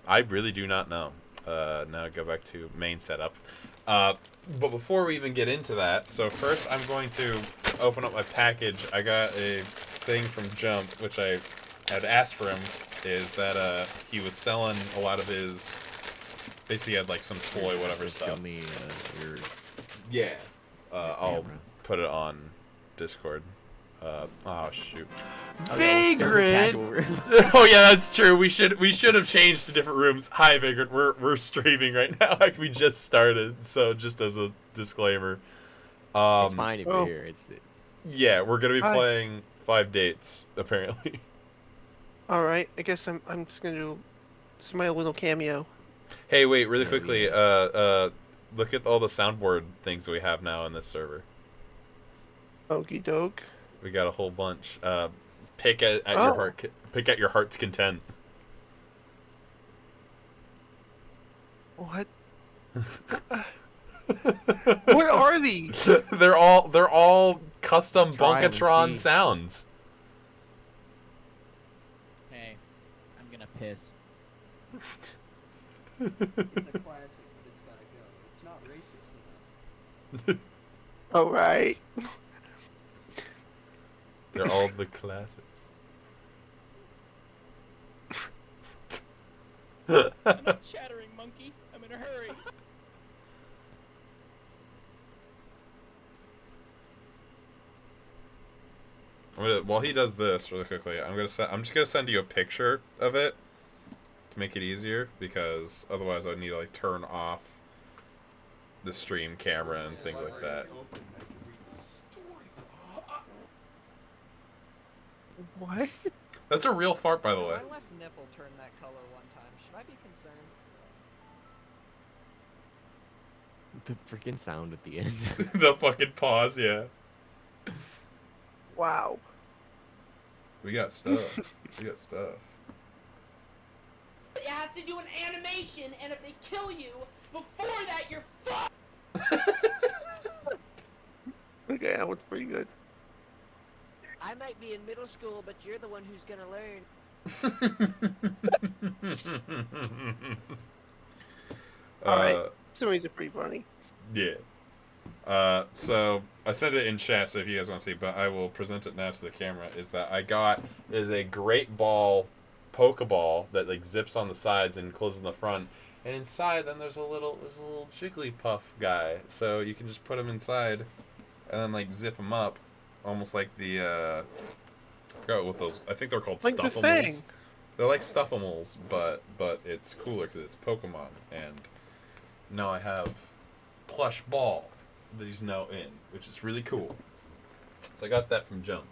I really do not know. Now go back to main setup. But before we even get into that, so first I'm going to open up my package. I got a thing from Jump, which I had asked for him, is that he was selling a lot of his, basically had like some toy whatever stuff. Show me your Yeah. I'll camera. put it on Discord. Oh shoot. Oh, Vagrant! no, Oh yeah, that's true. We should have changed to different rooms. Hi Vagrant, we're streaming right now. Like we just started, so just as a disclaimer. It's fine if you're here. It's Yeah, we're gonna be Hi. playing 5 dates, apparently. Alright, I guess I'm just gonna do this is my little cameo. Hey, wait, really Yeah, quickly, yeah. look at all the soundboard things we have now in this server. Okie doke. We got a whole bunch. Pick at your heart. Pick at your heart's content. What? What are these? They're all custom Try 'em and Bunkatron see. sounds. Hey, I'm gonna piss. It's a classic, but it's gotta go. It's not racist enough. Alright. They're all the classics. Enough chattering, monkey. I'm in a hurry. While he does this really quickly, I'm just gonna send you a picture of it to make it easier, because otherwise I'd need to like turn off the stream camera and things like that. What? That's a real fart, by the way. My left nipple turned that color one time. Should I be concerned? the freaking sound at the end. The fucking pause, yeah. Wow. We got stuff. We got stuff. It has to do an animation, and if they kill you before that, you're fucked. Okay, that was pretty good. I might be in middle school, but you're the one who's gonna learn. Alright. Some reason pretty funny. Yeah. So I said it in chat, so if you guys want to see, but I will present it now to the camera. Is that I got is a great ball Pokeball that like zips on the sides and closes in the front, and inside then there's a little Jigglypuff guy, so you can just put him inside, and then like zip him up, almost like the I forgot what those. I think they're called Like the Stuffimals. thing. They're like Stuffimals, but it's cooler because it's Pokemon, and now I have plush ball that he's now in, which is really cool. So I got that from Jump.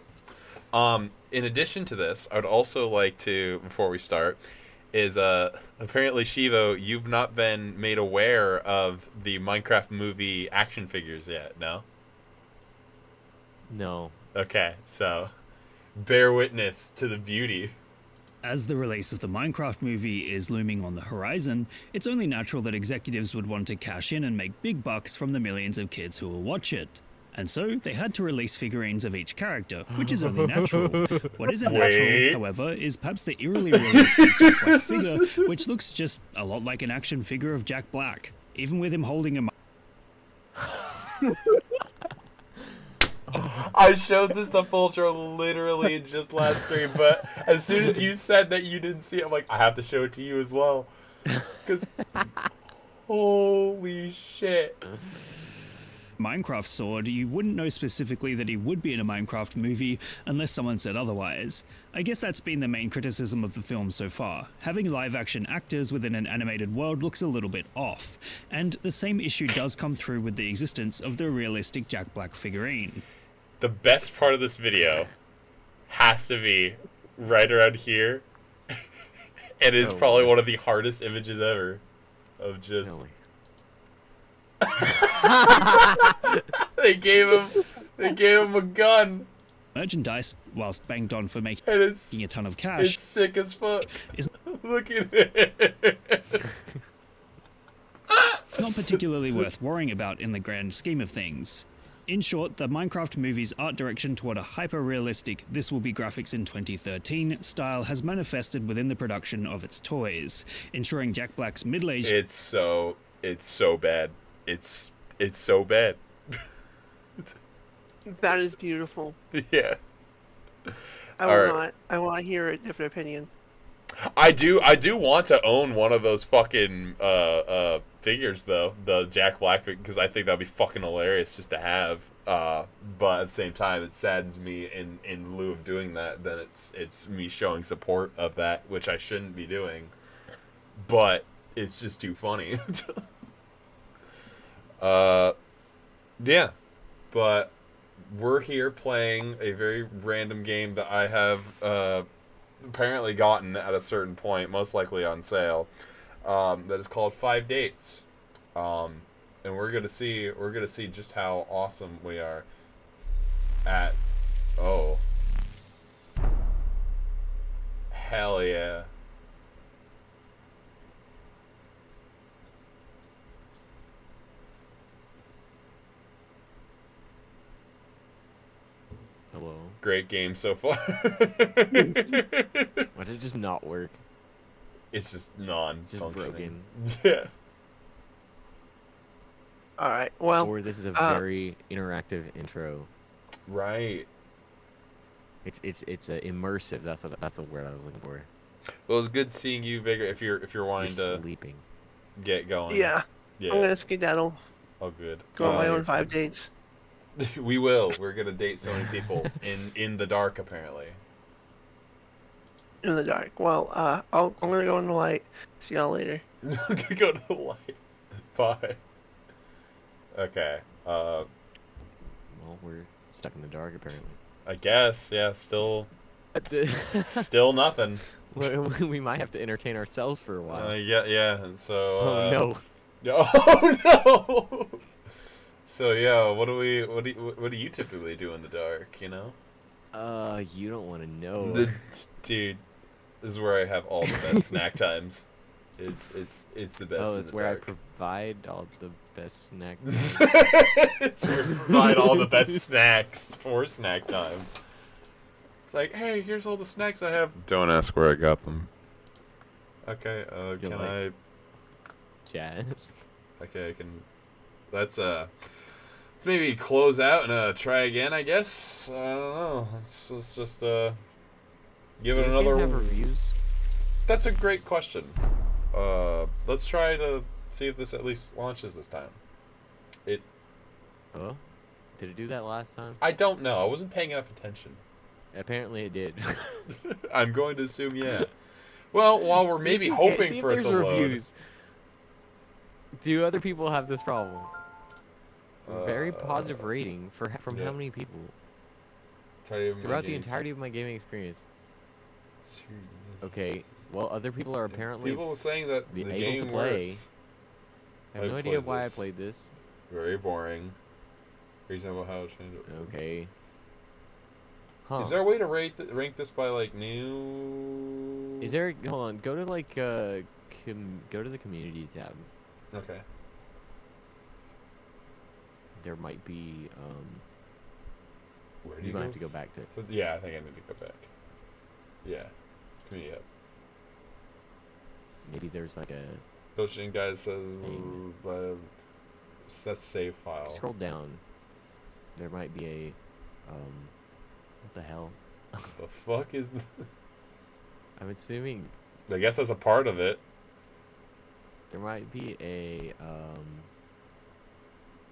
In addition to this, I would also like to, before we start, is apparently Shivo, you've not been made aware of the Minecraft movie action figures yet, no? No. Okay, so bear witness to the beauty. As the release of the Minecraft movie is looming on the horizon, it's only natural that executives would want to cash in and make big bucks from the millions of kids who will watch it. And so they had to release figurines of each character, which is only natural. What isn't natural, however, is perhaps the eerily realistic Jack Black figure, which looks just a lot like an action figure of Jack Black, even with him holding a I showed this to Fulcher literally just last stream, but as soon as you said that you didn't see it, I'm like, I have to show it to you as well. Because, holy shit. Minecraft sword, you wouldn't know specifically that he would be in a Minecraft movie unless someone said otherwise. I guess that's been the main criticism of the film so far. Having live-action actors within an animated world looks a little bit off, and the same issue does come through with the existence of the realistic Jack Black figurine. The best part of this video has to be right around here. And it's probably one of the hardest images ever of just... Really? They gave him a gun. Merchandise, whilst banked on for making And it's a ton of cash, It's sick as fuck. is Look at it. not particularly worth worrying about in the grand scheme of things. In short, the Minecraft movie's art direction toward a hyper-realistic "this will be graphics in 2013" style has manifested within the production of its toys, ensuring Jack Black's middle-aged... It's so bad. It's so bad. That is beautiful. Yeah. I want to hear a different opinion. I do want to own one of those fucking figures though, the Jack Black, because I think that'd be fucking hilarious just to have. But at the same time, it saddens me in lieu of doing that. Then it's me showing support of that, which I shouldn't be doing. But it's just too funny. Yeah, but we're here playing a very random game that I have apparently gotten at a certain point, most likely on sale. That is called 5 Dates, and we're gonna see just how awesome we are at. Oh, hell yeah! Hello. Great game so far. Why did it just not work? It's just non-functioning. broken. Yeah. All right. Well, Or this is a very interactive intro. Right. It's a immersive. That's the word I was looking for. Well, it was good seeing you, Vigor. If you're wanting You're to sleeping. get going. yeah. Yeah. I'm gonna skedaddle. Oh, good. Go on my own 5 dates. We will. We're gonna date so many people in the dark, apparently. In the dark. Well, I'm gonna go in the light. See y'all later. Go to the light. Bye. Okay. Well, we're stuck in the dark apparently. I guess. Yeah. Still nothing. We might have to entertain ourselves for a while. Yeah. And so. Oh no. Oh no. So yeah, what do you typically do in the dark? You know. You don't want to know. Dude, this is where I have all the best snack times. It's the best. Oh, in it's the where dark. I provide all the best snacks. It's where I provide all the best snacks for snack time. It's like, hey, here's all the snacks I have. Don't ask where I got them. Okay, can like- I? Jazz. Okay, I can. Let's maybe close out and try again. I guess. I don't know. Let's just give it Does this another. game have reviews? That's a great question. Let's try to see if this at least launches this time. Oh, did it do that last time? I don't know. I wasn't paying enough attention. Apparently it did. I'm going to assume yeah. Well, while we're maybe hoping for it to load. Reviews. Do other people have this problem? Very positive rating from yeah. how many people? Throughout Throughout the entirety of my gaming experience. Okay, well, other people are apparently People are saying that the able game to play. works. I have no idea why I played this. Very boring. Reasonable how to change it. Okay. Huh. Is there a way to rank this by like new? Is there? Hold on. Go to like go to the community tab. Okay. There might be Where do you you might go have to go back to. Yeah, I think I need to go back. Yeah. Community up. Maybe there's like a Coaching guide says Thing. set save file. scroll down. There might be a what the hell? The fuck is? I'm assuming I guess that's a part of it. there might be a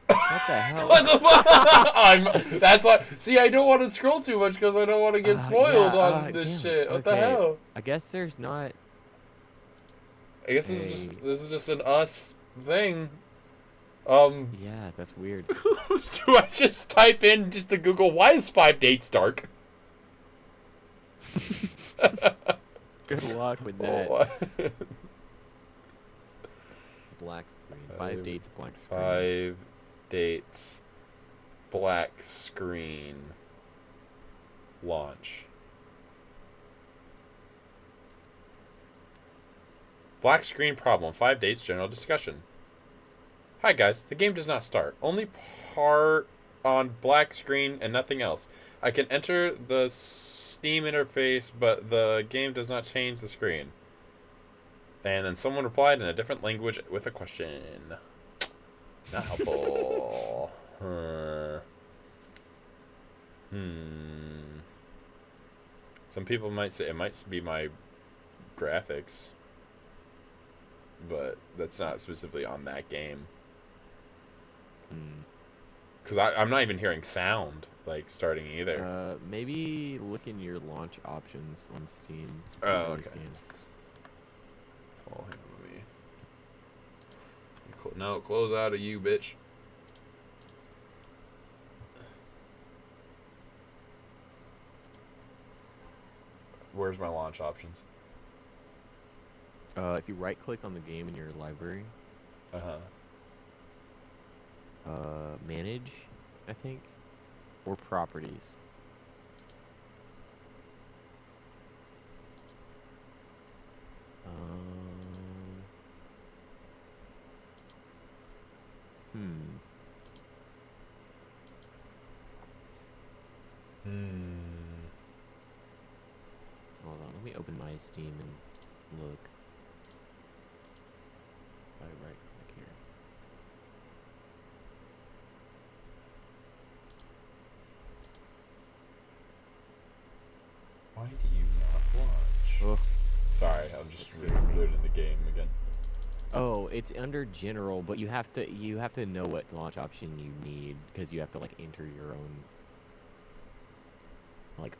what the hell? What the fuck? That's why. See, I don't want to scroll too much because I don't want to get spoiled yeah, on this damn, shit. What the okay. hell? I guess there's not. I guess this is just an us thing. Yeah, that's weird. Do I just type in just to Google why is 5 Dates dark? Good luck with that. Oh, Black screen. 5 dates, black screen. 5 Dates, black screen, launch. Black screen problem. 5 Dates general discussion. Hi guys, the game does not start. Only part on black screen and nothing else. I can enter the Steam interface, but the game does not change the screen. And then someone replied in a different language with a question. Not helpful. Some people might say it might be my graphics, but that's not specifically on that game. Because I'm not even hearing sound, like, starting either. Maybe look in your launch options on Steam. Oh, okay. Oh, hang on, let me... No, close out of you, bitch. Where's my launch options? If you right-click on the game in your library, manage, I think, or properties. Hold on, let me open my Steam and look. If I right-click here. Why do you not launch? Ugh. Sorry, I'm just rebooting the game again. Oh, it's under general, but you have to know what launch option you need because you have to like enter your own like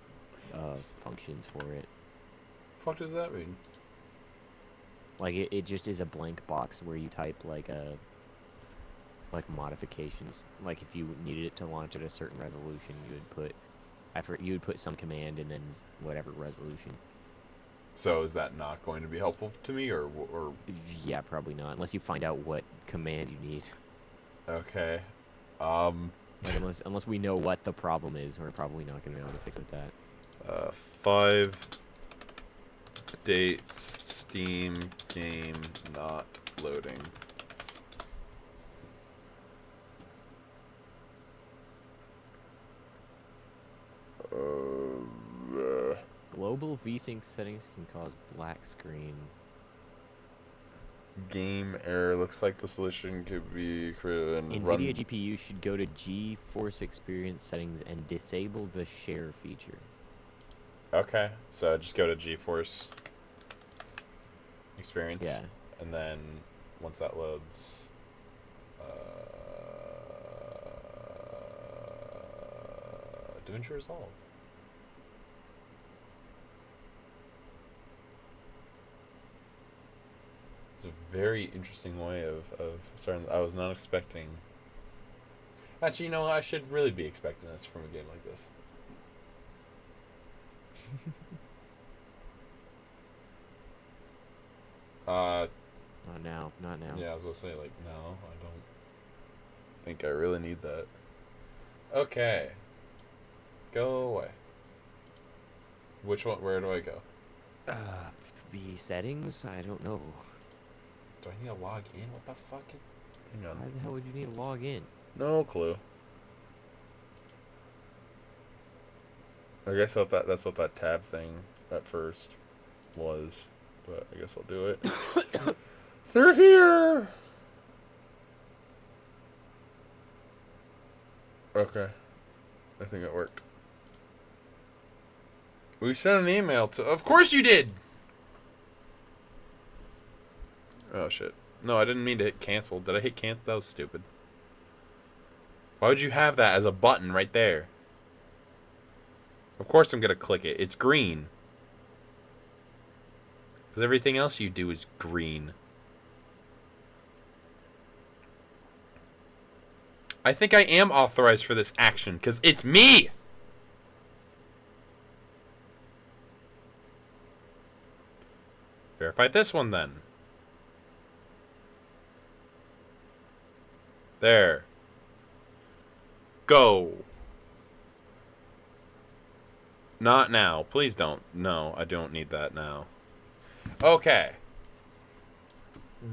functions for it. Fuck does that mean? Like it just is a blank box where you type like modifications. Like if you needed it to launch at a certain resolution, you would put some command and then whatever resolution. So is that not going to be helpful to me, or? Yeah, probably not, unless you find out what command you need. Okay. Like unless we know what the problem is, we're probably not going to be able to fix it with that. 5 dates Steam game not loading. Global VSync settings can cause black screen. Game error. Looks like the solution could be created and NVIDIA GPU should go to GeForce Experience settings and disable the share feature. Okay, so just go to GeForce Experience. Yeah. And then once that loads, DaVinci Resolve. It's a very interesting way of starting. I was not expecting. Actually, you know, I should really be expecting this from a game like this. Not now. Not now. Yeah, I was gonna say, like, no, I don't think I really need that. Okay. Go away. Which one? Where do I go? The settings? I don't know. Do I need to log in? What the fuck? Hang on. Why the hell would you need to log in? No clue. I guess that's what that tab thing at first was, but I guess I'll do it. They're here! Okay. I think it worked. We sent an email to... Of course you did! Oh, shit. No, I didn't mean to hit cancel. Did I hit cancel? That was stupid. Why would you have that as a button right there? Of course I'm gonna click it. It's green. Because everything else you do is green. I think I am authorized for this action, because it's me! Verify this one, then. There. Go. Not now. Please don't. No, I don't need that now. Okay.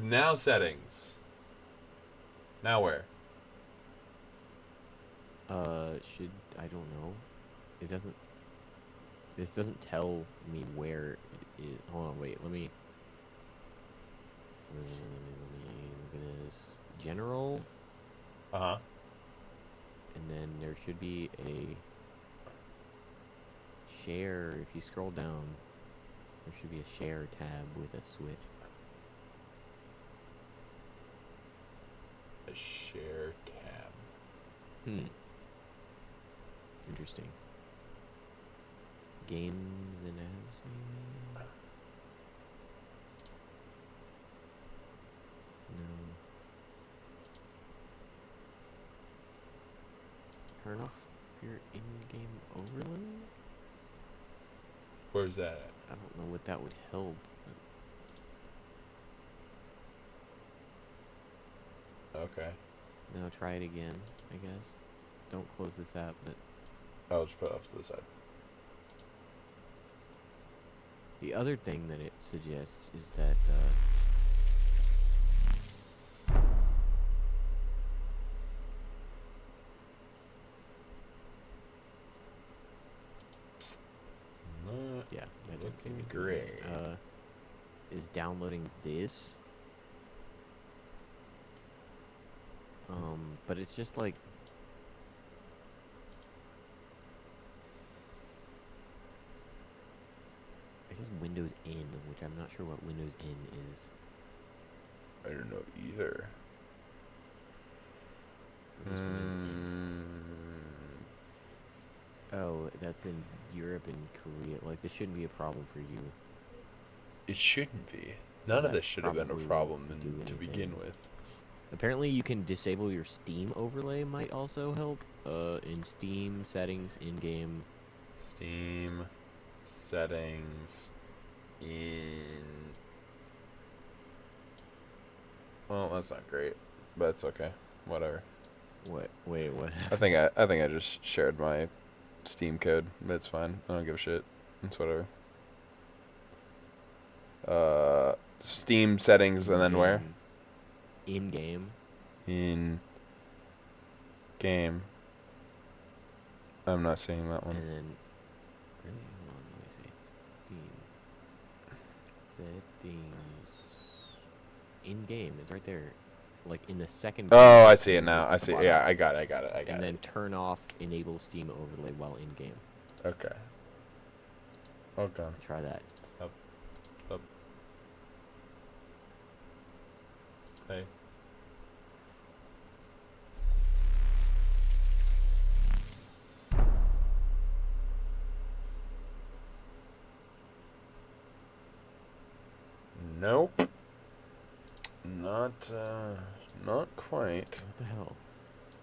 Now settings. Now where? I don't know. It doesn't. This doesn't tell me where it is. Hold on, wait. Let me look at this. General, Uh-huh. and then there should be a share. If you scroll down, there should be a share tab with a switch. A share tab. Interesting. Games and apps, maybe? No. Turn off your in-game overlay? Where's that at? I don't know what that would help. Okay. Now try it again, I guess. Don't close this app, but I'll just put it off to the side. the other thing that it suggests is that Not yeah, that didn't seem looking to do it. great. Is downloading this. But it's just like it says Windows N, which I'm not sure what Windows N is. I don't know either. What is Windows N? Oh, that's in Europe and Korea. Like, this shouldn't be a problem for you. It shouldn't be. None of That this should have been a probably problem won't do to begin anything. with. Apparently, you can disable your Steam overlay. Might also help. In Steam settings, in-game. Steam settings in. Well, that's not great, but it's okay. Whatever. What? Wait, what? I think I just shared my Steam code. But it's fine. I don't give a shit. It's whatever. Steam settings and then where? In-game. In game. I'm not seeing that one. And then, really? Hold on, let me see. Steam settings. In game, it's right there. Like in the second. Oh, I see it now. at I the see. bottom. Yeah, I got it. And then turn off enable Steam overlay while in game. Okay. Hold on. Try that. Stop. Stop. Hey. Nope. Not quite. What the hell?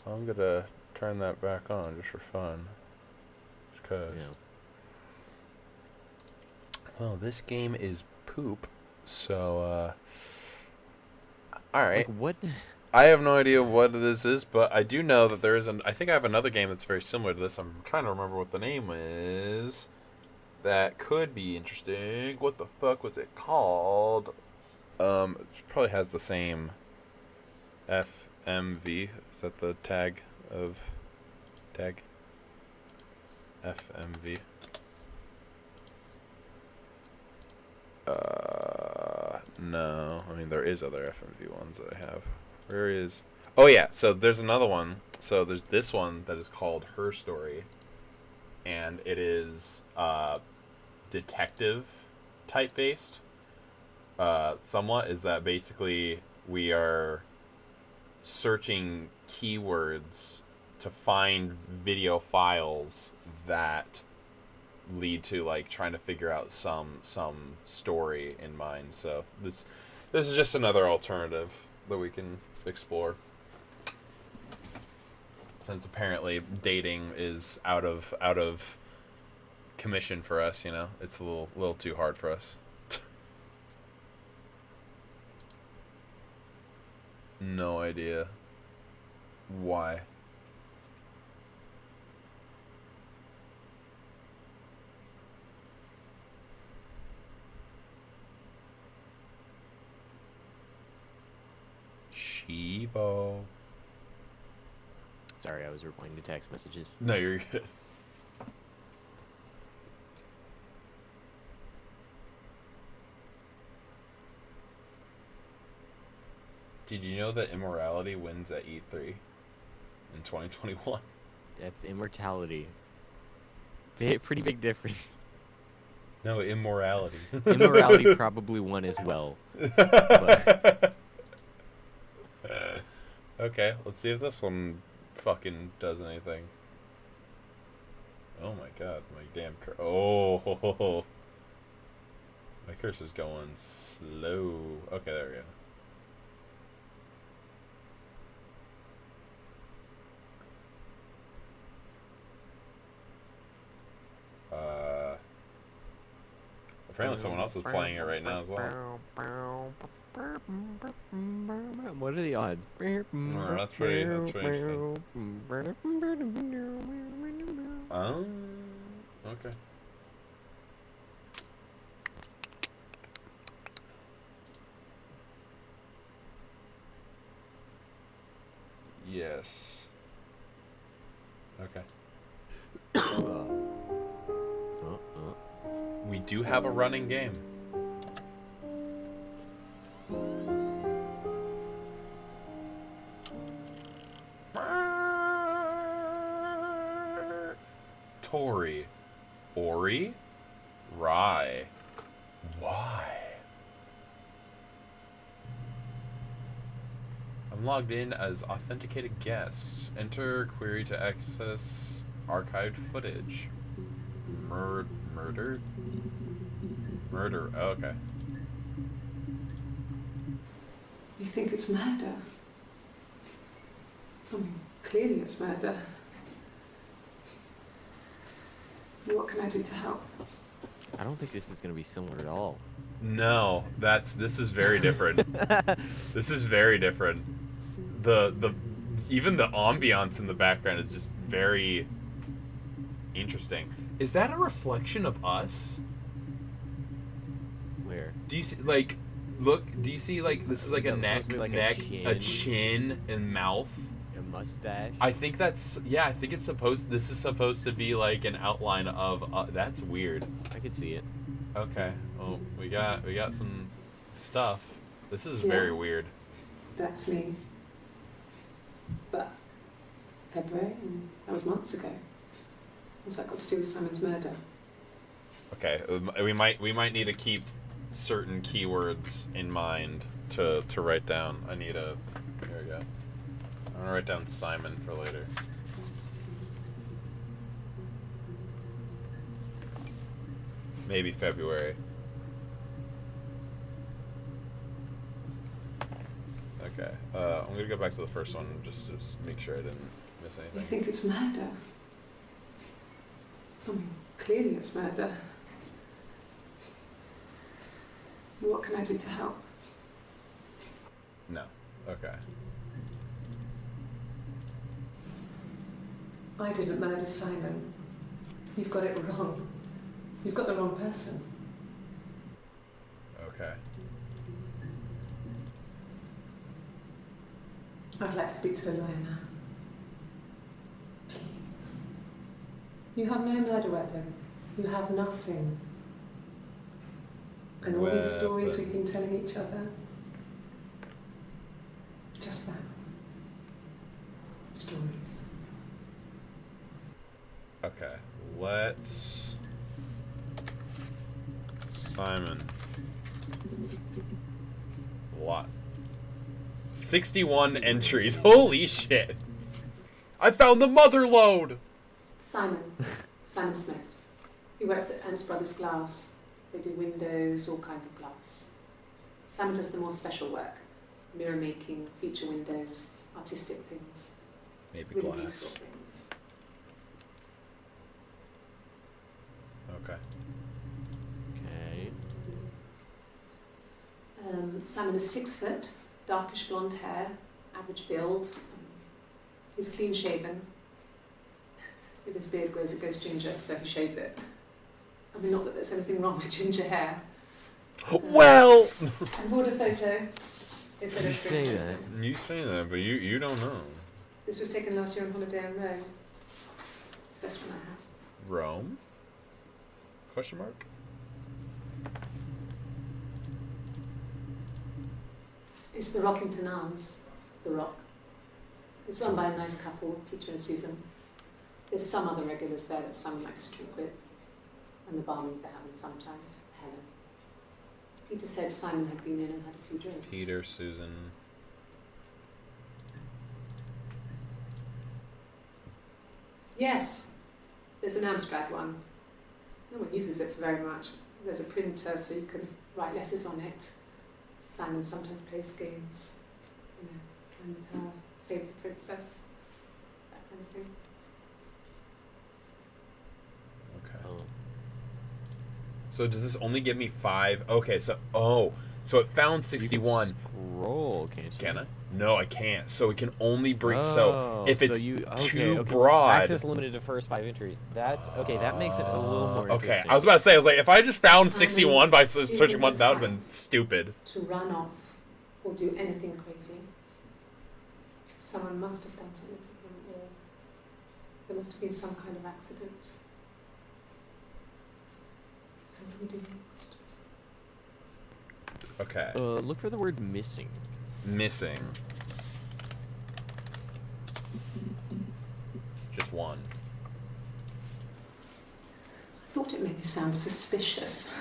I'm gonna turn that back on just for fun. Just 'cause. Yeah. Well, this game is poop. So, alright. Like what? I have no idea what this is, but I do know that there is I think I have another game that's very similar to this. I'm trying to remember what the name is. That could be interesting. What the fuck was it called? It probably has the same FMV. Is that the tag of tag? FMV. No. I mean, there is other FMV ones that I have. Where is... Oh, yeah. So there's another one. So there's this one that is called Her Story. And it is detective type based. Somewhat is that basically we are searching keywords to find video files that lead to like trying to figure out some story in mind. So this is just another alternative that we can explore. Since apparently dating is out of commission for us, you know, it's a little too hard for us. No idea why. Shivo. Sorry, I was replying to text messages. No, you're good. Did you know that immorality wins at E3 in 2021? That's immortality. Pretty big difference. No, immorality. Immorality probably won as well. But... Okay, let's see if this one fucking does anything. Oh my god, my damn oh, my cursor's going slow. Okay, there we go. Apparently someone else is playing it right now as well. What are the odds? That's pretty interesting. Okay. Yes. Okay. We do have a running game. Tori. Ori? Rye. Why? I'm logged in as authenticated guests. Enter query to access archived footage. Murder? Murder. Oh, okay. You think it's murder? I mean, clearly it's murder. What can I do to help? I don't think this is going to be similar at all. No, this is very different. This is very different. Even the ambiance in the background is just very interesting. Is that a reflection of us? Where? Do you see, like, look, do you see, like, this is like a neck, like a chin, and mouth? A mustache? I think that's, yeah, I think it's this is supposed to be like an outline of, that's weird. I could see it. Okay, well, we got some stuff. This is very weird. That's me. But February, that was months ago. What's that got to do with Simon's murder? Okay, we might need to keep certain keywords in mind to write down. Here we go. I'm gonna write down Simon for later. Maybe February. Okay, I'm gonna go back to the first one just to make sure I didn't miss anything. You think it's murder? I mean, clearly it's murder. What can I do to help? No. Okay. I didn't murder Simon. You've got it wrong. You've got the wrong person. Okay. I'd like to speak to a lawyer now. Please. You have no murder weapon. You have nothing. And all these stories we've been telling each other. Just that. Stories. Okay. Let's... Simon. What? 61 entries. Holy shit. I found the mother lode. Simon Smith. He works at Ernst Brothers Glass. They do windows, all kinds of glass. Simon does the more special work. Mirror making, feature windows, artistic things. Maybe really glass. beautiful things. Okay. Okay. Simon is 6 foot, darkish blonde hair, average build. He's clean shaven. If his beard grows, it goes ginger, so he shaves it. I mean, not that there's anything wrong with ginger hair. Well! I bought a photo. Instead You of say that. You say that, but you don't know. This was taken last year on holiday in Rome. It's the best one I have. Rome? Question mark? It's the Rockington Arms, the Rock. It's run by a nice couple, Peter and Susan. There's some other regulars there that Simon likes to drink with, and the barmaid they're having sometimes, Helen. Peter said Simon had been in and had a few drinks. Peter, Susan. Yes, there's an Amstrad one. No one uses it for very much. There's a printer so you can write letters on it. Simon sometimes plays games, you know, climb the tower, save the princess, that kind of thing. Okay. Oh. So does this only give me 5? Okay, so so it found 61. You can scroll, can't you? Can I? No, I can't. So it can only bring. So if it's too okay. broad. Access limited to first 5 entries. That's okay. That makes it a little more Okay, interesting. I was about to say, I was like, if I just found 61 by searching one, that would have been stupid. To run off or do anything crazy. Someone must have done something to him, or there must have been some kind of accident. So what do we do next? Okay. Look for the word missing. Missing. Just one. I thought it made me sound suspicious.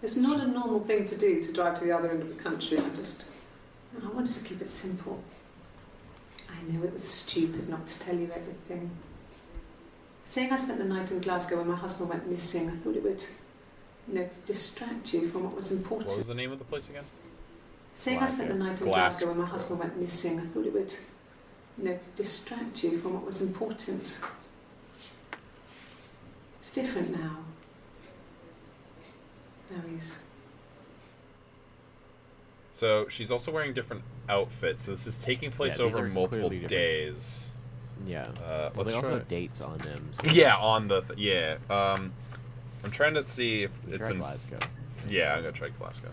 It's not a normal thing to do to drive to the other end of the country. I wanted to keep it simple. I know it was stupid not to tell you everything. Saying I spent the night in Glasgow when my husband went missing, I thought it would, distract you from what was important. What was the name of the place again? Saying Glasgow. I spent the night in Glasgow when my husband went missing, I thought it would, distract you from what was important. It's different now. Now he's... So she's also wearing different outfits. So this is taking place Yeah, these over are multiple clearly different. days. Yeah. Well, Well, they let's also try. have dates on them. So Yeah, on the yeah. I'm trying to see if it's try in Glasgow. Yeah, I'm gonna try Glasgow.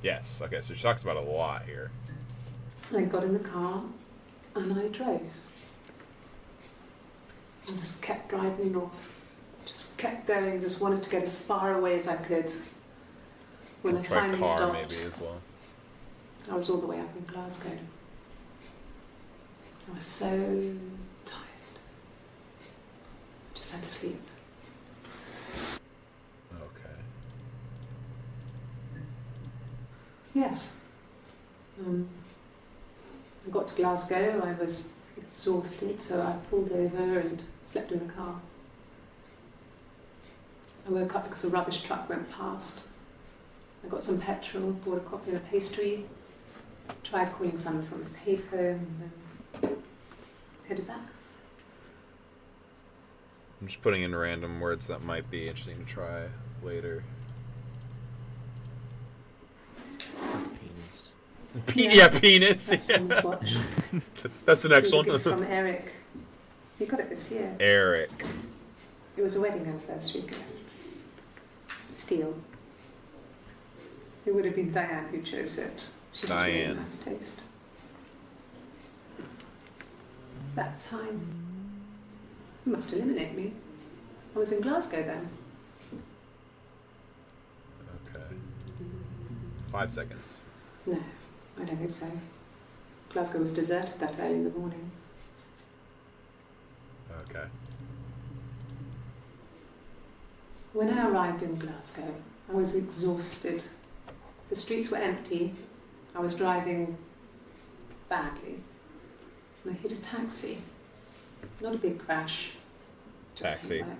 Yes. Okay. So she talks about it a lot here. I got in the car and I drove. I just kept driving north. Just kept going, just wanted to get as far away as I could. When I Try finally car stopped, maybe as well. I was all the way up in Glasgow. I was so tired. I just had to sleep. Okay. Yes. I got to Glasgow, I was exhausted, so I pulled over and slept in the car. I woke up because a rubbish truck went past. I got some petrol, bought a coffee and a pastry, tried calling someone from the payphone, and then headed back. I'm just putting in random words that might be interesting to try later. Penis. Yeah, penis. That's Yeah. someone's watch. That's the next It was a one. gift from Eric. He got it this year. Eric. It was a wedding anniversary gift. Steel. It would have been Diane who chose it. She has really Diane. nice taste. That time. You must eliminate me. I was in Glasgow then. Okay. 5 seconds. No, I don't think so. Glasgow was deserted that early in the morning. Okay. When I arrived in Glasgow, I was exhausted. The streets were empty. I was driving badly. And I hit a taxi. Not a big crash. Just Taxi. came back.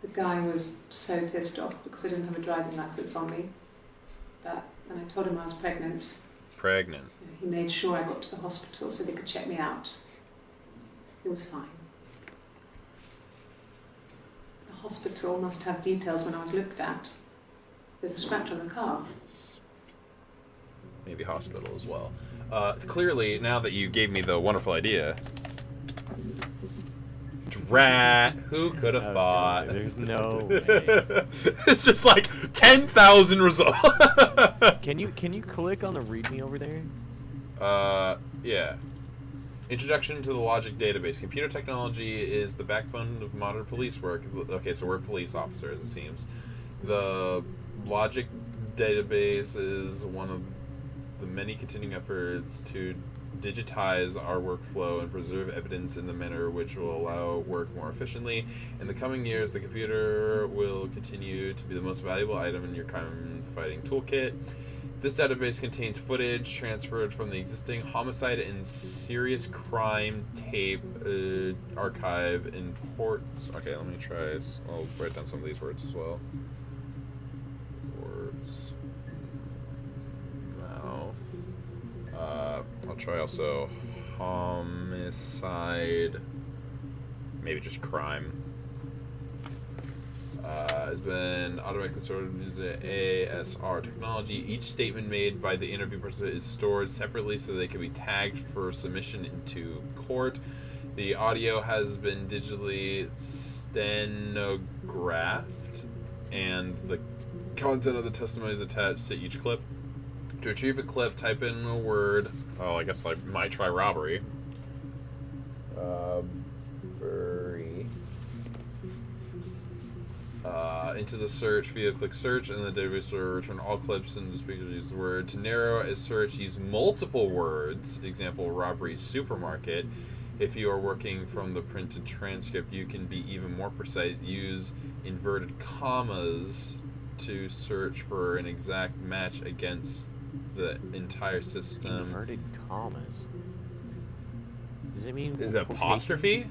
The guy was so pissed off because I didn't have a driving license on me. But when I told him I was pregnant, Pregnant. he made sure I got to the hospital so they could check me out. It was fine. The hospital must have details when I was looked at. There's a scratch on the car. Maybe hospital as well. Clearly, now that you gave me the wonderful idea, Rat. Who could have thought? There's no way. It's just like 10,000 results. Can you click on the README over there? Yeah. Introduction to the logic database. Computer technology is the backbone of modern police work. Okay, so we're police officers, it seems. The logic database is one of the many continuing efforts to digitize our workflow and preserve evidence in the manner which will allow work more efficiently. In the coming years, the computer will continue to be the most valuable item in your crime-fighting toolkit. This database contains footage transferred from the existing homicide and serious crime tape archive in ports. Okay, let me try. I'll write down some of these words as well. Words. Now. I'll try also homicide. Maybe just crime. Has been automatically stored using ASR technology. Each statement made by the interview participant is stored separately so they can be tagged for submission into court. The audio has been digitally stenographed, and the content of the testimony is attached to each clip. To retrieve a clip, type in a word. Oh, I guess I might try robbery. Into the search via click search, and the database will return all clips and the speaker use the word. To narrow a search, use multiple words. Example, robbery supermarket. If you are working from the printed transcript, you can be even more precise. Use inverted commas to search for an exact match against the entire system. Inverted commas. Does it mean? Is it apostrophe?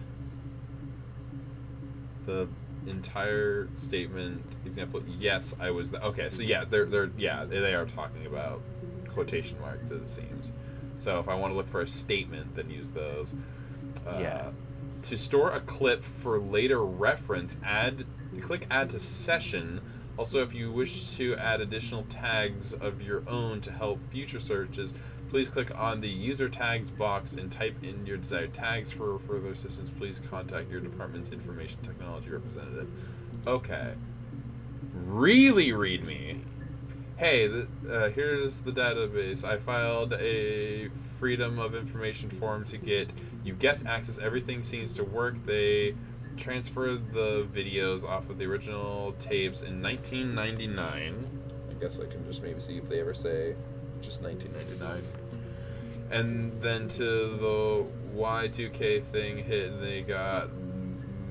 The entire statement example. Yes, I was. Okay, so yeah, they are talking about quotation marks, it seems. So if I want to look for a statement, then use those. Yeah. To store a clip for later reference, click add to session. Also, if you wish to add additional tags of your own to help future searches, please click on the user tags box and type in your desired tags. For further assistance, please contact your department's information technology representative. Okay. Really read me. Hey, here's the database. I filed a Freedom of Information form to get you guest access. Everything seems to work. They transferred the videos off of the original tapes in 1999. I guess I can just maybe see if they ever say just 1999. And then to the Y2K thing hit, and they got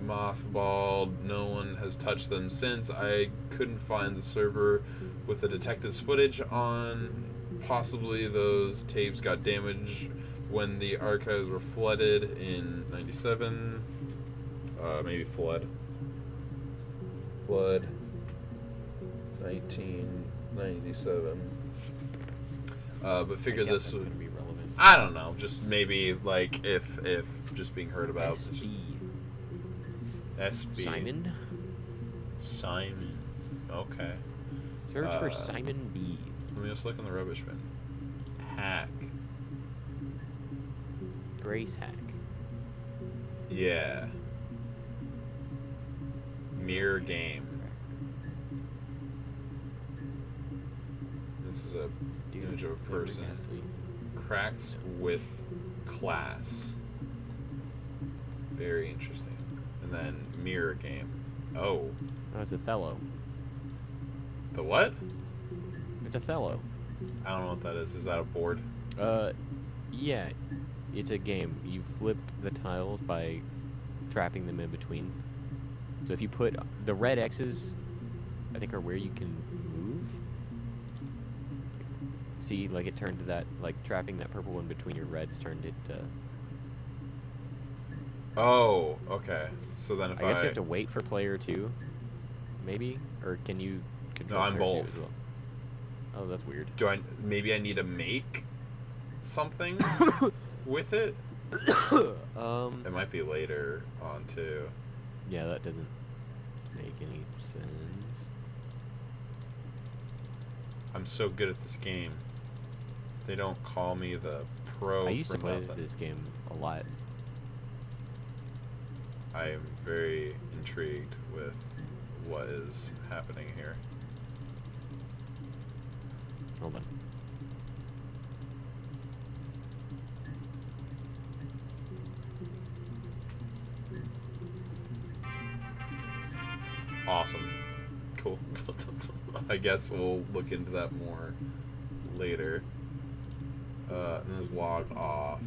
mothballed. No one has touched them since. I couldn't find the server with the detective's footage on. Possibly those tapes got damaged when the archives were flooded in 97. Maybe flood 1997. But figure this would be relevant. I don't know, just maybe like if just being heard about. SB. SB. Simon. Okay. Search for Simon B. Let me just look in the rubbish bin. Hack. Grace hack. Yeah. Mirror game. This is a image of a person. Cracks with class. Very interesting. And then mirror game. Oh. Oh, it's Othello. The what? It's Othello. I don't know what that is. Is that a board? Yeah. It's a game. You flip the tiles by trapping them in between. So if you put the red X's, I think are where you can move. See, like it turned to that, like trapping that purple one between your reds turned it to... Oh, okay. So then if I guess you have to wait for player 2, maybe? Or can you control No, I'm player 2 both. as well? Oh, that's weird. Maybe I need to make something with it? It might be later on too. Yeah, that doesn't make any sense. I'm so good at this game. They don't call me the pro. I used for to play nothing. this game a lot. I am very intrigued with what is happening here. Hold on. Awesome. Cool. I guess we'll look into that more later. And there's log off.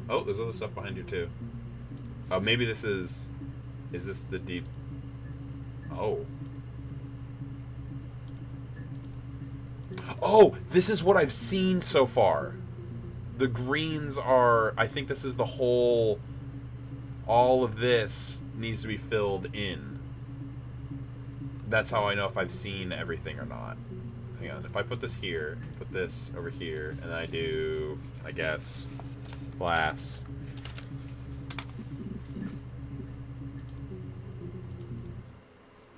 Oh, there's other stuff behind you too. Oh, maybe this is this the deep... Oh. Oh, this is what I've seen so far. The greens are... I think this is the whole... All of this needs to be filled in. That's how I know if I've seen everything or not. Hang on, if I put this here, put this over here, and I do, I guess, glass.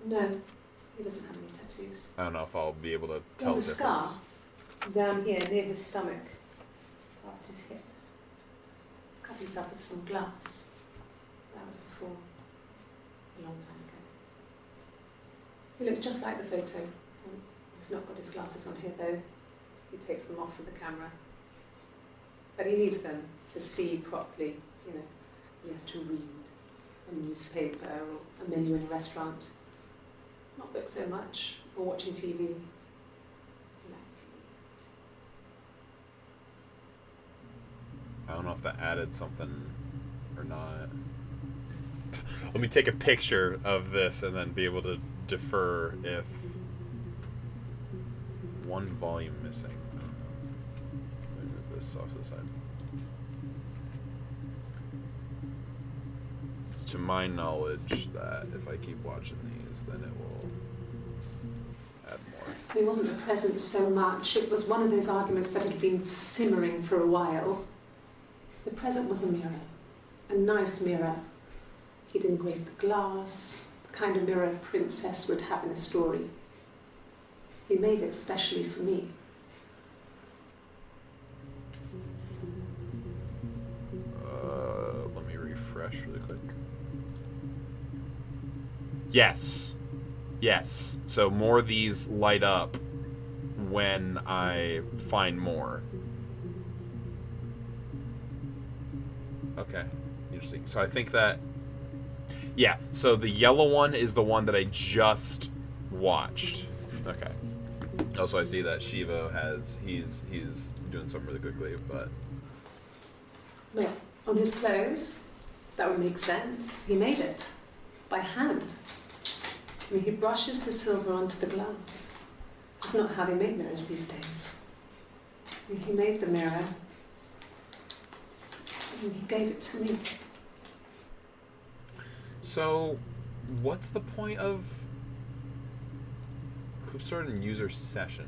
No, he doesn't have any tattoos. I don't know if I'll be able to tell the There's a difference. scar down here near his stomach, past his hip. Cut himself with some glass. That was before, a long time ago. He looks just like the photo. He's not got his glasses on here though. He takes them off with the camera. But he needs them to see properly, you know. He has to read a newspaper or a menu in a restaurant. Not book so much, or watching TV. He likes TV. I don't know if that added something or not. Let me take a picture of this and then be able to defer if one volume missing. I don't know. Let me move this off to the side. It's to my knowledge that if I keep watching these, then it will add more. It wasn't the present so much. It was one of those arguments that had been simmering for a while. The present was a mirror. A nice mirror. He'd engraved the glass, the kind of mirror a princess would have in a story. He made it specially for me. Let me refresh really quick. Yes. Yes. So more of these light up when I find more. Okay. Interesting. So I think that... Yeah, so the yellow one is the one that I just watched. Okay. Also, I see that Shiva has... He's doing something really quickly, but... Well, on his clothes, that would make sense. He made it. By hand. I mean, he brushes the silver onto the glass. It's not how they make mirrors these days. I mean, he made the mirror. And he gave it to me. So, what's the point of clip sort and user session?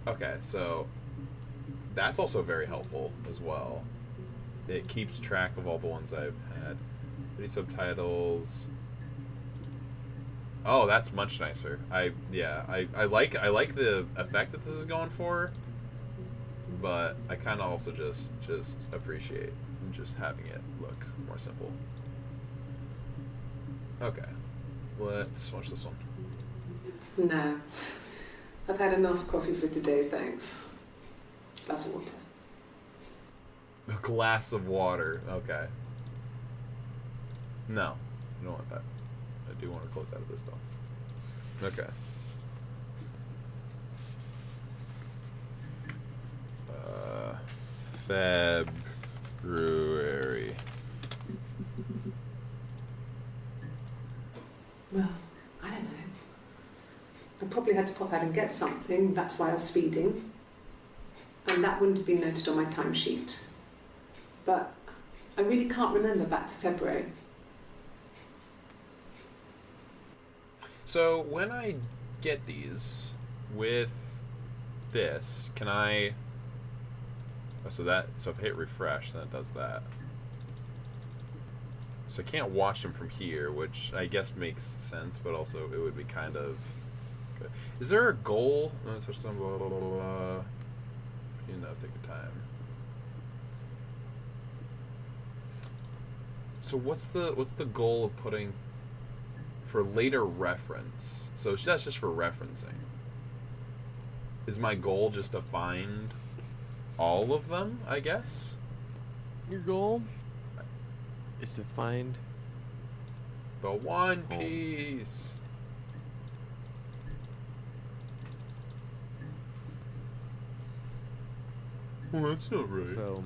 Okay, so that's also very helpful as well. It keeps track of all the ones I've had. Any subtitles? Oh, that's much nicer. I like the effect that this is going for, but I kind of also just appreciate just having it look more simple. Okay, let's watch this one. No. I've had enough coffee for today, thanks. Glass of water. A glass of water. Okay. No, I don't want that. I do want to close out of this though. Okay. February. Well, I don't know. I probably had to pop out and get something, that's why I was speeding. And that wouldn't have been noted on my timesheet. But I really can't remember back to February. So when I get these with this, can I... Oh, so if I hit refresh, then it does that. So I can't watch them from here, which I guess makes sense, but also it would be kind of... Good. Is there a goal? Touch some blah, blah, blah, blah. You know, take your time. So what's the goal of putting for later reference? So that's just for referencing. Is my goal just to find all of them, I guess? Your goal is to find the One Piece. Well, that's not right.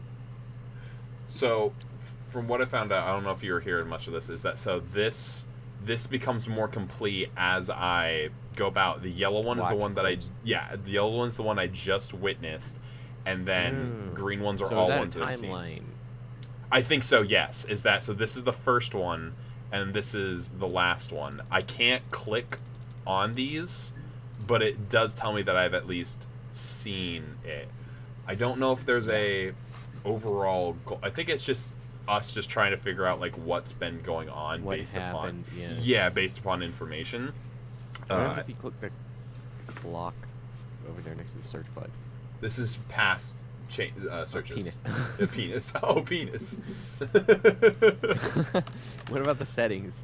So, from what I found out, I don't know if you were hearing much of this, is that this becomes more complete as I go about. The yellow one is the one that the yellow one's the one I just witnessed, and then green ones are all ones that I've seen. I think so, yes. So this is the first one, and this is the last one. I can't click on these, but it does tell me that I've at least seen it. I don't know if there's a overall goal. I think it's just us just trying to figure out like what's been going on based upon information. If you click the clock over there next to the search button. This is past searches. Penis. Penis. Oh, penis. What about the settings?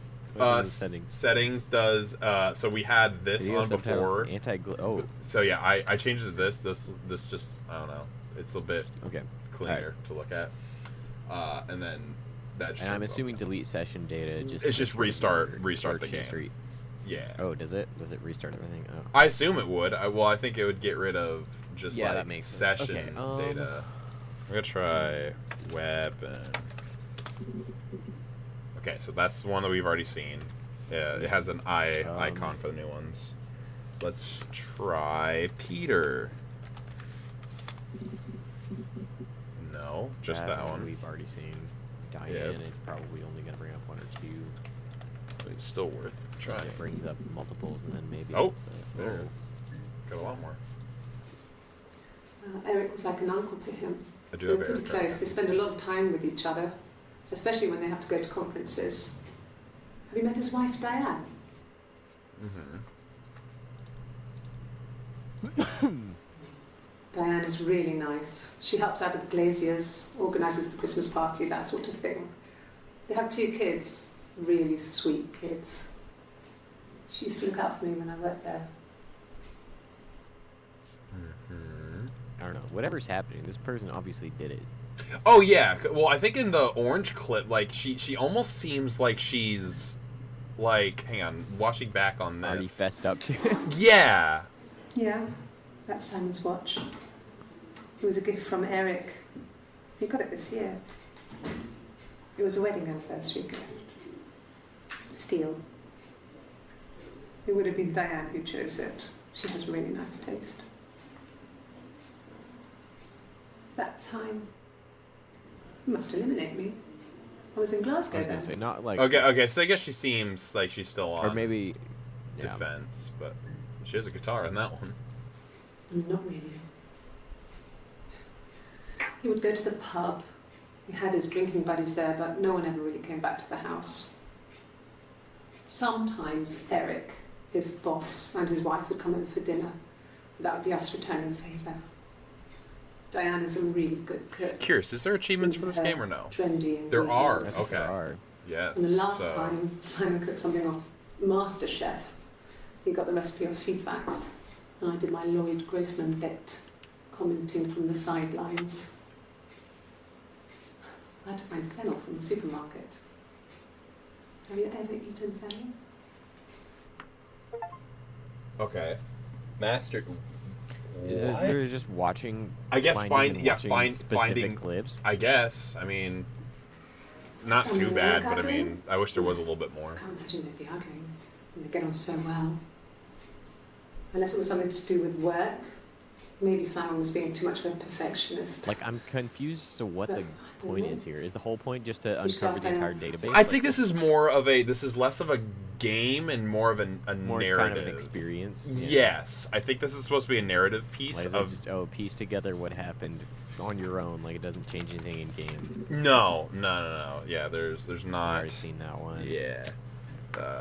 Settings does. So we had this Video on before. Anti-glitch. So yeah, I changed it to this. This just, I don't know. It's a bit cleaner to look at. And then that. Just and I'm assuming delete session data. It's just restart the game. History. Yeah. Oh, does it? Does it restart everything? Oh. I assume it would. I think it would get rid of just that makes session sense. Okay, data. I'm gonna try weapon. Okay, so that's the one that we've already seen. Yeah, it has an icon for the new ones. Let's try Peter. No, just that one. We've already seen. Diane is probably only gonna bring up one or two. But it's still worth trying. It brings up multiples, and then maybe. There. Got a lot more. Eric was like an uncle to him. I do They have were pretty Eric. close. They spend a lot of time with each other, especially when they have to go to conferences. Have you met his wife, Diane? Diane is really nice. She helps out with the glaziers, organises the Christmas party, that sort of thing. They have 2 kids, really sweet kids. She used to look out for me when I worked there. I don't know. Whatever's happening, this person obviously did it. Oh yeah. Well, I think in the orange clip, like she almost seems like she's like, hang on, watching back on this. Already fessed up to. Yeah. Yeah, that's Simon's watch. It was a gift from Eric. He got it this year. It was a wedding anniversary gift. Steel. It would have been Diane who chose it. She has really nice taste. That time, he must eliminate me. I was in Glasgow I was gonna then. say, not like. Okay. So I guess she seems like she's still on. Or maybe. Defense, but she has a guitar in that one. Not really. He would go to the pub. He had his drinking buddies there, but no one ever really came back to the house. Sometimes Eric, his boss, and his wife would come over for dinner. That would be us returning the favour. Diane is a really good cook. Curious, is there achievements for this game or no? Trendy. There are. ingredients. Okay. There are. Yes. And the last time Simon cooked something off MasterChef, he got the recipe off CFAX, and I did my Lloyd Grossman bit, commenting from the sidelines. I had to find fennel from the supermarket. Have you ever eaten fennel? Okay. Master. Is it they're just watching? I guess finding finding clips. I guess. I mean, not Something too bad, like but I that, mean, I wish there was a little bit more. I can't imagine they'd be arguing. And they get on so well. Unless it was something to do with work. Maybe Simon was being too much of a perfectionist. Like, I'm confused as to what the point is here. Is the whole point just to Which uncover stuff the entire then? database? I think this is less of a game and more of a more narrative. kind of an experience. Yeah. Yes, I think this is supposed to be a narrative piece Like, is of. it just piece together what happened on your own. Like, it doesn't change anything in game. No. Yeah, there's I've not. already seen that one. Yeah.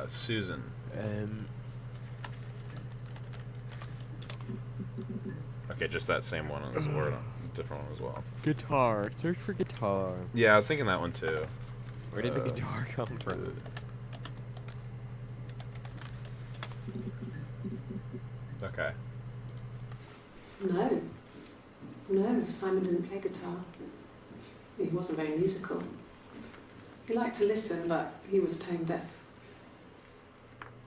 Susan. Okay, just that same one or a different one as well. Guitar. Search for guitar. Yeah, I was thinking that one too. Where did the guitar come from? Okay. No. No, Simon didn't play guitar. He wasn't very musical. He liked to listen, but he was tone deaf.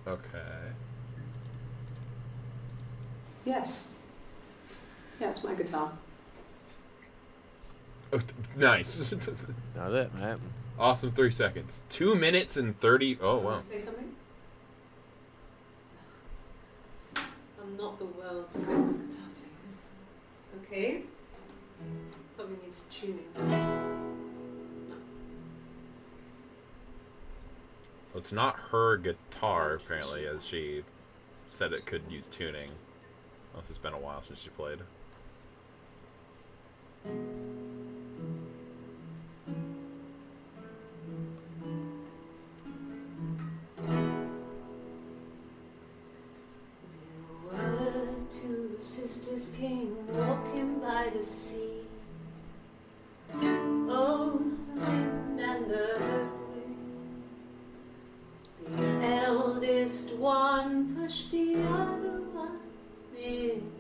Okay. Yes. Yeah, it's my guitar. Oh, nice. That's it, man. Awesome 3 seconds. 2 minutes and 30. Oh, Want wow. to play something? I'm not the world's greatest guitar player. Okay. Probably needs tuning. No. It's not her guitar, apparently, as she said it could use tuning. Unless it's been a while since she played. There were two sisters came walking by the sea. Oh, the wind and the rain. The eldest one pushed the other one in.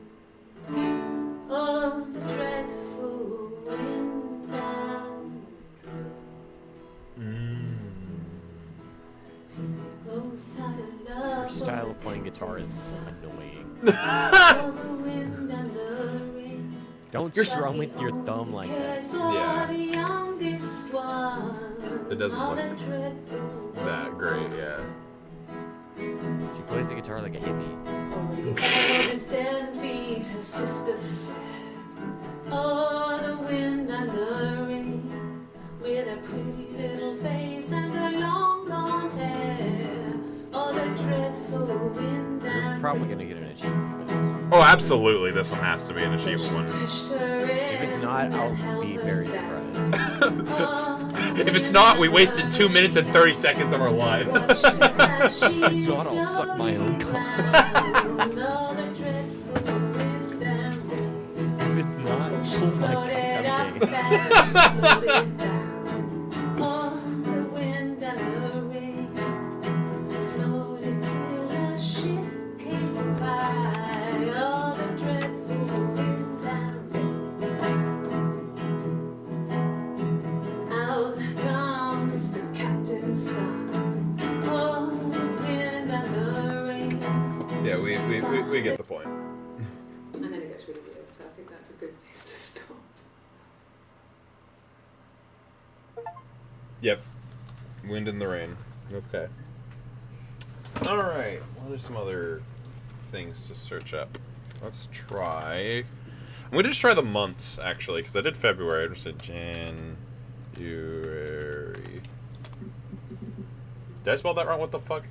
Oh, the dreadful wind and rain. So they both had a love. Her style of playing guitar is annoying. Oh, the wind and the rain. Don't strum with your thumb like that. Yeah. The youngest one. It doesn't Oh, look the dreadful that great, yeah. She plays the guitar like a hippie. Oh, the eldest envied her sister fair. Oh, the wind and the rain, with a pretty little face and a long blonde hair. Oh, the dreadful wind You're and probably gonna get an achievement for this. Oh, absolutely. This one has to be an achievement one. If it's not, I'll be very surprised. If it's not, we wasted 2 minutes and 30 seconds of our life. If it's not, I'll suck my own cock. If it's not, oh my god, I'm gay. Yeah, we get the point. And then it gets really weird, so I think that's a good place to stop. Yep. Wind in the rain. Okay. Alright. What are some other things to search up? Let's try... I'm going to just try the months, actually, because I did February. I just did January. Did I spell that wrong? What the fuck?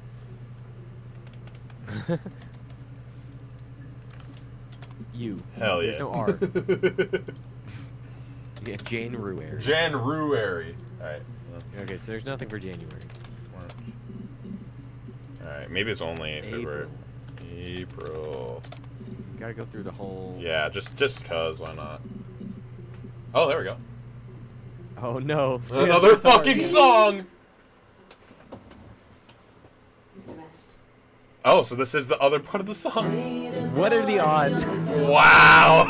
You. Hell yeah. There's no R. Yeah, January. January. Alright. Okay, so there's nothing for January. Alright, maybe it's only February. April. You gotta go through the whole... Yeah, just cause, why not? Oh, there we go. Oh no. Another fucking song! Who's the rest? Oh, so this is the other part of the song. What are the odds? Wow!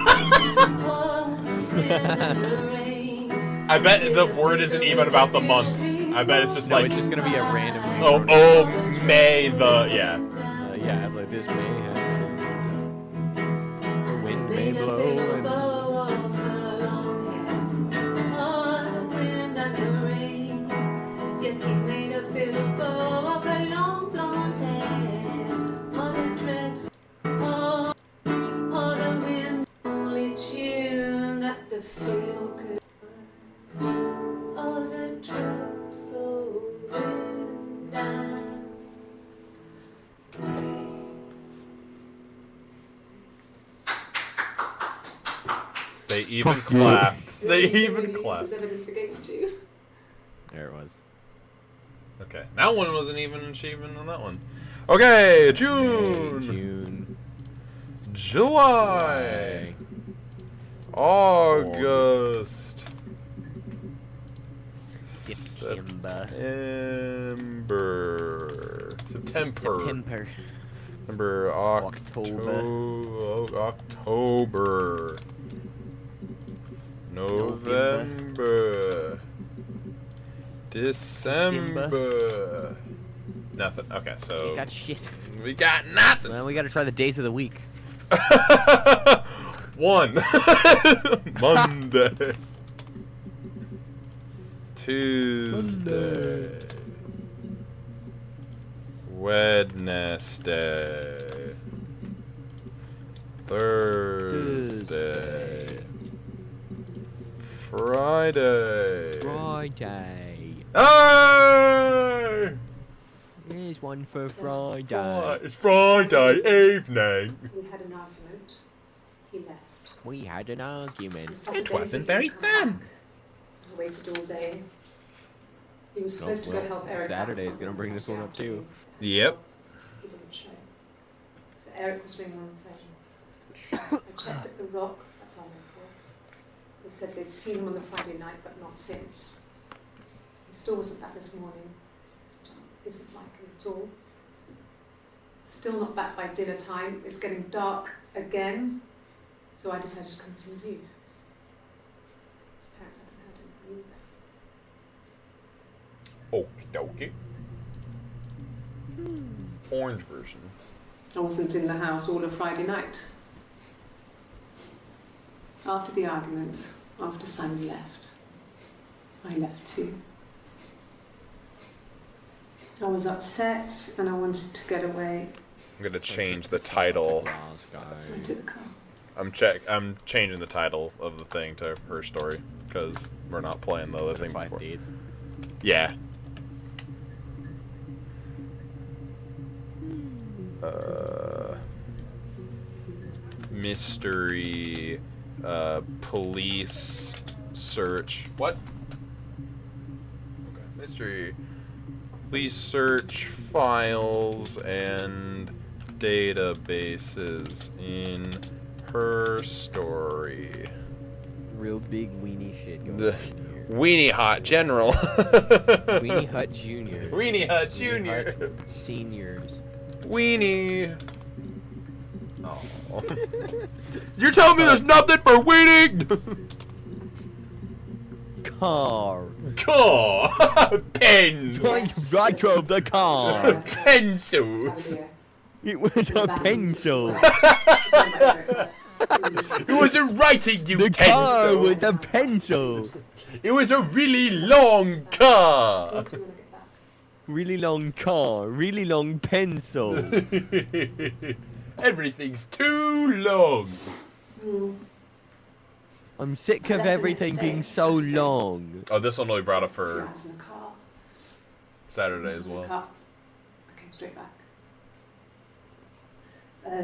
I bet the word isn't even about the month. I bet it's just No, like... it's just gonna be a random... Oh, May the... Yeah. Yeah, like this may happen. The wind may blow and... Yes, he made a fiddle bow of her long blonde hair. Oh, the dreadful, oh, the wind only tune that the fiddle could. Oh, the dreadful wind and rain. They even clapped. They even There's clapped. evidence against you. There it was. Okay, that one wasn't even an achievement on that one. Okay, June. June. July. September. September. October. November. December. Nothing. Okay, so We got shit. we got nothing. Well, we gotta try the days of the week. 1. Monday. Tuesday. Wednesday. Thursday. Friday. Hey! Here's one for Friday. It's Friday evening. We had an argument. He left. We had an argument. On Saturday, It wasn't he didn't very come fun. back. I waited all day. He was supposed to go help Eric. Saturday's gonna bring this one up too. Yep. He didn't show. So Eric was ringing on the phone. I checked at the Rock. That's our local. They said they'd seen him on the Friday night, but not since. He still wasn't back this morning. It just isn't like him at all. Still not back by dinner time. It's getting dark again. So I decided to come see you. His parents haven't heard anything either. Okie dokie. Orange version. I wasn't in the house all of Friday night. After the argument, after Simon left, I left too. I was upset and I wanted to get away. I'm gonna change the title. So I took the car. I'm changing the title of the thing to her story because we're not playing the other thing before. Yeah. Mystery, police search. What? Okay. Mystery, police search files and databases in her story. Real big weenie shit going The on here. Weenie Hut General. Weenie Hut Junior. Weenie Hut Junior. Hut Seniors. Weenie. Oh. You're telling me there's nothing for weenie? Car. Car. Pens. I drove the car. Pencils. It was a pencil. It was a writing The utensil. car was a pencil. It was a really long car. Really long car. Really long pencil. Everything's too long. I'm sick of everything being so long. Oh, this one really brought up for Hours in the car. Saturday as In the well. car. I came straight back.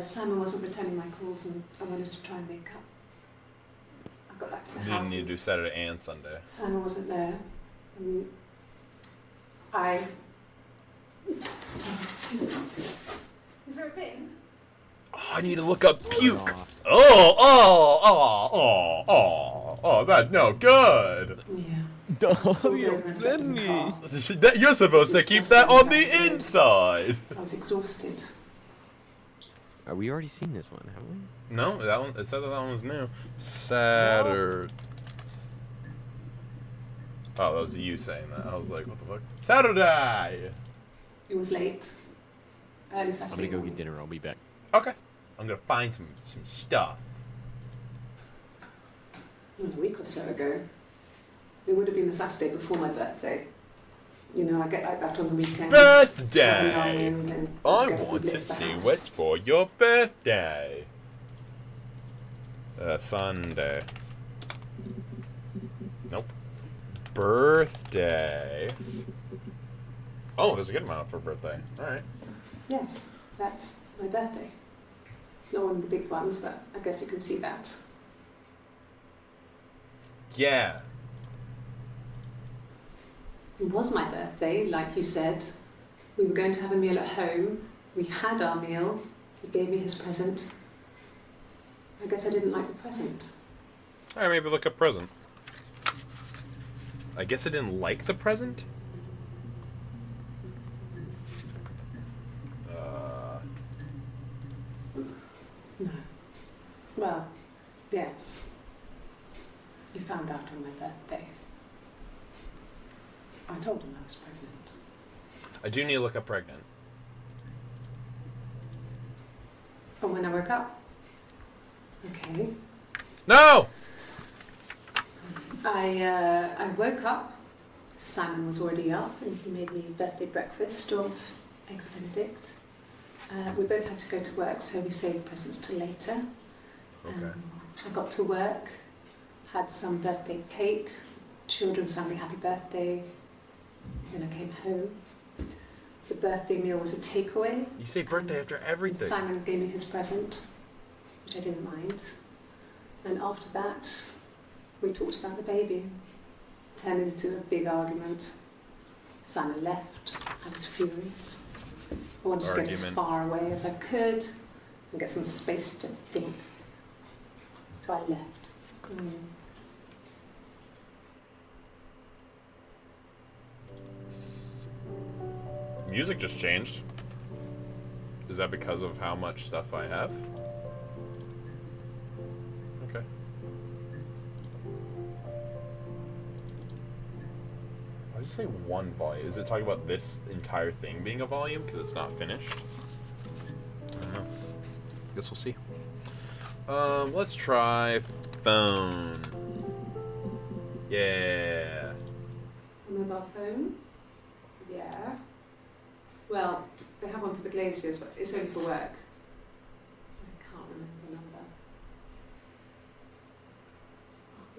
Simon wasn't returning my calls and I wanted to try and make up. I got back to the You house. didn't need to do Saturday and Sunday. Simon wasn't there. Excuse me. Is there a bin? Oh, I need to look up puke. Off. Oh, that's no good. Yeah. Oh, you upset me. You're supposed to keep that on the inside. I was exhausted. We already seen this one, haven't we? No, that one. It said that one was new. Saturday. Oh, that was you saying that. I was like, what the fuck? Saturday. It was late. Early I'm Saturday gonna go morning. get dinner. I'll be back. Okay. I'm gonna find some stuff. A week or so ago. It would have been the Saturday before my birthday. You know, I get like that on the weekends. Birthday. I I want to see what's for your birthday. Sunday. Nope. Birthday. Oh, there's a good amount for birthday. All right. Yes, that's my birthday. Not one of the big ones, but I guess you can see that. Yeah. It was my birthday, like you said. We were going to have a meal at home. We had our meal. He gave me his present. I guess I didn't like the present. All right, maybe look up present. I guess I didn't like the present. No. Well, yes. You found out on my birthday. I told him I was pregnant. I do need to look up pregnant. From when I woke up. Okay. No! I woke up. Simon was already up, and he made me birthday breakfast of eggs Benedict. We both had to go to work, so we saved presents till later. Okay. I got to work, had some birthday cake, children sang me happy birthday. Then I came home. The birthday meal was a takeaway. You say birthday after everything. And Simon gave me his present, which I didn't mind. And after that, we talked about the baby. Turned into a big argument. Simon left. I was furious. I wanted to get as far away as I could and get some space to think. So I left. Music just changed. Is that because of how much stuff I have? Okay. Why did you say one volume? Is it talking about this entire thing being a volume because it's not finished? I don't know. Guess we'll see. Let's try phone. Yeah. A mobile phone? Yeah. Well, they have one for the glaziers, but it's only for work. I can't remember the number.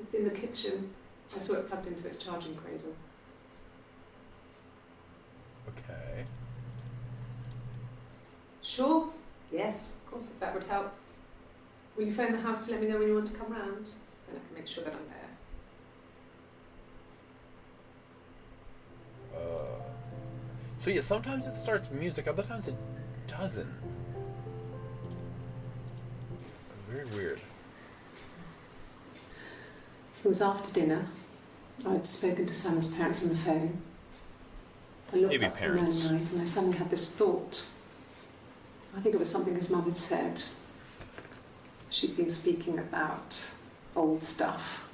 It's in the kitchen. I saw it plugged into its charging cradle. Okay. Sure. Yes, of course, if that would help. Will you phone the house to let me know when you want to come round? Then I can make sure that I'm there. So yeah, sometimes it starts music, other times it doesn't. Very weird. It was after dinner. I'd spoken to Sam's parents on the phone. I looked Maybe up parents. the night and I suddenly had this thought. I think it was something his mum had said. She'd been speaking about old stuff,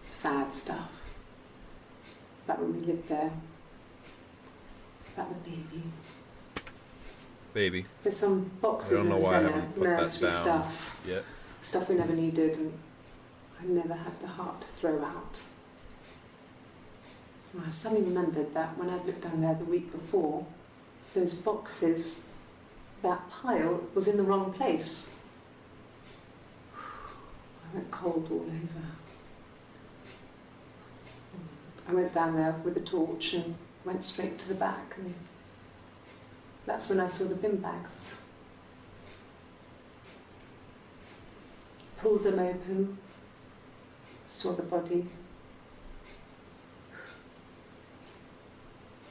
sad stuff, about when we lived there, about the baby. Baby. There's some boxes in the cellar, nursery stuff, stuff we never needed, and I never had the heart to throw out. And I suddenly remembered that when I'd looked down there the week before, those boxes, that pile was in the wrong place. I went cold all over. I went down there with a torch and went straight to the back, and that's when I saw the bin bags. Pulled them open, saw the body.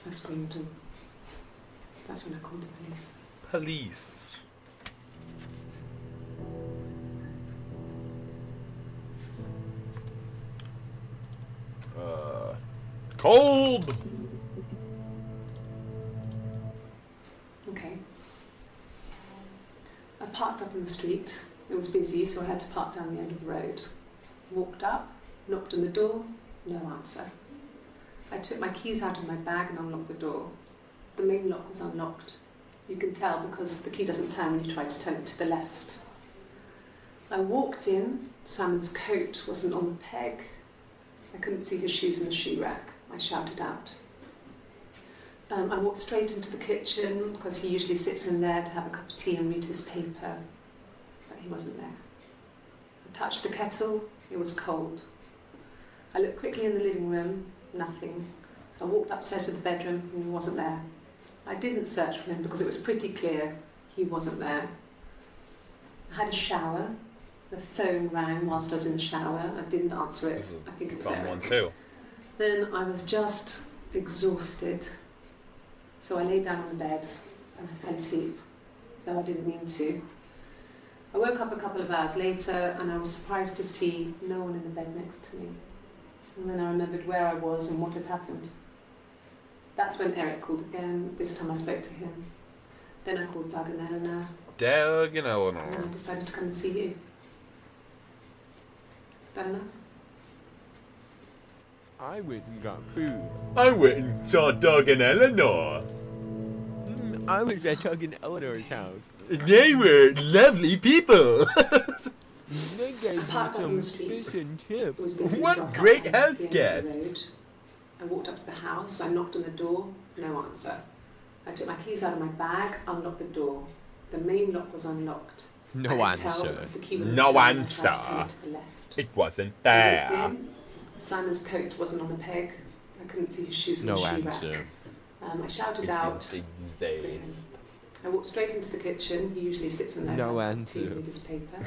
I screamed, and that's when I called the police. Police. Cold! Okay. I parked up on the street. It was busy, so I had to park down the end of the road. Walked up, knocked on the door, no answer. I took my keys out of my bag and unlocked the door. The main lock was unlocked. You can tell because the key doesn't turn when you try to turn it to the left. I walked in. Simon's coat wasn't on the peg. I couldn't see his shoes in the shoe rack. I shouted out. I walked straight into the kitchen because he usually sits in there to have a cup of tea and read his paper, but he wasn't there. I touched the kettle. It was cold. I looked quickly in the living room. Nothing. So I walked upstairs to the bedroom and he wasn't there. I didn't search for him because it was pretty clear he wasn't there. I had a shower. The phone rang whilst I was in the shower. I didn't answer it. I think it was Eric. One too. Then I was just exhausted. So I lay down on the bed and I fell asleep, though I didn't mean to. I woke up a couple of hours later and I was surprised to see no one in the bed next to me. And then I remembered where I was and what had happened. That's when Eric called again. This time I spoke to him. Then I called Doug and Eleanor. Doug and And Eleanor. I decided to come and see you. That enough? I went and got food. I went and saw Doug and Eleanor. I was at Doug and Eleanor's house. They were lovely people. They gave I parked up on the street. fish and It chips. was busy, What so I parked great at the house end of the guests. road. I walked up to the house, I knocked on the door, no answer. I took my keys out of my bag, unlocked the door. The main lock was unlocked. No I could tell answer. because the key would No turn and I tried to answer. turn it to the left. It wasn't I walked there. in. Simon's coat wasn't on the peg. I couldn't see his shoes in No the shoe answer. rack. I shouted It out. didn't for him. exist. I walked straight into the kitchen. He usually sits in there No for answer. tea with his paper.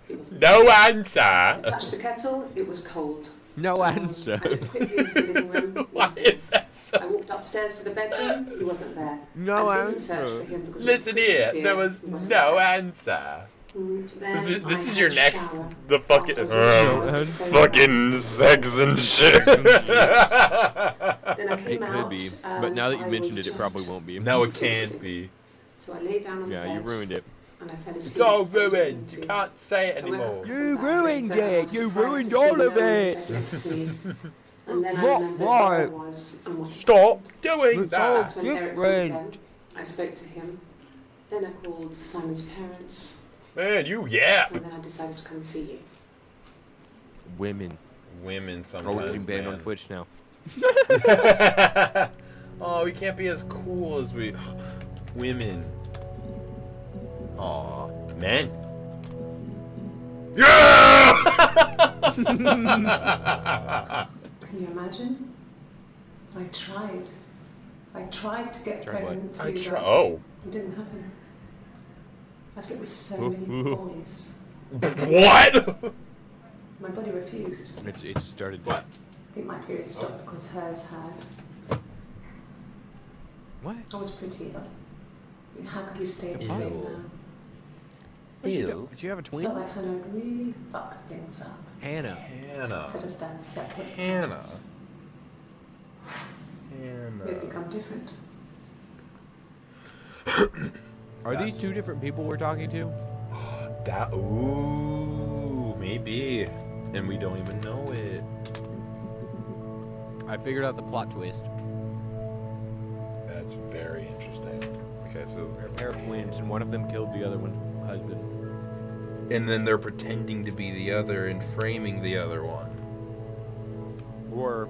He wasn't. No I answer. touched the kettle. It was cold. No I answer. went quickly into the living room. Why nothing. is that so? I walked upstairs to the bedroom. He wasn't there. No I didn't search answer. for him because Listen it was here, clear there was he wasn't no there. answer. Then This I is had your a next, shower. the fucking, Whilst I was in the shower, fucking sex and shit. Then I came It out. could be, but now that you I mentioned was it, it probably just won't be. No, it can't be. So I lay down on the Yeah, bed. you ruined it. And I fell asleep. It's all I didn't ruined. mean You to. can't say it I woke up anymore. a You couple of ruined hours later, I it. was You surprised ruined to see all of no one it. next to me. And then I What? remembered where Why? I was and what had Stop doing It's that. all That's when Eric called different. again. I spoke to him. Then I called Simon's parents. Man, you yeah. And then I decided to come and see you. Women. Women Oh, we're sometimes. getting banned on man. Twitch now. Oh, we can't be as cool as we. Women. Aw, men. Yeah! Can you imagine? I tried. I tried to get Tried what? pregnant I too. try. but Oh. It didn't happen. I slept with so many boys. What? My body refused. It started. What? I think my period stopped because hers had. What? I was pretty ill. I mean, how could we stay the Ew. same now? Did you have a I twin? felt like Hannah really fucked things up. Hannah. Hannah. Set us down separate Hannah. paths. We've Hannah. become different. Are these two different people we're talking to? That. Ooh, maybe. And we don't even know it. I figured out the plot twist. That's very interesting. Okay, so. They're a pair of twins, and one of them killed the other one's husband. And then they're pretending to be the other and framing the other one. Or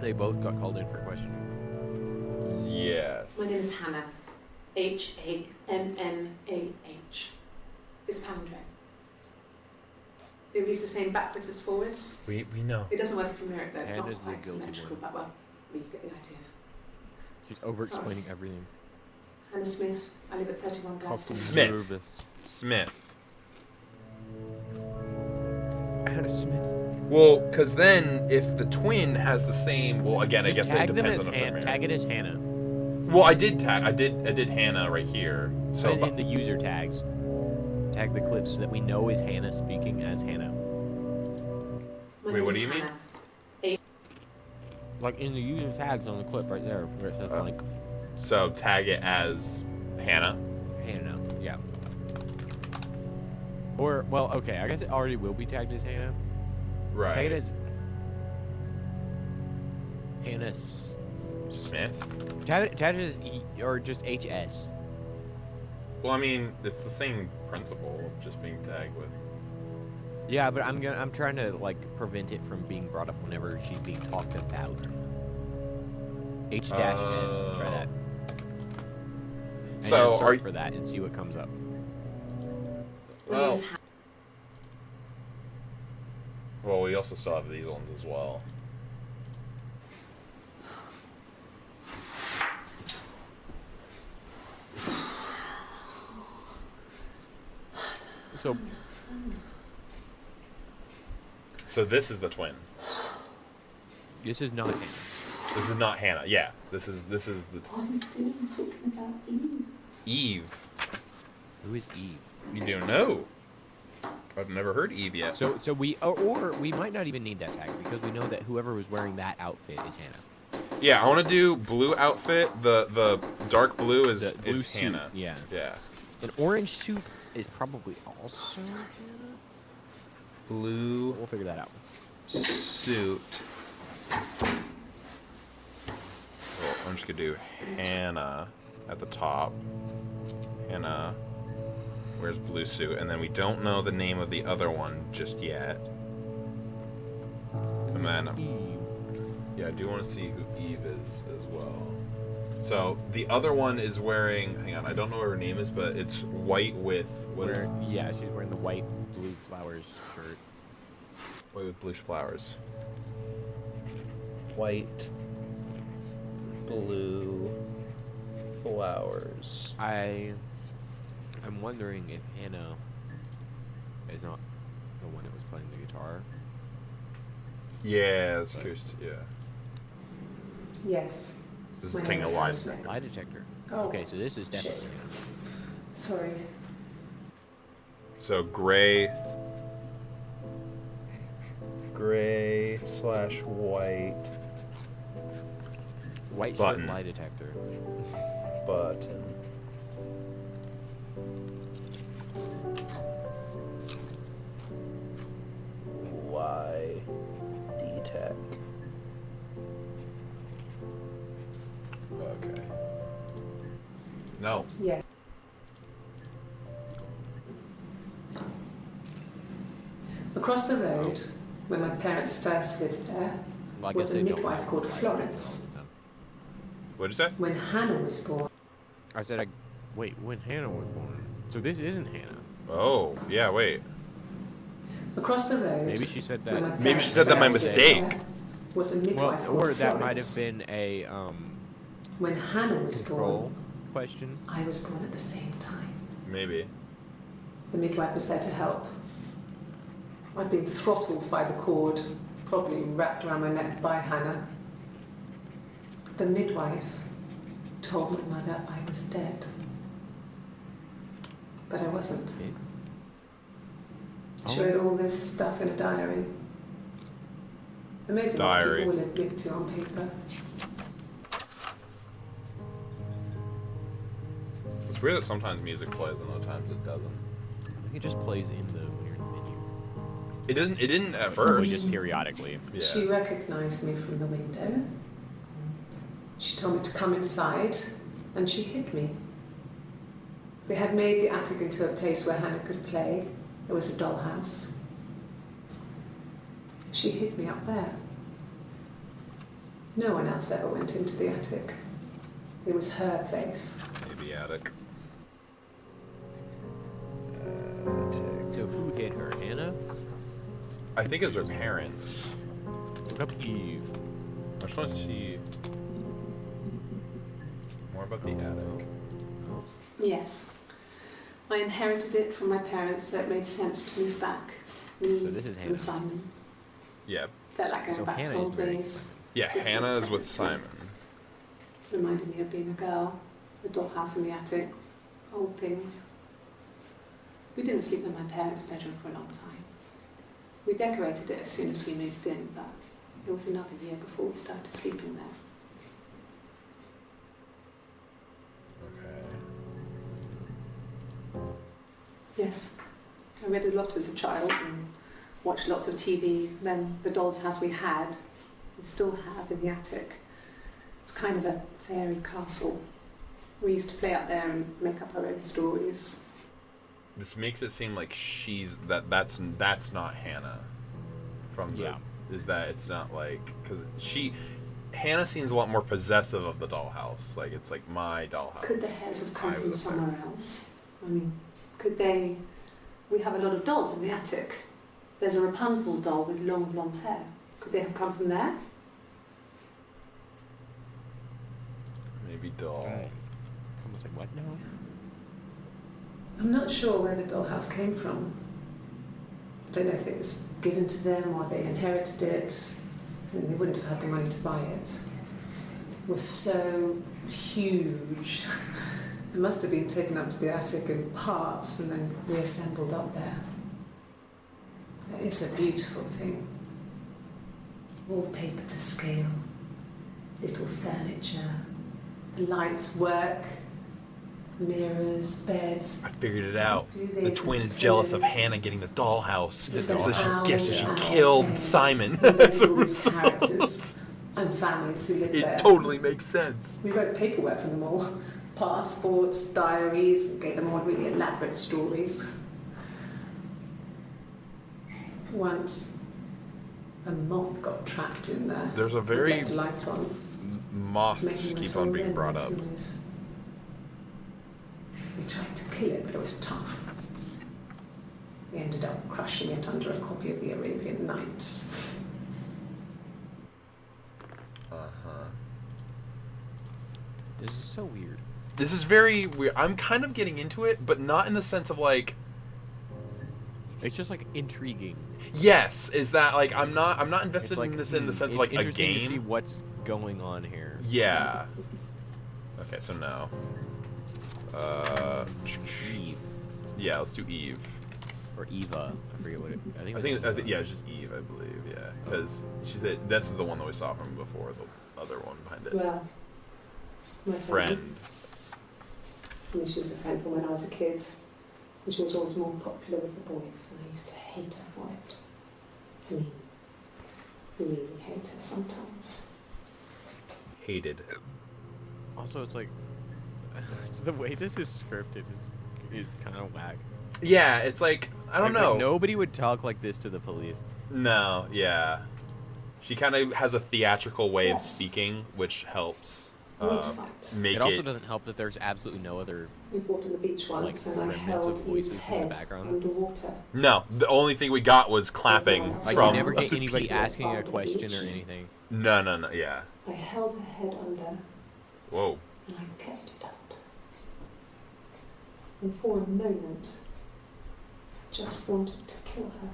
they both got called in for questioning. Yes. My name is Hannah. Hannah. It's palindrome. It reads the same backwards as forwards. We know. It doesn't work if you mirror it though. It's Hannah's not the quite guilty symmetrical, one. but well, you get the idea. She's over-explaining everything. Hannah Smith. I live at 31 Gladstone. Smith. Nervous. Smith. Hannah Smith. Well, because then if the twin has the same, well, again, Just I guess tag it them depends as on if they're married. Tag it as Hannah. Well, I did Hannah right here. So, Put it in the user tags. Tag the clips so that we know is Hannah speaking as Hannah. My Wait, name what is do you mean? Hannah. Like in the user tags on the clip right there, where it says like so tag it as Hannah. Hannah. Yeah. Or well, okay, I guess it already will be tagged as Hannah. Right. Tag it as Hannah. Smith. Tag it as or just HS. Well, I mean, it's the same principle of just being tagged with. Yeah, but I'm trying to like prevent it from being brought up whenever she's being talked about. H-S. Try that. And So, then are search you- for that and see what comes up. My name is Well, well, we also still have these ones as well. So So this is the twin. this is not Hannah. This is not Hannah. Yeah, this is the What are you doing talking about Eve? Eve. Who is Eve? You don't know. I've never heard Eve yet. So we or we might not even need that tag because we know that whoever was wearing that outfit is Hannah. Yeah, I want to do blue outfit. The dark blue is Blue suit, Hannah. Yeah. Yeah. An orange suit is probably also Hannah. Blue. We'll figure that out. Suit. Well, I'm just gonna do Hannah at the top. Hannah wears blue suit, and then we don't know the name of the other one just yet. And then, yeah, I do want to see who Eve is as well. So the other one is wearing. Hang on, I don't know what her name is, but it's white with Yeah, she's wearing the white blue flowers shirt. White with blue flowers. White, blue flowers. I'm wondering if Hannah is not the one that was playing the guitar. Yeah, that's true. Yeah. Yes. This is My taking name a is while. Hannah Smith. Lie detector. Oh, Okay, so this is definitely shit. Hannah. Sorry. So gray slash white White Button. shirt lie detector. button. Lie detect. Okay. No. Yeah. Across the road, where my parents first lived there, Well, I was guess a they don't midwife have called lie Florence. detector all What'd you say? When Hannah was born, the time. I said, wait, when Hannah was born. So this isn't Hannah. Oh, yeah, wait. across the road, Maybe she said where my that. Maybe she parents said that by first lived mistake. there, was a Well, midwife called or that might Florence. have been a When Hannah was control born, question. I was born at the same time. Maybe. The midwife was there to help. I'd been throttled by the cord, probably wrapped around my neck by Hannah. The midwife told my mother I was dead. But I wasn't. She Oh. wrote all this stuff in a diary. Amazing what Diary. people will admit to on paper. It's weird that sometimes music plays and other times it doesn't. I think it just plays in the when you're in the menu. It doesn't. It didn't at Probably first. just periodically. Yeah. She recognized me from the window. She told me to come inside, and she hid me. They had made the attic into a place where Hannah could play. There was a dollhouse. She hid me up there. No one else ever went into the attic. It was her place. Maybe attic. So who hit her? Hannah? I think it's her parents. Look up Eve. I just want to see more about the attic. Yes. I inherited it from my parents, so it made sense to move back. Me So this is Hannah. and Simon. Yeah. Felt like going So back Hannah to is old very days. Yeah, Hannah is with Simon. Reminded me of being a girl, the dollhouse in the attic, old things. We didn't sleep in my parents' bedroom for a long time. We decorated it as soon as we moved in, but it was another year before we started sleeping there. Okay. Yes, I read a lot as a child and watched lots of TV. Then the doll's house we had, we still have in the attic. It's kind of a fairy castle. We used to play out there and make up our own stories. This makes it seem like that's not Hannah. From the, Yeah. is that it's not like because Hannah seems a lot more possessive of the dollhouse. Like it's like my dollhouse. Could the hairs have come I from would- somewhere else? I mean, could they... We have a lot of dolls in the attic. There's a Rapunzel doll with long blonde hair. Could they have come from there? Maybe doll. Almost like what now? I'm not sure where the dollhouse came from. I don't know if it was given to them or they inherited it. I mean, they wouldn't have had the money to buy it. It was so huge. It must have been taken up to the attic in parts and then reassembled up there. It's a beautiful thing. Wallpaper to scale, little furniture, the lights work, mirrors, beds. I figured it out. Do The this twin and is jealous of clothes. Hannah getting the dollhouse, We so spent that she hours guesses and she hours killed playing. Simon. We built That's all what these it characters was. and families who lived there. It totally makes sense. We wrote paperwork for them all. Passports, diaries, gave them all really elaborate stories. Once, a moth got trapped in there. There's a We very left the light on. moths Making keep this on being brought up. horrendous noise. We tried to kill it, but it was tough. We ended up crushing it under a copy of the Arabian Nights. This is so weird. This is very weird. I'm kind of getting into it, but not in the sense of like. It's just like intriguing. Yes, is that like I'm not invested It's like, in this in the sense of it's like a interesting game. to see what's going on here. Yeah. Okay, so no. Eve. Yeah, let's do Eve. Or Eva. I forget what it. I think. Yeah, it's just Eve, I believe. Yeah, because she said that's the one that we saw from before, the other one behind it. Well, my Friend. I mean, she was a friend from when I was a kid. And she was always more popular with the boys, and I used to hate her for it. I mean, really hate her sometimes. Hated. Also, it's like it's the way this is scripted is kind of whack. Yeah, it's like I don't know. Like, nobody would talk like this to the police. No, yeah. She kind of has a theatrical way of speaking, which helps make It also it. doesn't help that there's absolutely no other We fought on the beach once, like and I remnants of held voices Eve's in the head background. underwater. No, the only thing we got was clapping Like from you never get other anybody people. asking a question or anything. No, yeah. I held her head under, Whoa. and I kept it out. And for a moment, I just wanted to kill her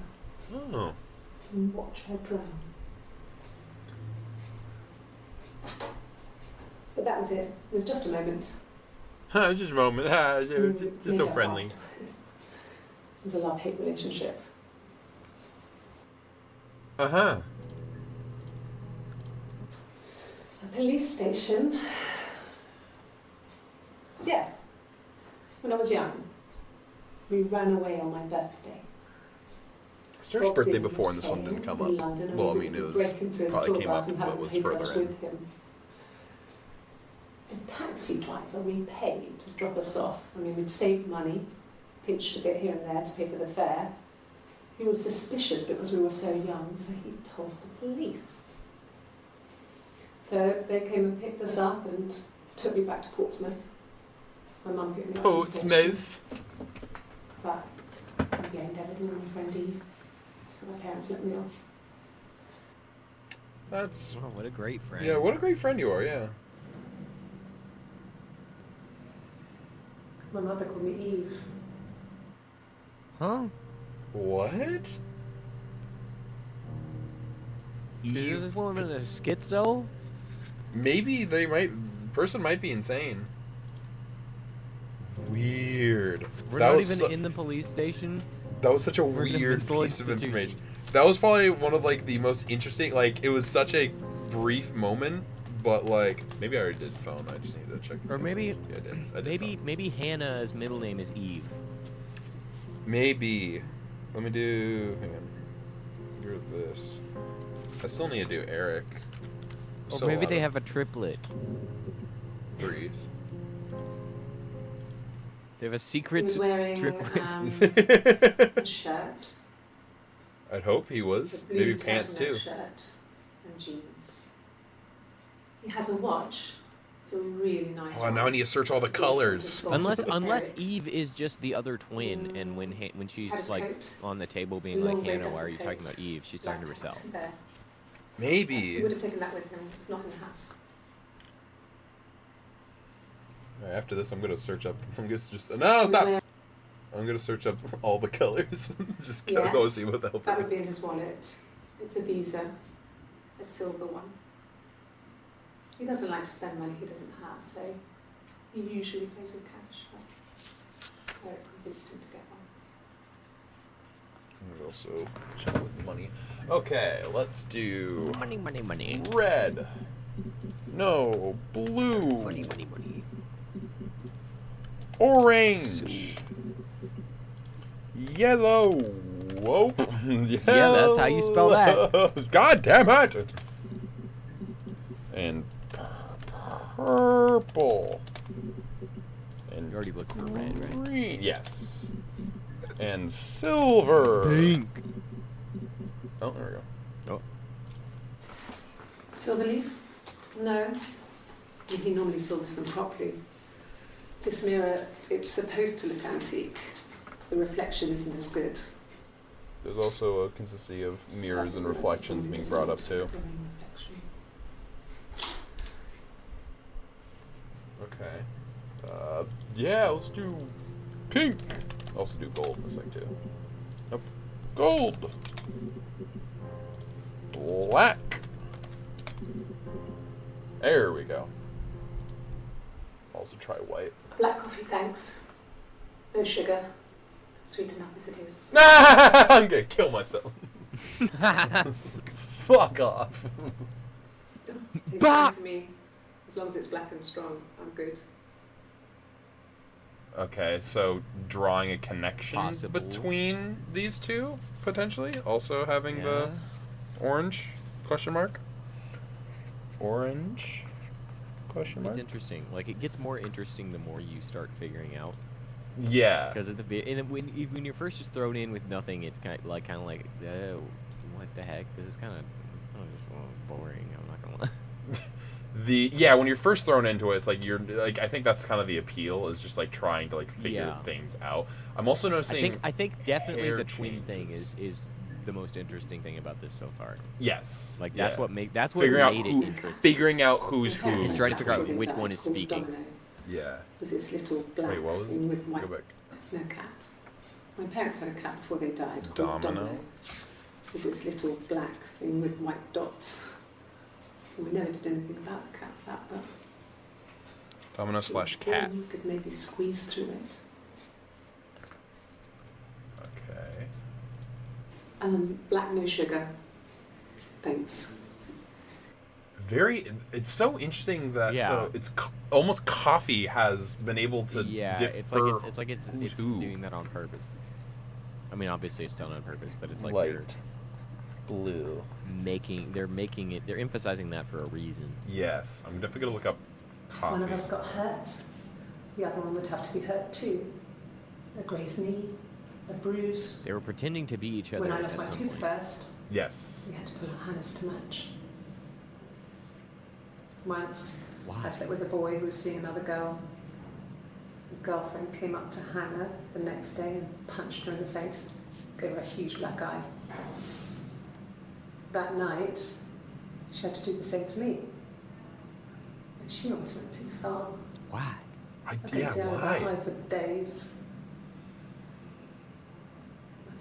Oh. and watch her drown. But that was it. It was just a moment. Just a moment. Just so friendly. It was a love-hate relationship. Uh-huh. A police station. Yeah. When I was young, we ran away on my birthday. Serge's birthday before, and this one didn't come up. Well, I mean, it was probably came up, but was further in. With him. The taxi driver we paid to drop us off. I mean, we'd saved money, pinched a bit here and there to pay for the fare. He was suspicious because we were so young, so he told the police. So they came and picked us up and took me back to Portsmouth. My mum picked me up. Portsmouth. But I blamed everything on my friend Eve. So my parents let me off. That's. Oh, what a great friend. Yeah, what a great friend you are, yeah. My mother called me Eve. Huh? What? Is this woman a schizo? Maybe person might be insane. Weird. We're That not was even in the police station. That was such a We're in a weird mental piece of institution. information. That was probably one of like the most interesting. Like it was such a brief moment, but like maybe I already did phone. I just needed to check. Or maybe, Yeah, I did phone. maybe Hannah's middle name is Eve. Maybe. Let me do. Hang on. Do this. I still need to do Eric. Or So maybe out they of have a triplet. threes. They have a He secret was wearing triplet. a shirt. I'd hope he was. a blue Maybe pants turtleneck too. shirt and jeans. He has a watch. It's a really nice Oh, one. now I need to search all the colors. Unless Eve is just the other twin, and when Had she's his like coat. on the table being Long like, red Hannah, why are you duffel talking coat, about Eve? She's talking to black herself. hat, there. He Maybe. would have taken that with him. It's not in the house. Alright, after this, I'm gonna search up. I'm just no, stop. I'm gonna search up all the colors. Just go Yes, see what the hell. that would be in his wallet. It's a Visa, a silver one. He doesn't like to spend money he doesn't have, so he usually pays with cash. But Eric convinced him to get We also check with money. Okay, let's do Money. red. No, blue. Money. Orange. Yellow. Whoa. Yeah, that's how you spell that. God damn it. And purple. And You already looked for red, right? green. Yes. And silver. Pink. Oh, there we go. Oh. Silver leaf? No. He normally silvers them properly. This mirror, it's supposed to look antique. The reflection isn't as good. There's also a consistency of mirrors and reflections being brought up too. Okay. Yeah, let's do pink. Also do gold in this thing too. Nope. Gold. Black. There we go. Also try white. Black coffee, thanks. No sugar. Sweet enough as it is. I'm gonna kill myself. Fuck off. Tastes fine to me. As long as it's black and strong, I'm good. Okay, so drawing a connection Possible. between these two, potentially? Also having the orange, question mark? Orange, question mark? It's interesting. Like, it gets more interesting the more you start figuring out. Yeah. Because at when you're first just thrown in with nothing, it's kind of like what the heck? This is kind of just boring. I'm not gonna lie. When you're first thrown into it, it's like I think that's kind of the appeal, is just like trying to like figure things out. I'm also noticing I think definitely hair the twin thing changes. is the most interesting thing about this so far. Yes. Like that's what made it interesting. Figuring out who's who. Is trying to figure out which one is speaking. Yeah. Was this little black Wait, what was thing with white? Go back. No cat. My parents had a cat before they died called Domino. Was this little black thing with white dots. We never did anything about the cat, but Domino slash cat. you could maybe squeeze through it. Okay. Black, no sugar. Thanks. It's so interesting that Yeah. it's almost coffee has been able to differ. it's like it's doing that on purpose. I mean, obviously it's done on purpose, but it's like light blue. They're emphasizing that for a reason. Yes, I'm definitely gonna look up coffee. One of us got hurt. The other one would have to be hurt too. A grazed knee, a bruise. They were pretending to be each other. When I at lost my some tooth point. first, Yes. we had to pull our harness to match. Once, Why? I slept with a boy who was seeing another girl. The girlfriend came up to Hannah the next day and punched her in the face, gave her a huge black eye. That night, she had to do the same to me. And she almost went too far. Why? I couldn't see her about life for days.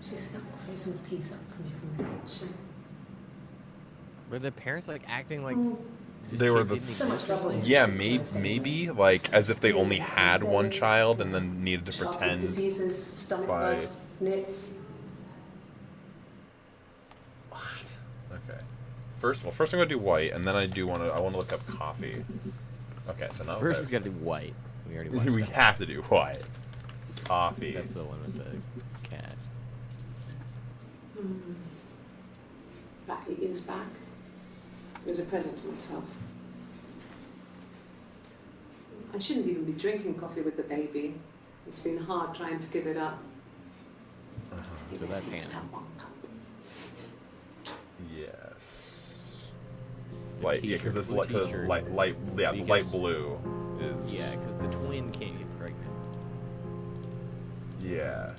She snuck a frozen piece up for me from the kitchen. Were the parents like acting like this They were kid the didn't exist? yeah, maybe like as if they only had one child and then needed to Childhood pretend. diseases, stomach by- bugs, nits. Okay. First I'm gonna do white, and then I want to look up coffee. Okay, so now First, we gotta do white. We already watched we that. have to do white. Coffee. That's the one with the cat. About 8 years back. It was a present to myself. I shouldn't even be drinking coffee with the baby. It's been hard trying to give it up. So that's Hannah. Have one cup. Yes. The Light, yeah, because it's t-shirt, like the t-shirt. light, yeah, the light Because- blue is. Yeah, because the twin can't get pregnant. Yeah.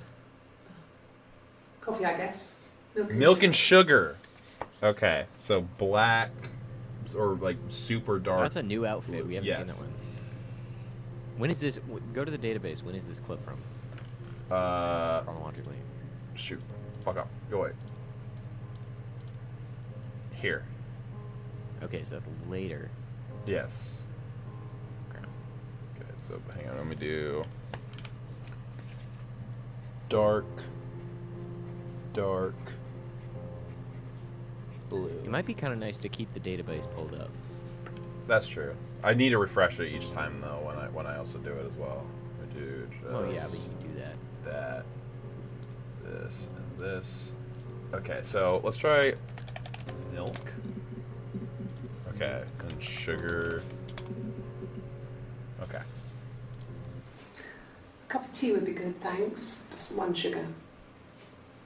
Coffee, I guess. Milk and sugar. Okay, so black or like super dark. That's a new outfit. We haven't seen Yes. that one. When is this? Go to the database. When is this clip from? Chronologically. Shoot. Fuck off. Go away. Here. Okay, so that's later. Yes. Okay. Okay, so hang on. Let me do dark dark blue. It might be kind of nice to keep the database pulled up. That's true. I need to refresh it each time though when I also do it as well. I do just Oh yeah, but you can do that. that, this, and this. Okay, so let's try milk. Okay, and sugar. Okay. A cup of tea would be good, thanks. Just 1 sugar.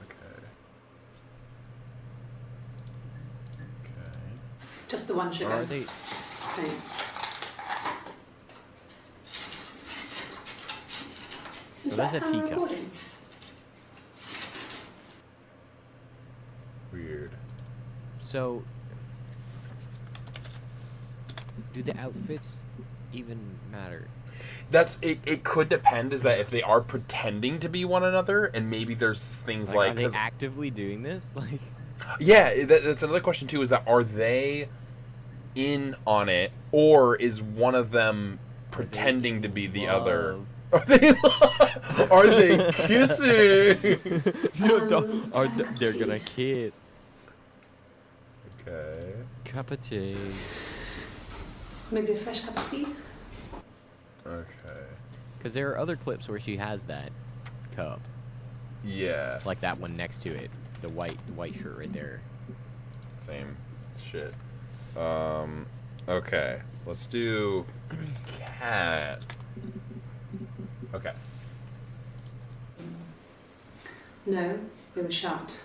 Okay. Just the 1 sugar. Are they? Thanks. Is So that that's a camera teacup. recording? Weird. So, do the outfits even matter? That's it. It could depend. Is that if they are pretending to be one another, and maybe there's things like are they actively doing this? Like, yeah, that's another question too. Is that are they in on it, or is one of them pretending to be the other? Are they? Are they kissing? No, they're gonna kiss. Okay. Cup of tea. Maybe a fresh cup of tea? Okay. Because there are other clips where she has that cup. Yeah. Like that one next to it, the white shirt right there. Same shit. Okay. Let's do cat. Okay. No, they were shut.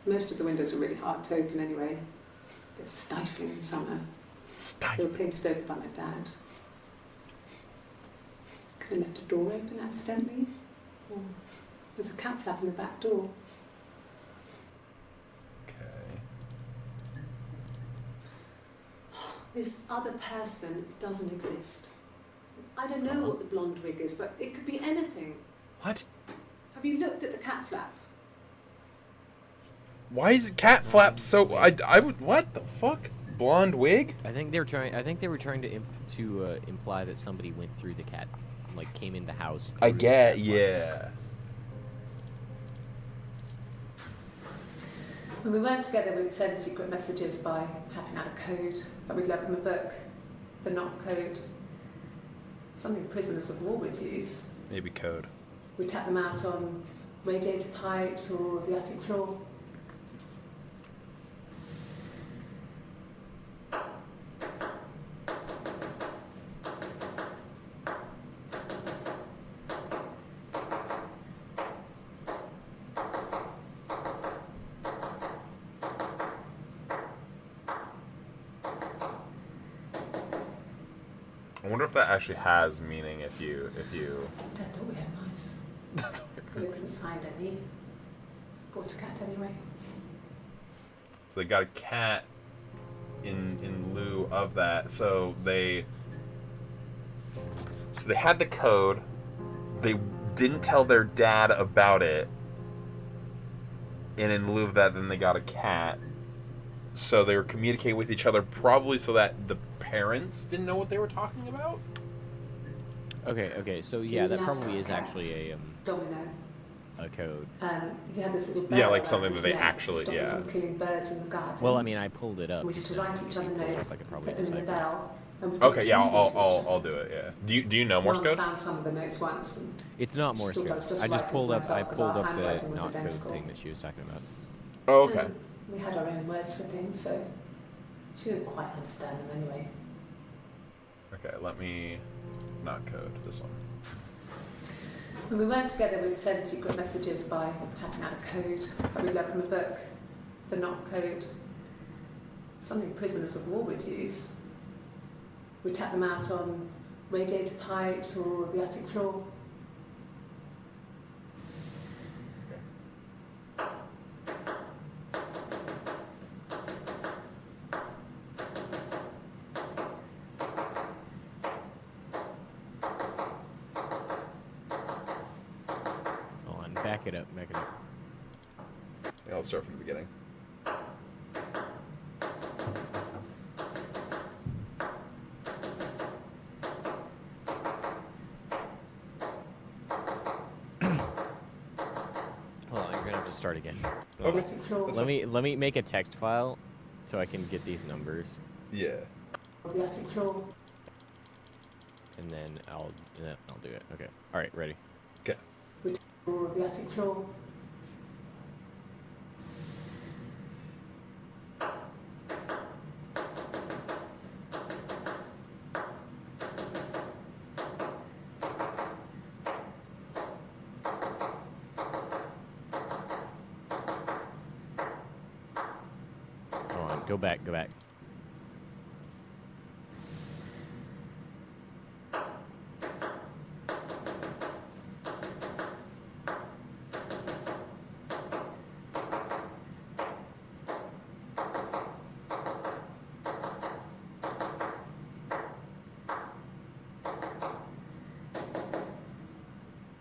Most of the windows were really hard to open anyway. They're stifling in summer. They were painted over by my dad. Could have left a door open accidentally. Or there's a cat flap in the back door. Okay. This other person doesn't exist. I don't know what the blonde wig is, but it could be anything. What? Have you looked at the cat flap? Why is cat flap so? I would. What the fuck? Blonde wig? I think they were trying to imply that somebody went through the cat, like came in the house. I through get. the cat flap. Yeah. When we weren't together, we'd send secret messages by tapping out a code that we'd learned from a book. The knock code. Something prisoners of war would use. Maybe code. We'd tap them out on radiator height or the attic floor. I wonder if that actually has meaning if you. Dad thought we had mice. But we couldn't find any. Bought a cat anyway. So they got a cat in lieu of that. So they had the code. They didn't tell their dad about it. And in lieu of that, then they got a cat. So they were communicating with each other probably so that the parents didn't know what they were talking about. Okay. So yeah, that Yeah, probably is cat. actually Domino. a code. He had this little bell Yeah, like around something his that they neck actually- to stop yeah. him from killing birds in the garden. Well, I mean, I pulled it up. We used to so write if each you other pull it up, notes, I could probably put them in the decipher it. bell. And we'd Okay, yeah, send it to each other. I'll do it. Yeah. Do you know Morse Mum code? found some of the notes once. And It's not Morse She thought I code. was just I just writing pulled to up. I myself 'cause pulled our up the handwriting was not code identical. thing that she was talking about. Oh, okay. We had our own words for things, so she didn't quite understand them anyway. Okay, let me not code this one. When we weren't together, we'd send secret messages by tapping out a code that we'd learned from a book. The knock code. Something prisoners of war would use. We'd tap them out on radiator height or the attic floor. Hold on, back it up. Yeah, I'll start from the beginning. Hold on, you're gonna have just start again. Okay. Attic floor. Let me make a text file so I can get these numbers, Yeah. The attic floor. and then I'll do it. Okay. All right. Ready. Okay. Or the attic floor. Go on. Go back. Go back.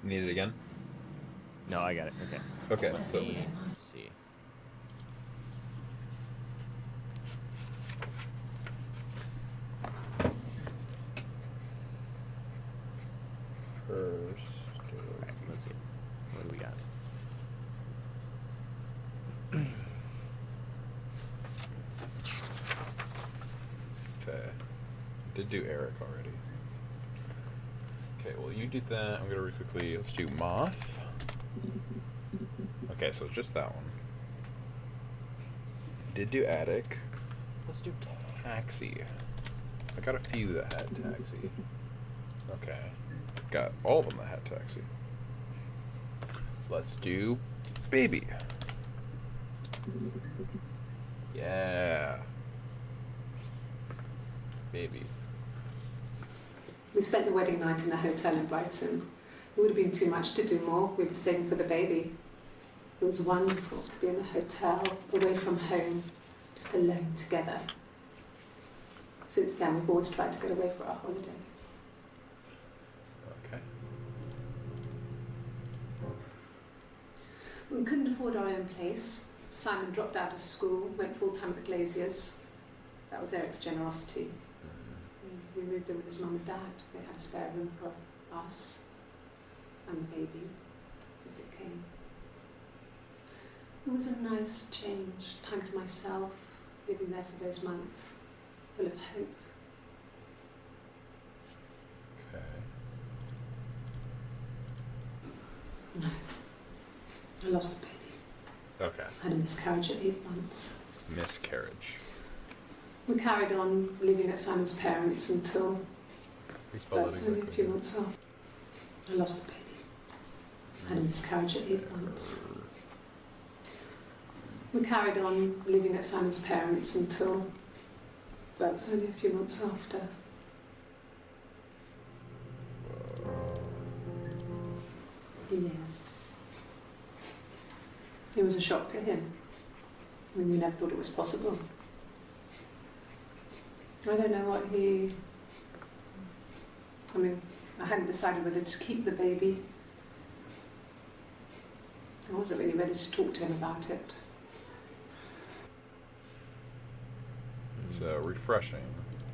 Need it again? No, I got it. Okay. Okay, Let's so see. first. Alright, let's see. What do we got? Okay. Did do Eric already. Okay, well you did that. I'm gonna real quickly. Let's do Moth. Okay, so it's just that one. Did do Attic. Let's do Taxi. I got a few that had Taxi. Okay. Got all of them that had Taxi. Let's do Baby. Yeah. Baby. We spent the wedding night in a hotel in Brighton. It would have been too much to do more. We were saving for the baby. It was wonderful to be in a hotel, away from home, just alone together. Since then, we've always tried to get away for our holiday. Okay. We couldn't afford our own place. Simon dropped out of school, went full-time at the Glaziers. That was Eric's generosity. We moved in with his mum and dad. They had a spare room for us and the baby if it came. It was a nice change, time to myself, living there for those months, full of hope. Okay. No, I lost the baby. Okay. I had a miscarriage at 8 months. Miscarriage. We carried on living at Simon's parents until Respell that only a few exactly. months after. I lost the baby. I had a miscarriage at 8 months. We carried on living at Simon's parents until only a few months after. Yes. It was a shock to him. I mean, we never thought it was possible. I don't know what I hadn't decided whether to keep the baby. I wasn't really ready to talk to him about it. So refreshing.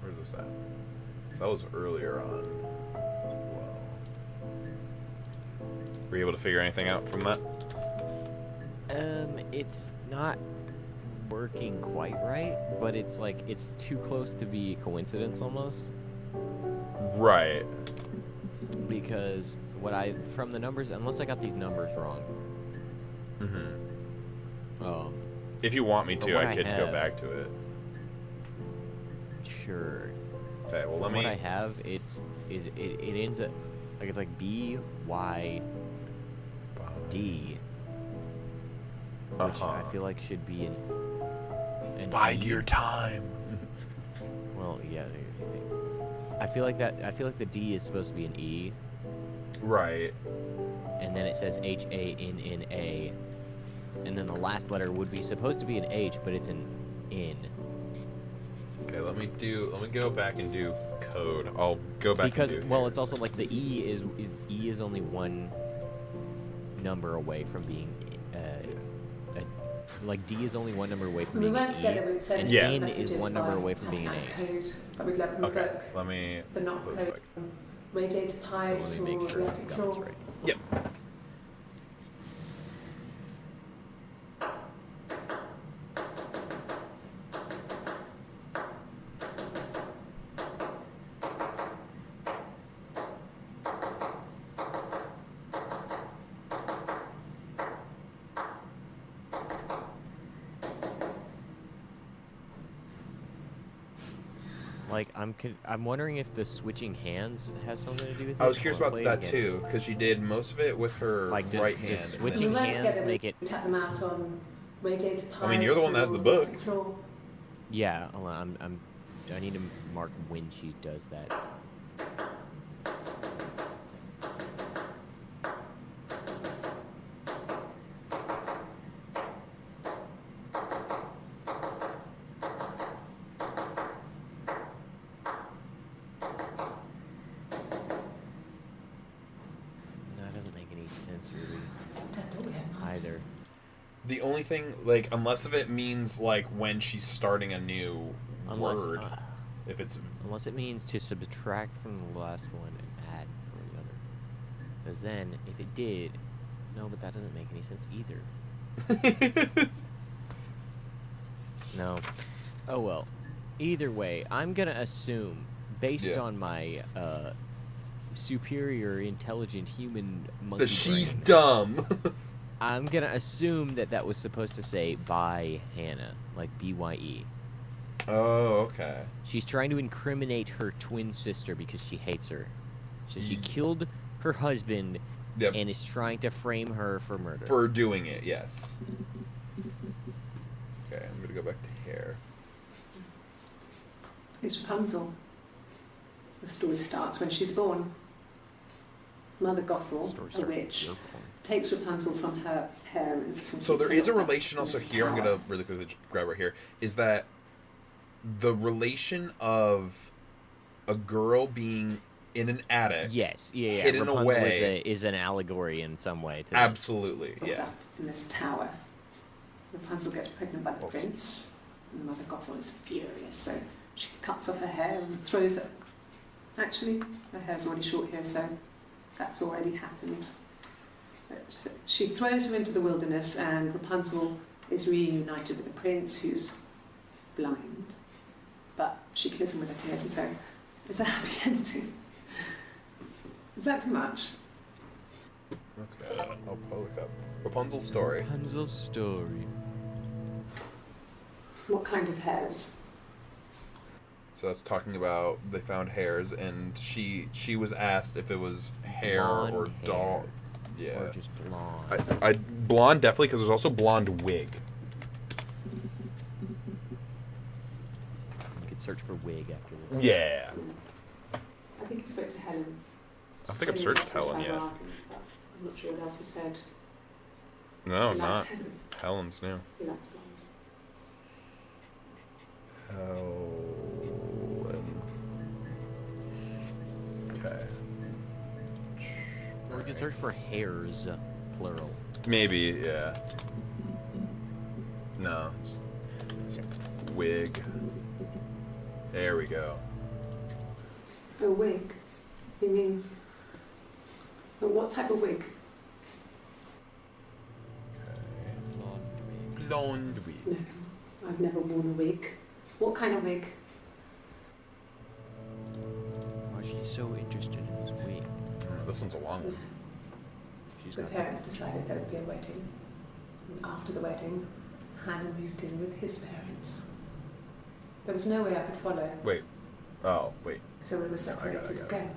Where's this at? So that was earlier on. Wow. Were you able to figure anything out from that? It's not working quite right, but it's like it's too close to be a coincidence almost. Right. Because from the numbers, unless I got these numbers wrong. Mm-hmm. If you want me to, I could go back to it. Sure. Okay. Well, What I have, it ends up like it's like BYD, which I feel like should be an Bide E. your time. Well, yeah. I feel like the D is supposed to be an E. Right. And then it says HANNA, and then the last letter would be supposed to be an H, but it's an N. Okay, let me go back and do code. I'll go back Because and do well, it's also like the E is only one number away from being like D is only one number away from When we being went an together, E, we'd send and N is messages one number by away from being an typing out A. a code, but we'd let them Okay, book let me. the not looks code like- radiator So pipe let me or make sure the I attic got floor. this right. Yep. Like, I'm wondering if the switching hands has something to do with it. I was curious I'll about play it that again. too, because she did most of it with her Like, does right hand. and switching then We she- work hands together, make it- we tap them out on radiator pipe. I mean, you're the one that has the book. Floor. Yeah, hold on, I need to mark when she does that. That doesn't make any sense really I thought we had mice. either. The only thing, like, unless if it means like when she's starting a new word, if it's Unless it means to subtract from the last one and add from the other. Because then, if it did, no, but that doesn't make any sense either. No. Oh well. Either way, I'm gonna assume, based on my superior, intelligent human monkey that she's brain, dumb. I'm gonna assume that that was supposed to say by Hannah, like B-Y-E. Oh, okay. She's trying to incriminate her twin sister because she hates her. So she killed her husband Yep. and is trying to frame her for murder. For doing it, yes. Okay, I'm gonna go back to hair. It's Rapunzel. The story starts when she's born. Mother Gothel, a witch, takes Rapunzel from her parents. And So keeps there her is a locked up relation in also this here. I'm tower. gonna really quickly just grab right here. Is that the relation of a girl being in an attic? Yes, yeah. Hidden Rapunzel away. is an allegory in some way. To this. Absolutely, Locked yeah. up in this tower. Rapunzel gets pregnant by the Oops. prince, and Mother Gothel is furious, so she cuts off her hair and throws it. Actually, her hair's already short here, so that's already happened. But she throws her into the wilderness, and Rapunzel is reunited with the prince, who's blind. But she kills him with her tears, and so it's a happy ending. Is that too much? Okay, I'll look up Rapunzel's story. Rapunzel's story. What kind of hairs? So that's talking about they found hairs, and she was asked if it was hair Blonde or hair. doll. Yeah. Or just blonde. I blonde definitely, because there's also blonde wig. You could search for wig after this. Yeah. I think he spoke to Helen. I think I've searched Helen yet. I'm not sure what else he said. No, He likes not. Helen. Helen's new. He likes blondes. Helen. Okay. Or we could search for hairs, plural. Maybe, yeah. No. Wig. There we go. A wig? You mean... But what type of wig? Blonde wig. Blonde wig. No, I've never worn a wig. What kind of wig? Why is she so interested in this wig? This one's a long No. one. She's The got parents decided there would be a wedding. And after the wedding, Hannah moved in with his parents. There was no way I could follow, Wait. Oh, wait. so we were I got separated it. again.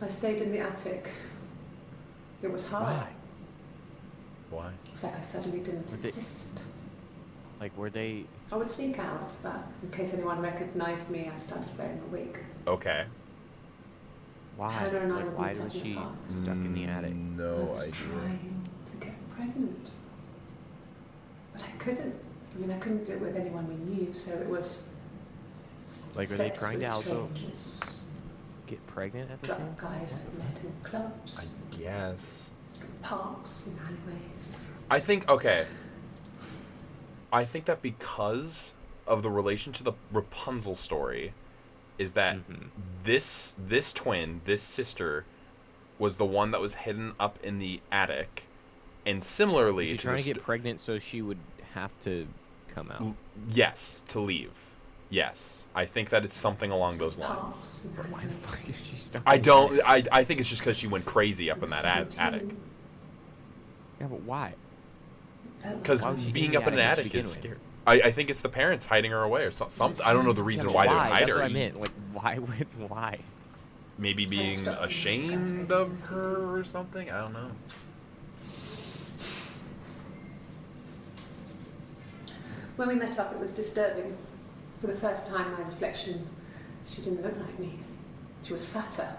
I stayed in the attic. It was hard. Why? Why? It's like I suddenly didn't Were they- exist. Like, were they... I would sneak out, but in case anyone recognized me, I started wearing a wig. Okay. Why? Hannah and I Like, were why meeting was in the she park. stuck in the attic? I No was idea. trying to get pregnant. But I couldn't. I mean, I couldn't do it with anyone we knew, so it was... Like, are they sex trying with to also strangers, get pregnant at the same drunk time? guys I've met in clubs, I guess. parks, and alleyways. I think, okay. I think that because of the relation to the Rapunzel story, is that Mhm. this twin, this sister, was the one that was hidden up in the attic, and similarly, Was she to trying the to get pregnant so she would have to come out? yes, to leave. Yes, I think that it's something along those lines. Parks and But why the alleyways. fuck is she stuck I in the don't. attic? I think it's just because she went crazy up in that attic. Yeah, but why? Because Why was she in being the up in an attic to attic begin is with? scary. I think it's the parents hiding her away or something. I don't know the reason why they would hide That's her. what I meant. Like, why? Maybe being ashamed of her or something. I don't know. When we met up, it was disturbing. For the first time, my reflection, she didn't look like me. She was fatter,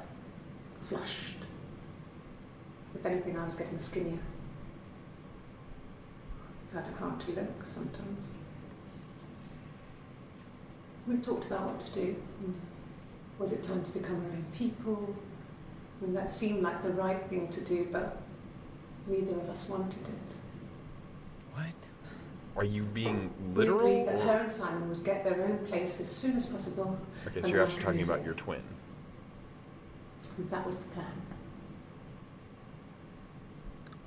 flushed. If anything, I was getting skinnier. I had a hard to look sometimes. We talked about what to do. Was it time to become our own people? And that seemed like the right thing to do, but neither of us wanted it. What? Are you being We literal? agreed that or- her and Simon would get their own place as soon as possible. Okay, so and you're I actually talking could about live your it. twin. And that was the plan.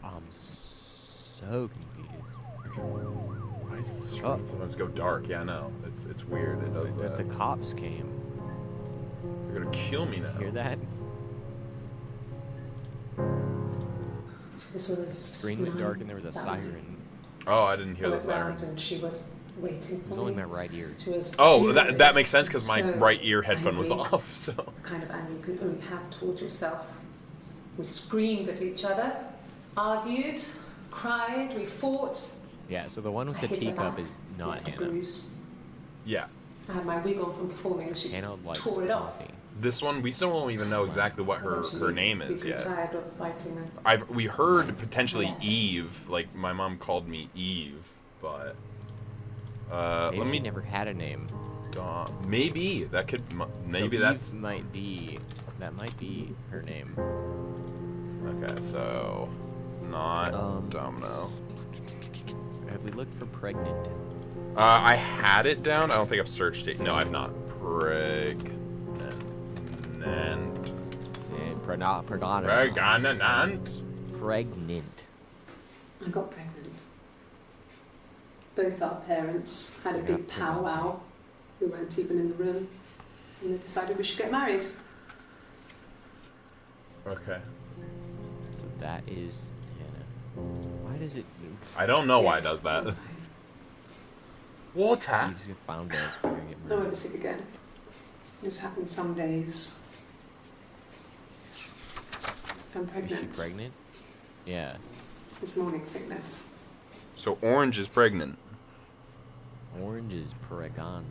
I'm so confused. Why does this screen sometimes go dark? Yeah, I know. It's weird. It does That that. the cops came. You're gonna kill me now. Hear that? This was Screen went dark and there was a siren. Oh, I didn't hear I the went round siren. and she was waiting It for was only me. my right ear. She was Oh, that furious, makes sense because my so right ear headphone was angry, off. So. the kind of anger you can only have towards yourself. We screamed at each other, argued, cried, we fought. Yeah, so the one with I the hit her teacup back, is not left a Hannah. bruise. Yeah. I had my wig on from performing and she Hannah likes tore it off. coffee. This one, we still don't even know exactly what her Eventually, name is we grew yet. tired of fighting her. We heard potentially Eve. Like my mom called me Eve, but Maybe let she me. never had a name. Maybe that could. Maybe So that's. Eve might be her name. Okay, so not Domino. Have we looked for pregnant? I had it down. I don't think I've searched it. No, I've not. Pregnant. Pregnant. Pregnant. I got pregnant. Both our parents had a You big got pregnant. powwow. We weren't even in the room. And they decided we should get married. Okay. So that is Hannah. Why does it? I don't know why it Yes. does that. Okay. Water. You just get found out. We're gonna get I married. won't be sick again. This happens some days. I'm Is pregnant. she pregnant? Yeah. It's morning sickness. So Orange is pregnant. Orange is pregnant.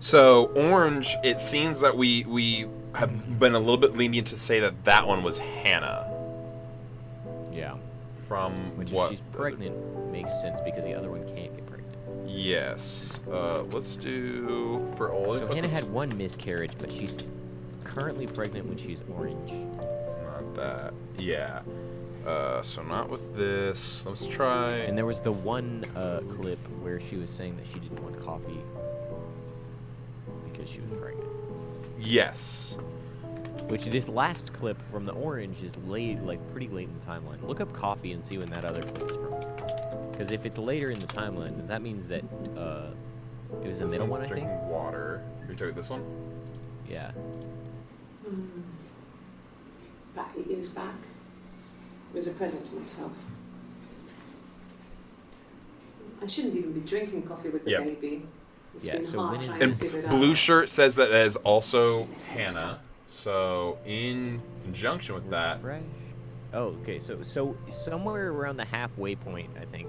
So Orange, it seems that we have been a little bit lenient to say that that one was Hannah. Yeah. From Which what? if she's pregnant makes sense because the other one can't get pregnant. Yes. Let's do for Old. So Hannah had one miscarriage, but she's currently pregnant when she's Orange. Not that. Yeah. So not with this. Let's try. And there was the one clip where she was saying that she didn't want coffee because she was pregnant. Yes. Which this last clip from the Orange is late, like pretty late in the timeline. Look up coffee and see when that other clip is from. Because if it's later in the timeline, then that means that it was the middle one, I think. Drinking water. Are you talking this one? Yeah. About 8 years back. It was a present to myself. I shouldn't even be drinking coffee with the Yeah. baby. It's Yeah, been so hard when is trying And to give it Blue up. Shirt says that that is also Hannah. So in conjunction with that, Fresh. Oh, okay. So somewhere around the halfway point, I think.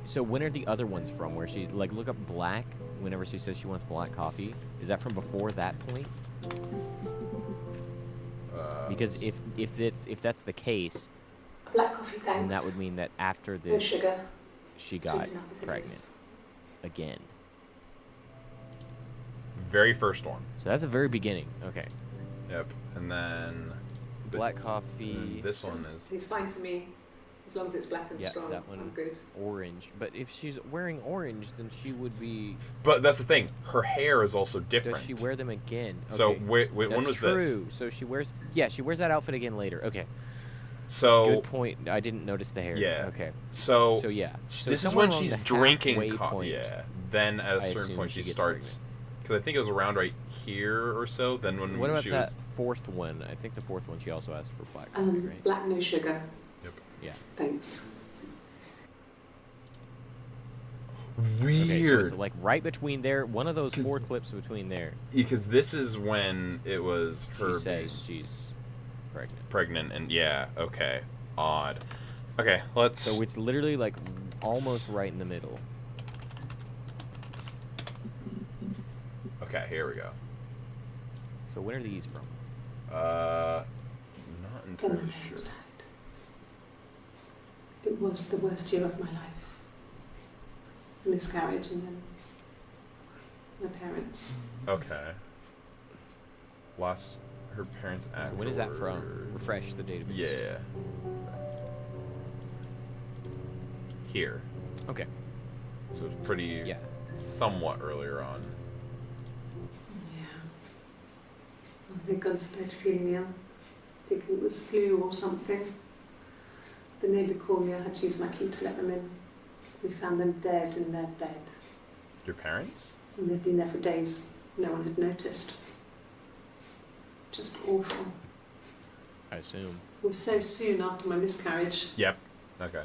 So when are the other ones from? Where she like look up black whenever she says she wants black coffee? Is that from before that point? Because if that's the case, Black coffee, then thanks. that would mean that after No this sugar. she got Sweet enough as it pregnant is. again. very first one. So that's the very beginning. Okay. Yep. And then Black coffee. this one is. It's fine to me. As long as it's black and Yeah, strong, that one. I'm good. Orange. But if she's wearing orange, then she would be. But that's the thing. Her hair is also Does different. she wear them again? So Okay. wait, when That's was true. this? So she wears. Yeah, she wears that outfit again later. Okay. So Good point. I didn't notice the hair. Yeah. Okay. So So yeah. So this is somewhere when along she's the drinking halfway coffee. point, Yeah. Then at a I certain assume point she she gets starts. Because I think it was around right here or so. Then when What about she that was. fourth one? I think the fourth one she also asked for black coffee, right? Black, no sugar. Yep. Yeah. Thanks. Weird. Okay, so it's like right between there. One of those 4 clips between there. Because this is when it was her She says she's pregnant. pregnant, and yeah, okay, odd. Okay, let's. So it's literally like almost right in the middle. Okay, here we go. So when are these from? Not Then my entirely sure. parents died. It was the worst year of my life. A miscarriage and then my parents. Okay. Lost her parents So afterwards. when is that from? Refresh the database. Yeah. Here. Okay. So it's pretty. Yeah. Somewhat earlier on. Yeah. They'd gone to bed feeling ill, thinking it was flu or something. The neighbour called me, I had to use my key to let them in. We found them dead in their bed. Your parents? And they'd been there for days. No one had noticed. Just awful. I assume. It was so soon after my miscarriage. Yep. Okay.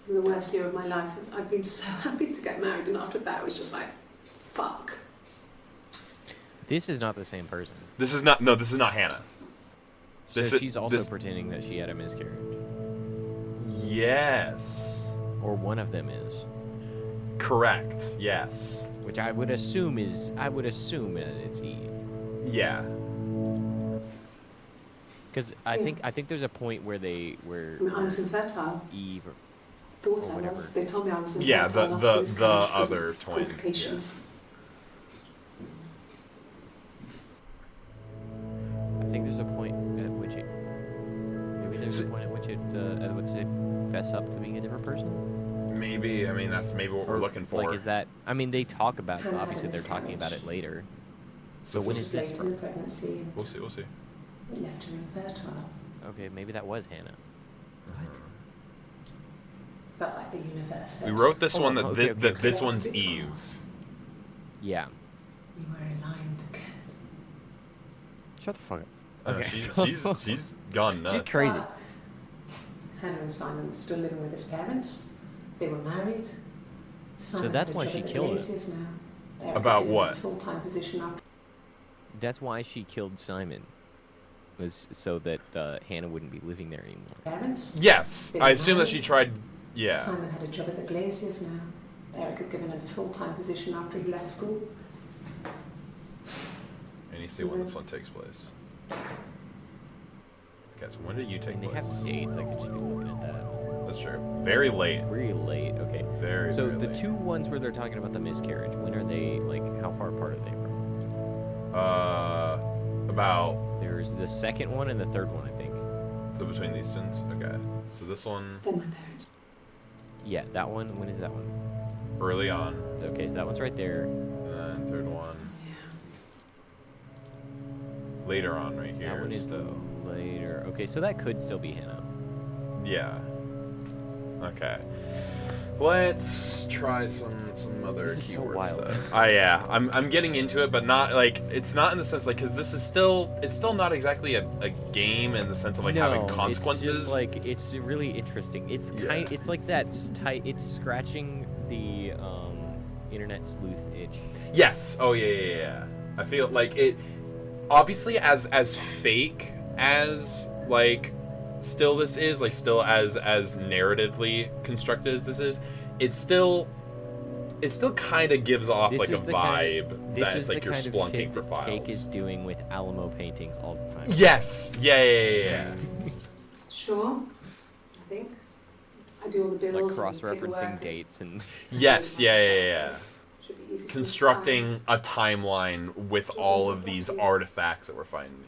The worst year of my life. I'd been so happy to get married, and after that, it was just like, fuck. This is not the same person. This is not. No, this is not Hannah. So This is- she's also this- pretending that she had a miscarriage. Yes. Or one of them is. Correct. Yes. Which I would assume is. I would assume that it's Eve. Yeah. Because I think there's a point where they where I mean, I was infertile. Eve or Thought or I whatever. was. They told me I was infertile. Yeah, the after the miscarriage the because of other twin. complications. I think there's a point at which it. Maybe there's a point at which it fess up to being a different person. Maybe. I mean, that's maybe what we're looking for. Like, is that? I mean, they talk about. Hannah had Obviously, a they're talking about it miscarriage. later. So So when this is this Late in from? the pregnancy, We'll see. We'll see. it left her infertile. Okay, maybe that was Hannah. Felt like the universe. We said, wrote this Hold one on, that okay, thi- okay, that okay. this one's It's Eve's. Yeah. We were aligned again. Shut the fuck up. Okay. She's gone nuts. She's crazy. But Hannah and Simon were still living with his parents. They were married. Simon that's had a why job she at the killed him. Glaziers now. Eric About had given him what? a full-time position after That's why she killed Simon. Was so that Hannah wouldn't be living there anymore. parents. Yes, They I were assume that married. she tried. Yeah. Simon had a job at the Glaziers now. Eric had given him a full-time position after he left school. And you see when this one takes place. Okay, so when did you take And they have place? dates. I could just be looking at that. That's true. Very late. Really late. Okay. Very. So very the late. two ones where they're talking about the miscarriage, when are they? Like, how far apart are they from? About. There's the second one and the third one, I think. So between these two. Okay. So this one Then my parents. Yeah, that one. When is that one? early on, Okay, so that one's right there. and then third one Yeah. later on, right here. That one is still. later. Okay, so that could still be Hannah. Yeah. Okay. Let's try some other This is so keyword wild. stuff. Yeah, I'm getting into it, but not like it's not in the sense like because this is still not exactly a game in the sense of like having consequences. It's just like it's really interesting. It's Yeah. it's like that tight. It's scratching the internet sleuth itch. Yes. Oh yeah. I feel like it. Obviously, as fake as like still this is like still as narratively constructed as this is, it still kind of gives off This like a is the kind vibe This that is it's like the you're kind of splunking shit for that Cake is files. doing with Alamo paintings all the time. Yes. Yeah. Sure. I think. I do all the bills. Like and cross-referencing paperwork. dates and Yes. Yeah. Should be easy to Constructing a timeline with all of these artifacts that we're finding.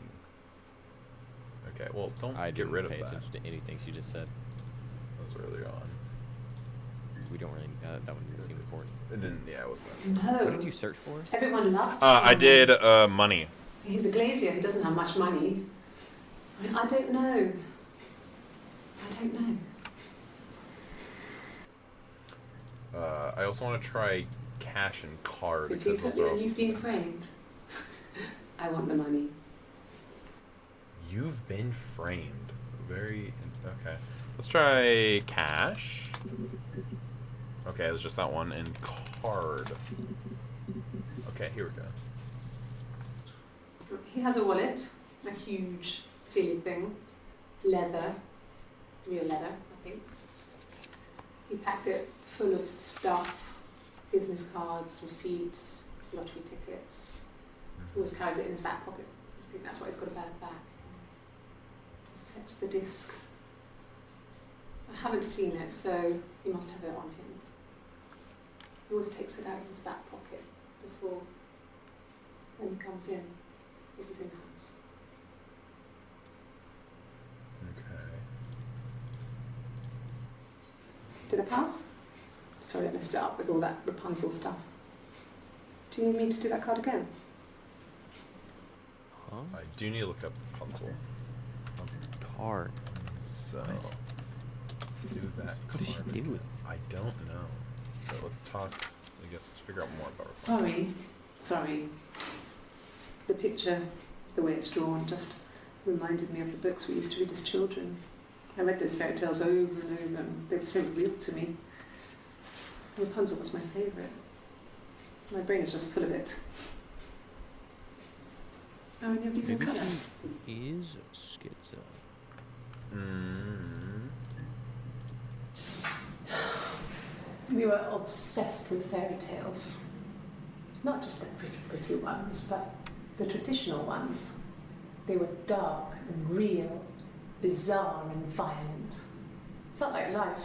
Okay, well, don't I get didn't rid of pay that. attention to anything she just said. That was earlier on. We don't really. That one didn't seem important. It didn't. Yeah, it wasn't. find. No. What did you search for? Everyone loves. I Simon. did money. He's a glazier. He doesn't have much money. I mean, I don't know. I also want to try cash and card If because those are also. you've been framed, I want the money. You've been framed. Very okay. Let's try cash. Okay, it was just that one and card. Okay, here we go. He has a wallet, a huge silly thing, leather, real leather, I think. He packs it full of stuff, business cards, receipts, lottery tickets. He always carries it in his back pocket. I think that's why he's got a bad back. Sets the discs. I haven't seen it, so he must have it on him. He always takes it out of his back pocket before when he comes in, if he's in the house. Okay. Did I pass? Sorry, I messed it up with all that Rapunzel stuff. Do you need me to do that card again? Huh? I do need to look up Rapunzel. Card. So, What? do that What card. is she doing? I don't know. So let's talk. I guess let's figure out more about Rapunzel. Sorry. The picture, the way it's drawn, just reminded me of the books we used to read as children. I read those fairy tales over and over, and they were so real to me. Rapunzel was my favourite. My brain is just full of it. Are any of these in Maybe colour? she is a schizo. We were obsessed with fairy tales. Not just the pretty ones, but the traditional ones. They were dark and real, bizarre and violent. Felt like life.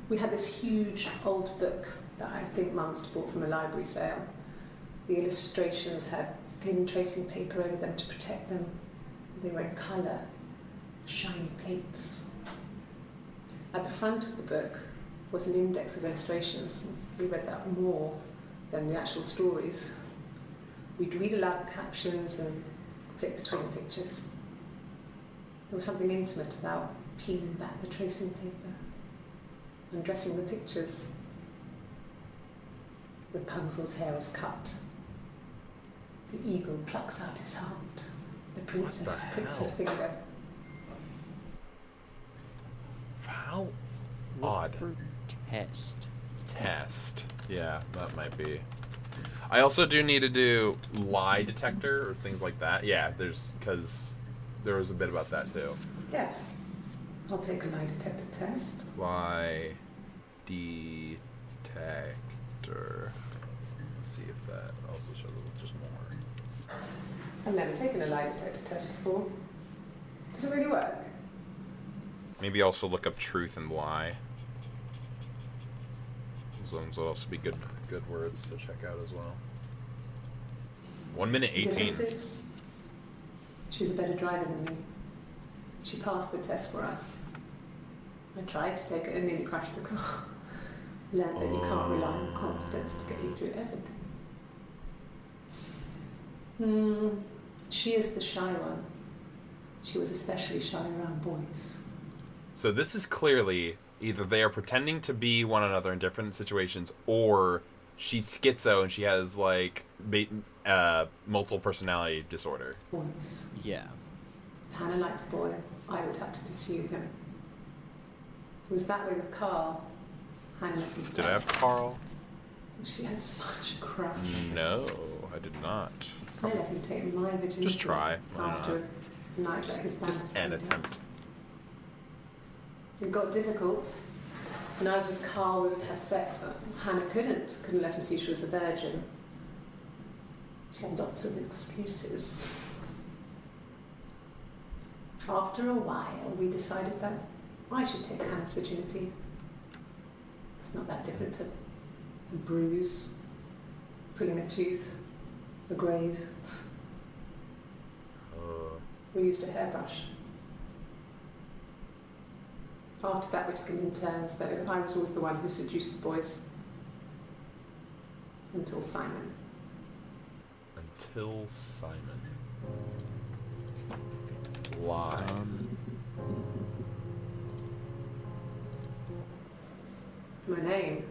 We had this huge old book that I think Mum must have bought from a library sale. The illustrations had thin tracing paper over them to protect them. They were in colour, shiny plates. At the front of the book was an index of illustrations. We read that more than the actual stories. We'd read aloud the captions and flip between the pictures. There was something intimate about peeling back the tracing paper, undressing the pictures. Rapunzel's hair is cut. The eagle plucks out his heart. The princess pricks her finger. How Look odd. for test. Test. Yeah, that might be. I also do need to do lie detector or things like that. Yeah, because there was a bit about that too. Yes. I'll take a lie detector test. Lie detector. See if that also shows just more. I've never taken a lie detector test before. Does it really work? Maybe also look up truth and lie. Those ones will also be good words to check out as well. 1 minute 18. Differences? She's a better driver than me. She passed the test for us. I tried to take it and nearly crashed the car. Learned that you can't rely on confidence to get you through everything. She is the shy one. She was especially shy around boys. So this is clearly either they are pretending to be one another in different situations, or she's schizo and she has like multiple personality disorder. Boys. Yeah. If Hannah liked a boy, I would have to pursue him. It was that way with Carl. Hannah let him Did I have Carl? She had such a crush. No, I did not. I let him take my virginity. Just try. Why After not? a night like his band. Just an attempt. It got difficult. When I was with Carl, we would have sex, but Hannah couldn't let him see she was a virgin. She had lots of excuses. After a while, we decided that I should take Hannah's virginity. It's not that different to a bruise, pulling a tooth, a graze. We used a hairbrush. After that, we took it in turns, though. I was always the one who seduced the boys. Until Simon. Until Simon. Lie. My name.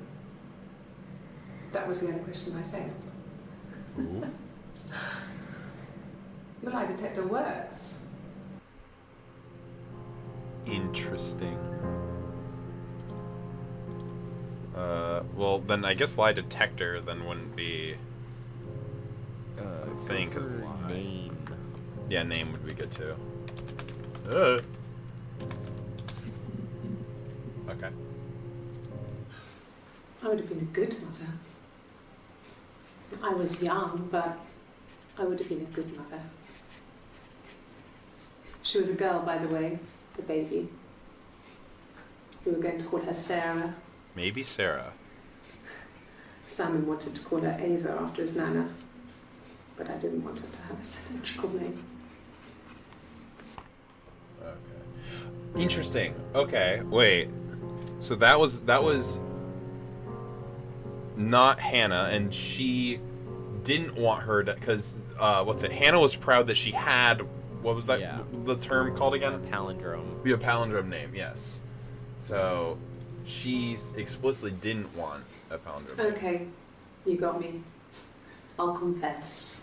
That was the only question I failed. Ooh. Your lie detector works. Interesting. Well, then I guess lie detector then wouldn't be a thing, because lie. Name. Yeah, name would be good too. Okay. I would have been a good mother. I was young, but I would have been a good mother. She was a girl, by the way, the baby. We were going to call her Sarah. Maybe Sarah. Simon wanted to call her Ava after his nana, but I didn't want her to have a symmetrical name. Okay. Interesting. Okay, wait. So that was not Hannah, and she didn't want her to, because Hannah was proud that she had, what was that the term called again? A palindrome. Be a palindrome name, yes. So she explicitly didn't want a palindrome name. Okay, you got me. I'll confess.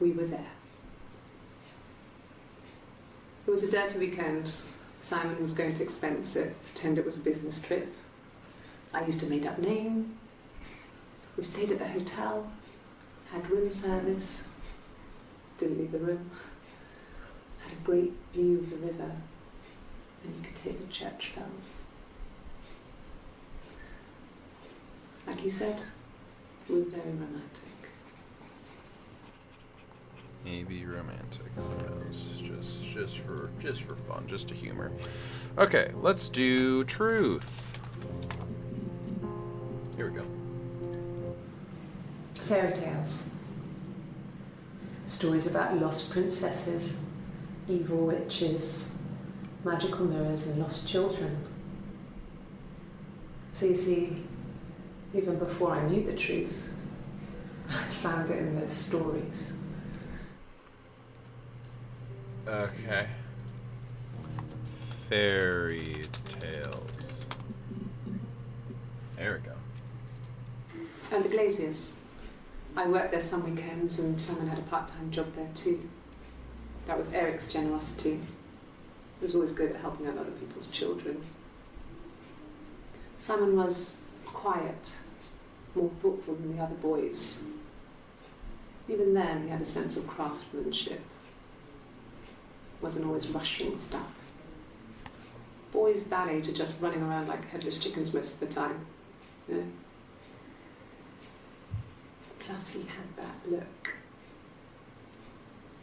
We were there. It was a dirty weekend. Simon was going to expense it, pretend it was a business trip. I used a made-up name. We stayed at the hotel, had room service, didn't leave the room, had a great view of the river, and you could hear the church bells. Like you said, we were very romantic. Maybe romantic. Who knows? Just for fun, just to humor. Okay, let's do truth. Here we go. Fairy tales. Stories about lost princesses, evil witches, magical mirrors, and lost children. So you see, even before I knew the truth, I'd found it in those stories. Okay. Fairy tales. There we go. And the Glaziers. I worked there some weekends and Simon had a part-time job there too. That was Eric's generosity. He was always good at helping out other people's children. Simon was quiet, more thoughtful than the other boys. Even then, he had a sense of craftsmanship. Wasn't always rushing stuff. Boys that age are just running around like headless chickens most of the time, you know? Plus he had that look.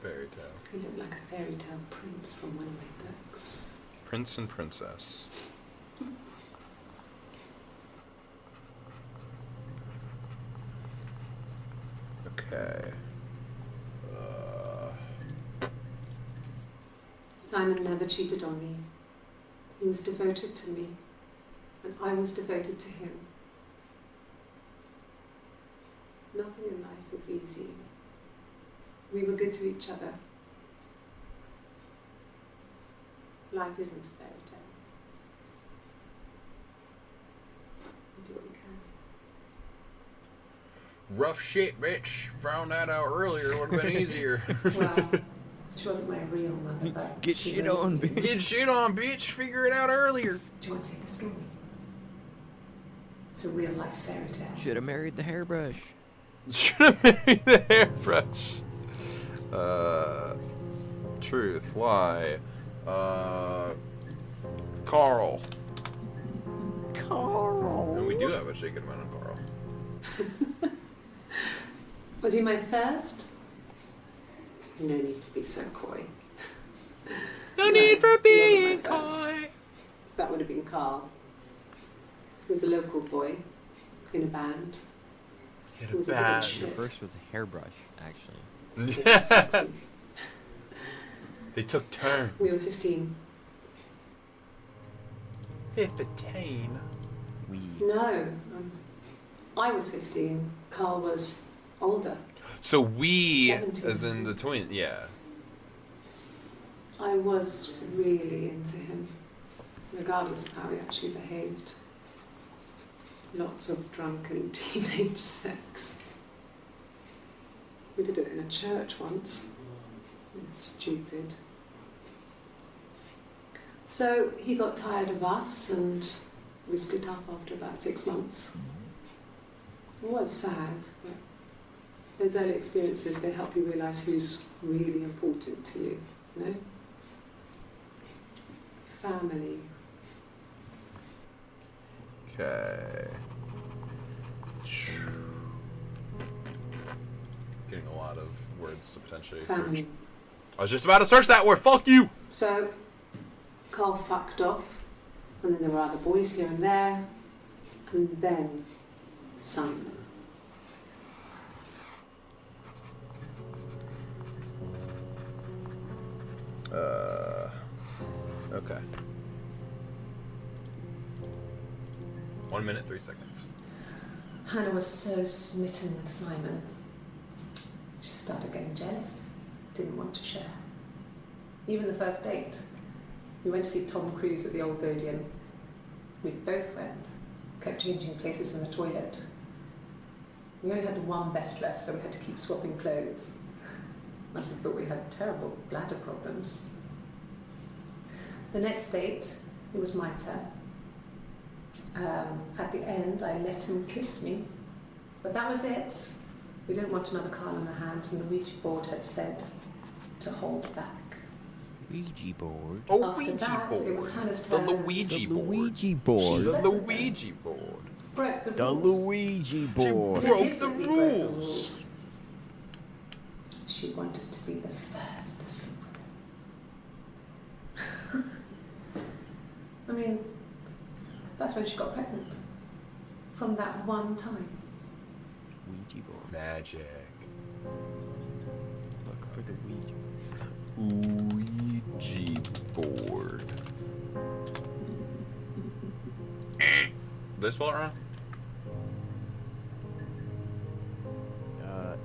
Fairy tale. He looked like a fairy tale prince from one of my books. Prince and Princess. Okay. Simon never cheated on me. He was devoted to me, and I was devoted to him. Nothing in life is easy. We were good to each other. Life isn't a fairy tale. We do what we can. Rough shit, bitch. Found that out earlier. Would have been easier. Well, she wasn't my real mother, but Get she shit raised on, me. bitch. Get shit on, bitch. Figure it out earlier. Do you want to take a story? It's a real life fairy tale. Should have married the hairbrush. Should have married the hairbrush. Truth, lie. Carl. And we do have a good amount of Carl. Was he my first? No need to be so coy. No need for being being coy. That would have been Carl. He was a local boy in a band. Hit He was a bit band. shit. Your first was a hairbrush, actually. He was sexy. They took turns. We were 15. 15. No, I was 15. Carl was older. So we, 17. as in the twin, yeah. I was really into him, regardless of how he actually behaved. Lots of drunken teenage sex. We did it in a church once. Stupid. So he got tired of us and We split up after about 6 months. It was sad, but those early experiences, they help you realise who's really important to you, you know? Family. Okay. Getting a lot of words to potentially Family. search. I was just about to search that word. Fuck you! So, Carl fucked off, and then there were other boys here and there, and then Simon. Okay. 1 minute, 3 seconds. Hannah was so smitten with Simon. She started getting jealous, didn't want to share. Even the first date. We went to see Tom Cruise at the Old Odeon. We both went, kept changing places in the toilet. We only had one best dress, so we had to keep swapping clothes. Must have thought we had terrible bladder problems. The next date, it was my turn. At the end, I let him kiss me. But that was it. We didn't want another card on our hands, and the Ouija board had said to hold back. Ouija board. Oh, After Ouija that, board. it was Hannah's The turn. Luigi board. Luigi board. The Luigi board. Broke the The rules. Luigi board. Broke the Deliberately broke the rules. She wanted to be the first to sleep with him. I mean, that's when she got pregnant. From that one time. Ouija board. Magic. Look for the Ouija. Ouija board. Did I spell it wrong?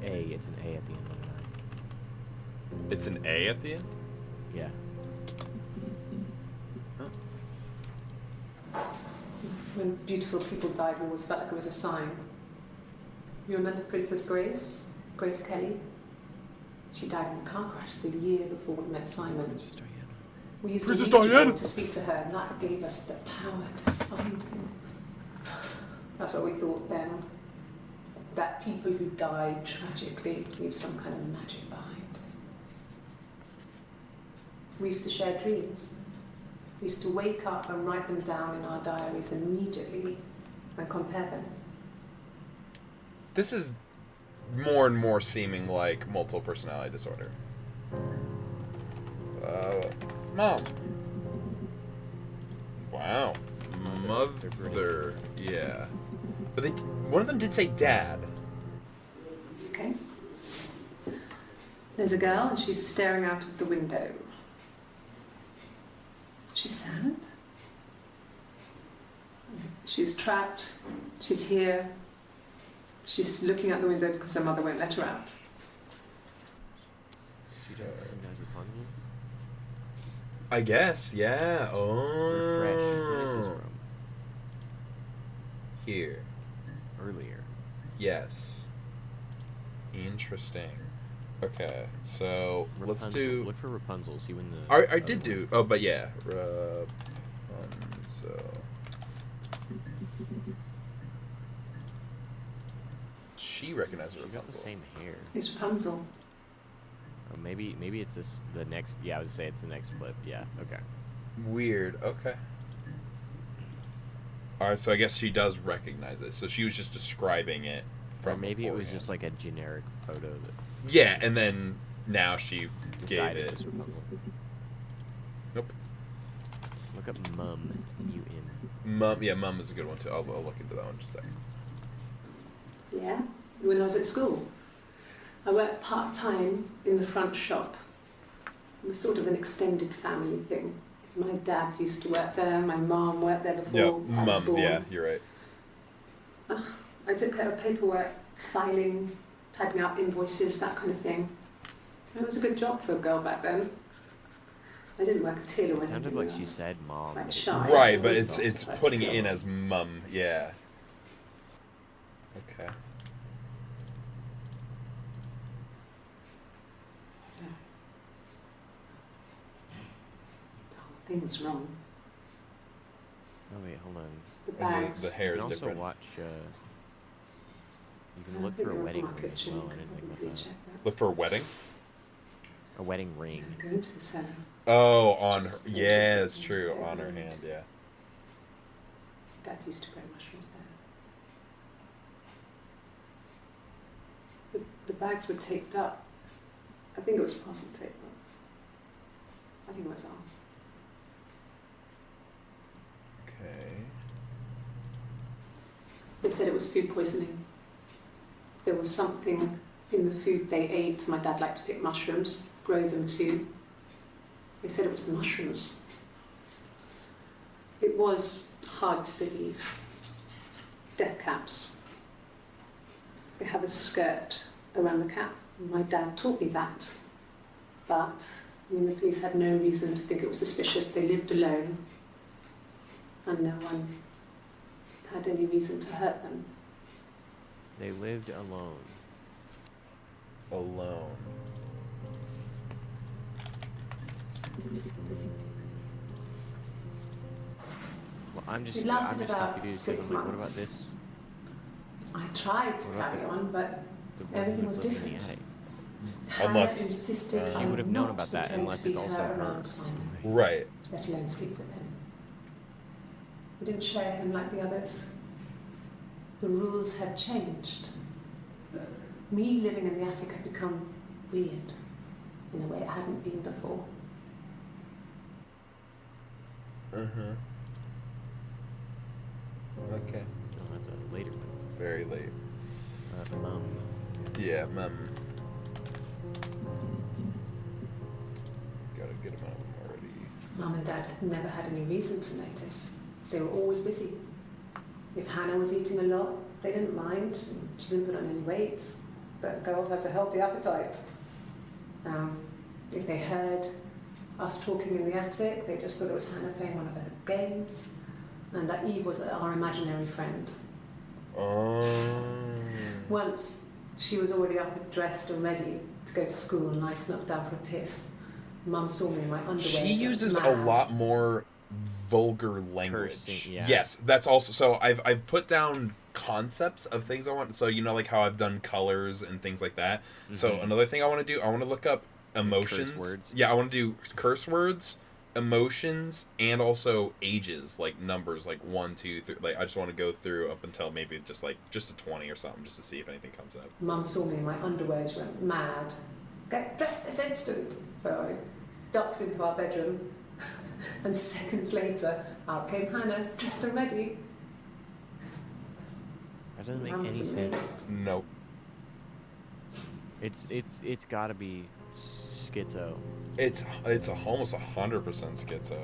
A. It's an A at the end of the It's an A at the end? Yeah. When beautiful people died, we always felt like it was a sign. You remember Princess Grace? Grace Kelly? She died in a car crash the year before we met Simon. Princess Diana. We used Princess to Ouija Diana! board to speak to her, and that gave us the power to find him. That's what we thought then. That people who died tragically leave some kind of magic behind. We used to share dreams. We used to wake up and write them down in our diaries immediately and compare them. This is more and more seeming like multiple personality disorder. Mom. Wow. Mother. Yeah. But one of them did say dad. Okay. There's a girl and she's staring out of the window. She's sad. She's trapped. She's here. She's looking out the window because her mother won't let her out. She just recognized Rapunzel. I guess, yeah. Oh. Refresh. Where is this from? Here. Earlier. Yes. Interesting. Okay, so let's Rapunzel. do. Look for Rapunzel. See when the. I did do. Oh, but yeah. Rapunzel. She recognized She got the Rapunzel. same hair. It's Rapunzel. Oh, maybe it's this the next. Yeah, I was gonna say it's the next flip. Yeah. Okay. Weird. Okay. Alright, so I guess she does recognize it. So she was just describing it Or from maybe it was beforehand. just like a generic photo that Yeah, and then now she gave decided it. it was Rapunzel. Nope. Look up mum. M-U-M. Mum, yeah, Mum is a good one too. I'll look into that one in just a second. Yeah, when I was at school. I worked part-time in the front shop. It was sort of an extended family thing. My dad used to work there, my mum worked there before Yeah, I was Mum. born. Yeah, you're right. I took care of paperwork, filing, typing out invoices, that kind of thing. It was a good job for a girl back then. I didn't work a till or It anything sounded like she else. said mom. Like but it shy. was- Right, but I it's thought putting it I'd in kill. as Mum. Yeah. Okay. The whole thing was wrong. Oh wait, hold Hold on. The And bags. the hair You is can also different. watch. You can look for a wedding ring as well. I didn't think about that. Look for a wedding? A wedding ring. Go into the cellar. Oh, on her. Yeah, it's true. On her hand, yeah. Dad used to grow mushrooms there. The bags were taped up. I think it was parcel tape. I think it was ours. Okay. They said it was food poisoning. There was something in the food they ate. My dad liked to pick mushrooms, grow them too. They said it was the mushrooms. It was hard to believe. Death caps. They have a skirt around the cap. My dad taught me that. But, I mean, the police had no reason to think it was suspicious. They lived alone. And no one had any reason to hurt them. They lived alone. Alone. Well, I'm just It lasted about confused 6 because I'm like, what about months. this? I tried to What about carry the- on, but The one everything who was living in the different. attic? Hannah Unless, insisted She I would have known not about that pretend unless to it's be also her. around Simon, Right. let alone sleep with him. We didn't share him like the others. The rules had changed. Me living in the attic had become weird in a way it hadn't been before. Uh-huh. Okay. Oh, that's a later one. Very late. Mum. Yeah, mum. Got a good amount of them already. Mum and Dad had never had any reason to notice. They were always busy. If Hannah was eating a lot, they didn't mind. She didn't put on any weight. That girl has a healthy appetite. If they heard us talking in the attic, they just thought it was Hannah playing one of her games, and that Eve was our imaginary friend. Once, she was already up and dressed and ready to go to school, and I snuck down for a piss. Mum saw me in my underwear. She going uses a mad. lot more vulgar language. Cursing, yeah. Yes, that's also so I've put down concepts of things I want. So you know, like how I've done colors and things like that. So another thing I want to do, I want to look up emotions. Curse words. Yeah, I want to do curse words, emotions, and also ages, like numbers, like 1, 2, 3. Like I just want to go through up until maybe just a 20 or something, just to see if anything comes up. Mum saw me in my underwear, she went mad. Get dressed this instant! So I ducked into our bedroom, and seconds later, out came Hannah, dressed and ready. That doesn't make Mum any was sense. amazed. Nope. It's gotta be schizo. It's almost 100% schizo.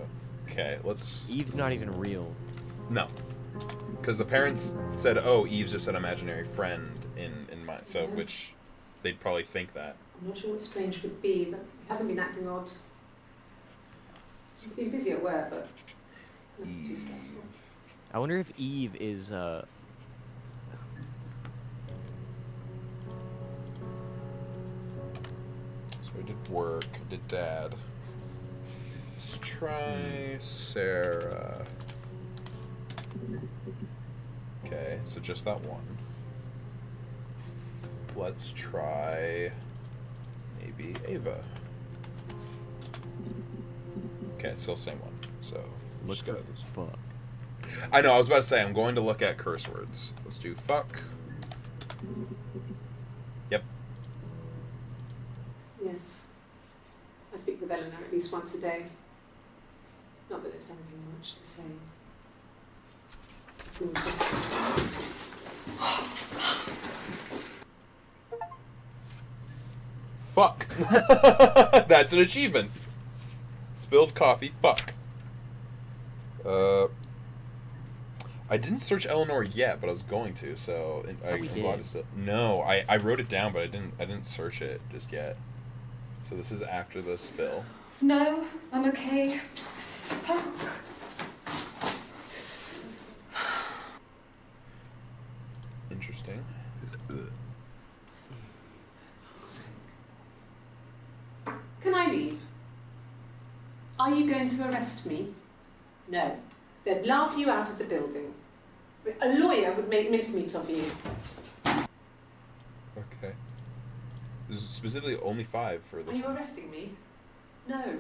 Okay, let's. Eve's not even real. No, because the parents said, "Oh, Eve's just an imaginary friend in mine," so Yeah. which they'd probably think that. I'm not sure what Strange would be, but he hasn't been acting odd. He's been busy at work, but nothing too stressful. I wonder if Eve is So I did work, I did dad. Let's try Sarah. Okay, so just that one. Let's try maybe Ava. Okay, it's still the same one. So look just for gotta- fuck. I know, I was about to say I'm going to look at curse words. Let's do fuck. Yep. Yes. I speak with Eleanor at least once a day. Not that there's anything much to say. It's more just... Fuck. That's an achievement. Spilled coffee. Fuck. I didn't search Eleanor yet, but I was going to. So I'm glad to say. No, I wrote it down, but I didn't search it just yet. So this is after the spill. No, I'm okay. Fuck. Interesting. Can I leave? Are you going to arrest me? No. They'd laugh you out of the building. A lawyer would make mincemeat of you. Okay. This is specifically only 5 for Are this you one. arresting me? No.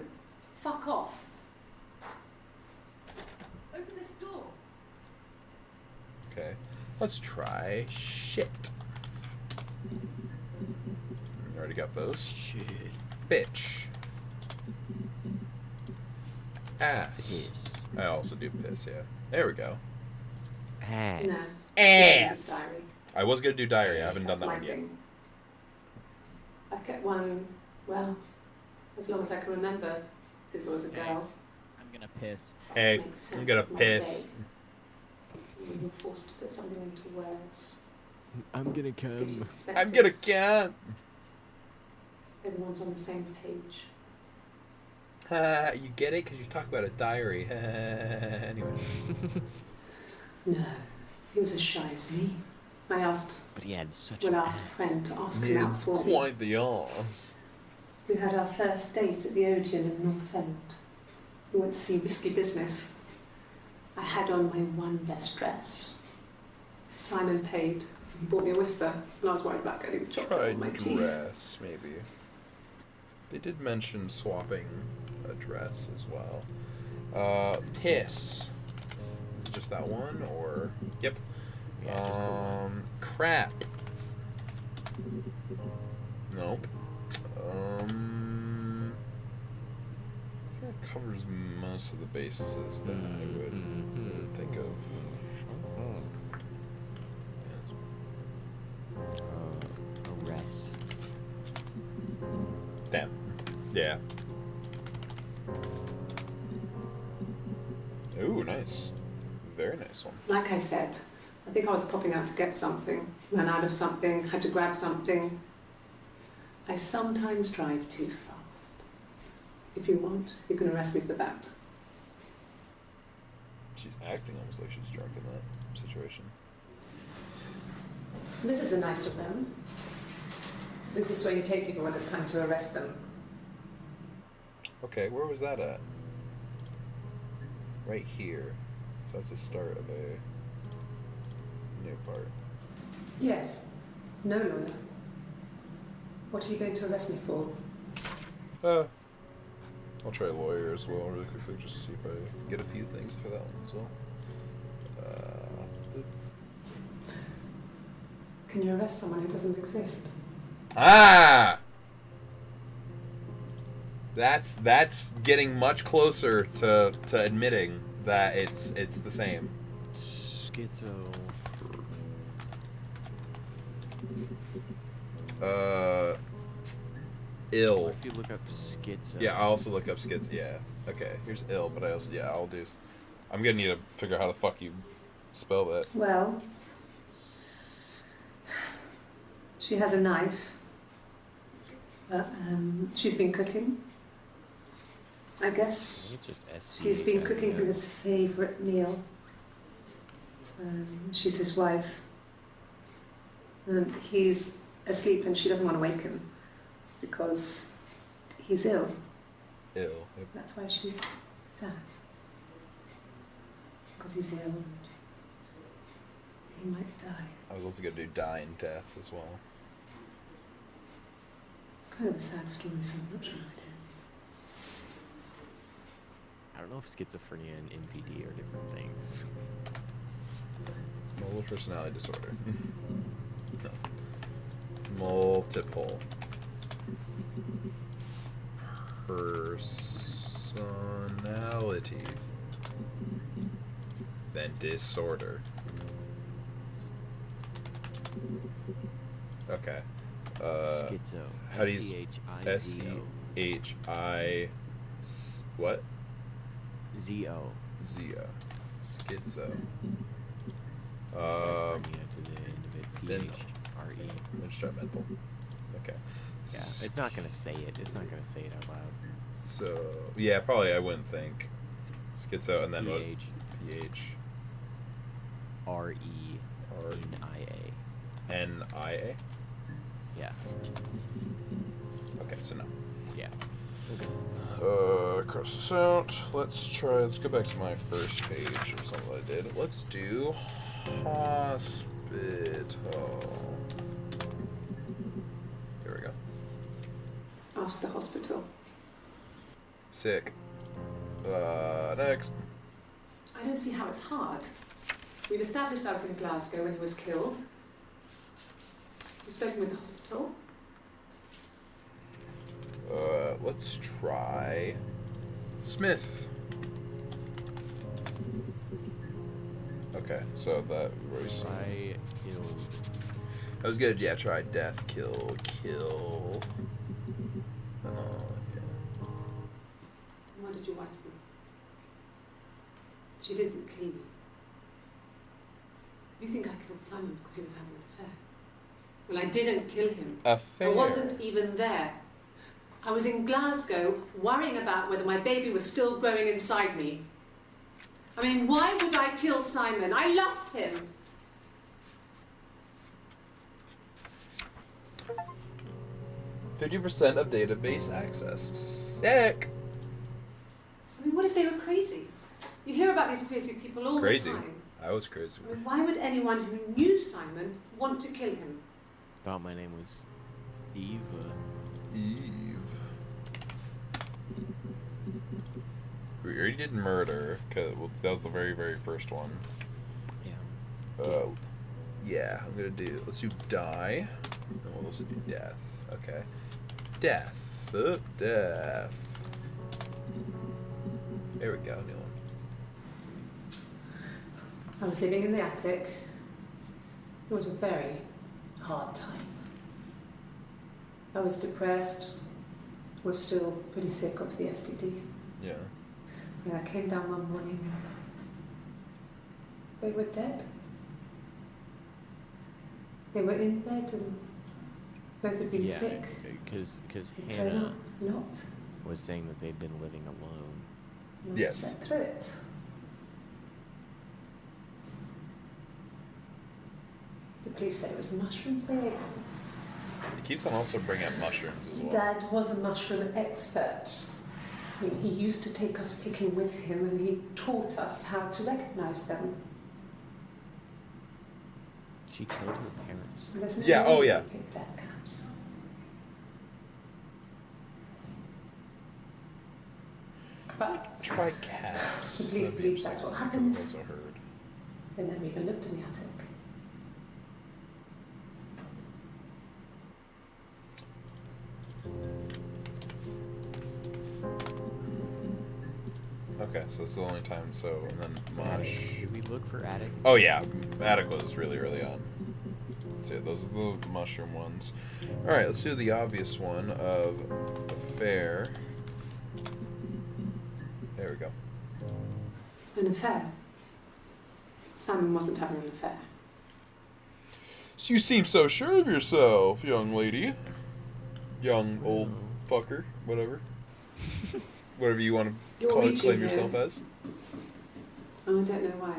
Fuck off. Open this door. Okay. Let's try shit. Already got those. Shit. Bitch. Ass. Piss. I also do piss, yeah. There we go. Ass. No. Ass. Diary. I was gonna do diary. I haven't That's done that my one yet. thing. I've kept one, well, as long as I can remember, since I was a girl. I'm gonna piss. Hey, Makes sense I'm gonna of my piss. day. We were forced to put something into words. I'm gonna It's good you come. expect I'm it. gonna come. Everyone's on the same page. You get it? Because you talk about a diary. Anyway. No, he was as shy as me. I asked, But he had such would an ask a ass. friend to ask him out for me. Quite the arse. We had our first date at the Odeon in North End. We went to see Risky Business. I had on my one best dress. Simon paid. He bought me a Whisper, and I was worried about getting chocolate Try on my teeth. dress, maybe. They did mention swapping a dress as well. Piss. Is it just that one, or? Yep. Yeah, just the one. Crap. Nope. It covers most of the bases that I would think of. Arrest. Damn. Yeah. Ooh, nice. Very nice one. Like I said, I think I was popping out to get something, ran out of something, had to grab something. I sometimes drive too fast. If you want, you can arrest me for that. She's acting almost like she's drunk in that situation. This is a nicer room. This is where you take people when it's time to arrest them. Okay, where was that at? Right here. So that's the start of a new part. Yes. No lawyer. What are you going to arrest me for? I'll try lawyer as well really quickly just to see if I can get a few things for that one as well. Can you arrest someone who doesn't exist? Ah! That's getting much closer to admitting that it's the same. Schizo. Ill. If you look up schizo. Yeah, I also look up schizo. Yeah. Okay, here's ill, but I also I'll do. I'm gonna need to figure out how the fuck you spell that. Well, she has a knife. She's been cooking. I guess. It's just S. She's been cooking him his favourite meal. She's his wife. He's asleep and she doesn't want to wake him because he's ill. Ill. Yep. That's why she's sad. Because he's ill and he might die. I was also gonna do die in death as well. It's kind of a sad story, so I'm not sure it is. I don't know if schizophrenia and NPD are different things. Multiple personality disorder. No. Multiple personality. Then disorder. Okay. Schizo. How do you S-C-H-I-Z-O. what? Z-O. Zio. Schizo. Schizophrenia to the end of it. Mental. P-H-R-E. Let's try mental. Okay. Yeah, it's not gonna say it. It's not gonna say it out loud. So yeah, probably I wouldn't think. Schizo and then what? P-H. P-H. R-E-N-I-A. N-I-A? Yeah. Okay, so no. Yeah. Cross this out. Let's go back to my first page of something I did. Let's do hospital. Here we go. Ask the hospital. Sick. Next. I don't see how it's hard. We've established I was in Glasgow when he was killed. We've spoken with the hospital. Let's try Smith. Okay, so that was. I killed. That was good. Yeah, try death, kill. Yeah. What did your wife do? She didn't kill you. You think I killed Simon because he was having an affair? Well, I didn't kill him. Affair. I wasn't even there. I was in Glasgow worrying about whether my baby was still growing inside me. I mean, why would I kill Simon? I loved him. 50% of database accessed. Sick. I mean, what if they were crazy? You hear about these crazy people all the time. I was crazy. I mean, why would anyone who knew Simon want to kill him? Thought my name was Eve. Eve. We already did murder, cause that was the very, very first one. Yeah. Yeah, I'm gonna do. Let's do die. And we'll also do death. Okay. Death. Death. There we go. New one. I was living in the attic. It was a very hard time. I was depressed, was still pretty sick of the STD. Yeah. And I came down one morning and they were dead. They were in bed and both had been Yeah, sick. because They turned Hannah up not. was saying that they'd been living alone. And we Yes. slept through it. The police said it was mushrooms they ate. He keeps on also bringing up mushrooms as well. Dad was a mushroom expert. I mean, he used to take us picking with him and he taught us how to recognize them. She killed her parents. And there's no Yeah, way oh, yeah. we picked dead caps. But Try caps. the police That'd be believe that's interesting. what happened. I've also heard. They never even looked in the attic. Okay, so this is the only time. So and then Attic. mush. Did we look for attic? Oh yeah, attic was really early on. So yeah, those are the mushroom ones. All right, let's do the obvious one of affair. There we go. An affair. Simon wasn't having an affair. So you seem so sure of yourself, young lady. Young old fucker, whatever. Whatever you want to You're claim reaching yourself here. as. Oh, I don't know why.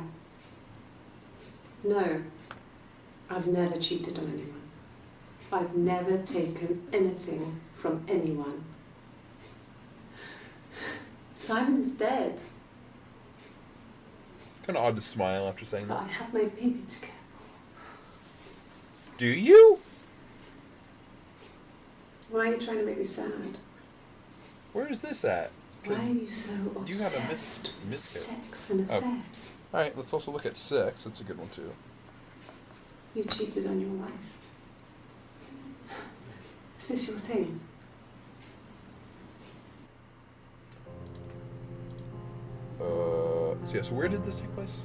No, I've never cheated on anyone. I've never taken anything from anyone. Simon's dead, Kind of odd to smile after saying but that. I have my baby to care Do you? for. Why are you trying to make me sad? Where is this at? Why 'Cause- are you so you have a obsessed with miscarriage. sex and Oh. affairs? All right, let's also look at sex. That's a good one too. You cheated on your wife. Is this your thing? So yeah, so where did this take place?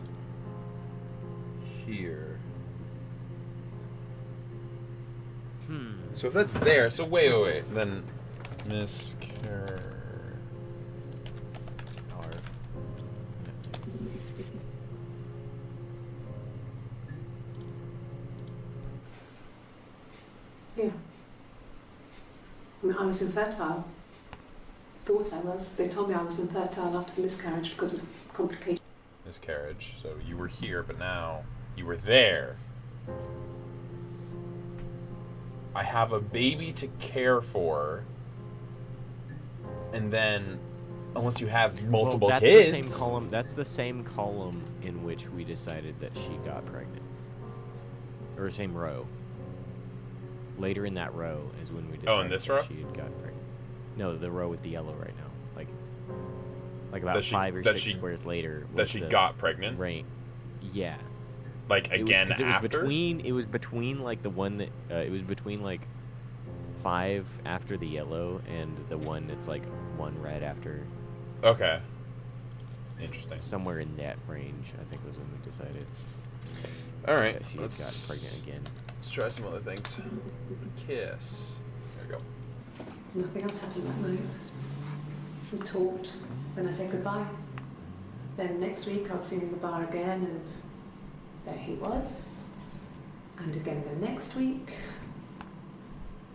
Here. So if that's there, so wait, then miscarriage. Yeah. I mean, I was infertile. Thought I was. They told me I was infertile after the miscarriage because of complications. Miscarriage. So you were here, but now you were there. I have a baby to care for. and then unless you have multiple that's kids. The same column. That's the same column in which we decided that she got pregnant. Or same row. Later in that row is when we decided in this that row? she had gotten pregnant. No, the row with the yellow right now. Like about That she- 5 or that 6 she- squares later. That was she the got pregnant. Right. Yeah. Like again it was after. It was between like the one that it was between like 5 after the yellow and the one that's like 1 red after. Okay. Interesting. Somewhere in that range, I think was when we decided. All right. That she had got pregnant again. Let's try some other things. Kiss. There we go. Nothing else happened that night. We talked, then I said goodbye. Then next week I was singing the bar again, and there he was. And again the next week,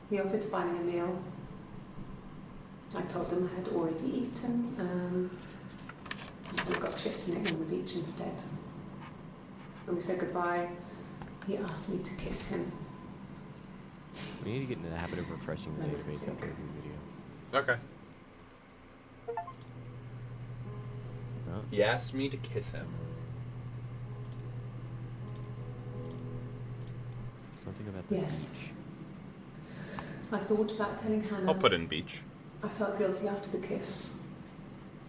he offered to buy me a meal. I told him I had already eaten, so we got chips and egg on the beach instead. When we said goodbye, he asked me to kiss him. We need to get into the habit of refreshing the database after every video. Okay. Oh. He asked me to kiss him. Something about the Yes. beach. I thought about telling Hannah. I'll put in beach. I felt guilty after the kiss.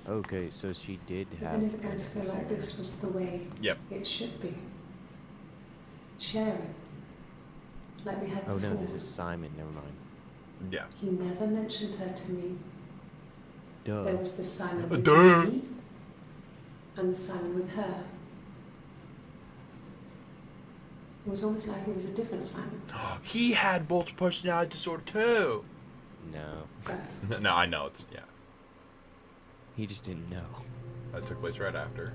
Okay, so she did But have. then it began to feel like this was the way Yep. it should be. Sharing. Like we had Oh before. no, this is Simon. Never mind. Yeah. He never mentioned her to me. Duh. There was the Simon with Duh. me and the Simon with her. It was almost like it was a different Simon. He had multiple personality disorder too. No, But No, I know it's he just didn't know. That took place right after.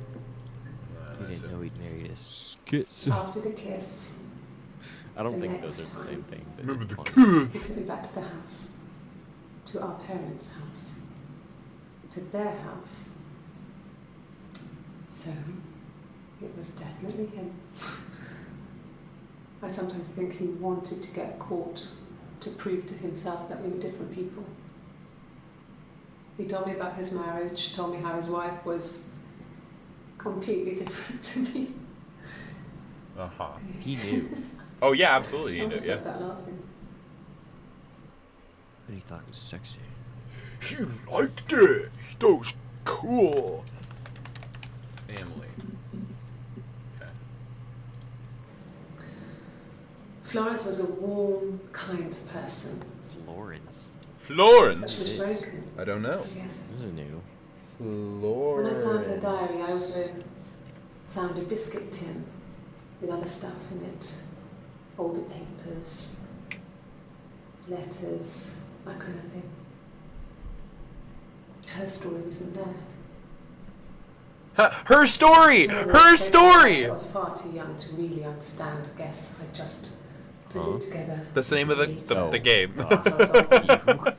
He didn't know he'd married a schizo. after the kiss, I don't the think those next are the same time. thing. But Remember it's the funny. he took me back to the house. To our parents' house. To their house. So, it was definitely him. I sometimes think he wanted to get caught to prove to himself that we were different people. He told me about his marriage, told me how his wife was completely different to me. Uh-huh. He knew, Oh yeah, absolutely I you knew, almost yeah. burst out laughing. and he thought it was sexy. She liked it. She thought it was cool. Family. Okay. Florence was a warm, kind person, Florence. but she Florence. was broken, I don't know. I guess. This is new. When Florence. I found her diary, I also found a biscuit tin with other stuff in it. Older papers, letters, that kind of thing. Her story wasn't there. Her story! Her story! I was far too young to really understand, I guess. I just put Huh? it together. That's the name of the later. game. After I was older.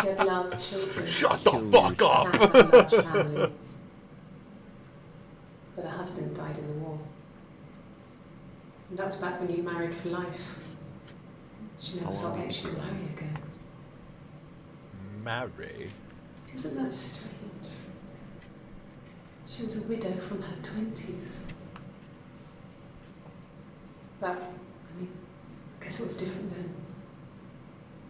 She had loved children. Shut the Kill fuck yourself. Had a up! large family. But her husband died in the war. And that was back when you married for life. She never How felt long like ago? she could marry again. Marry. Isn't that strange? She was a widow from her 20s. But, I mean, I guess it was different then.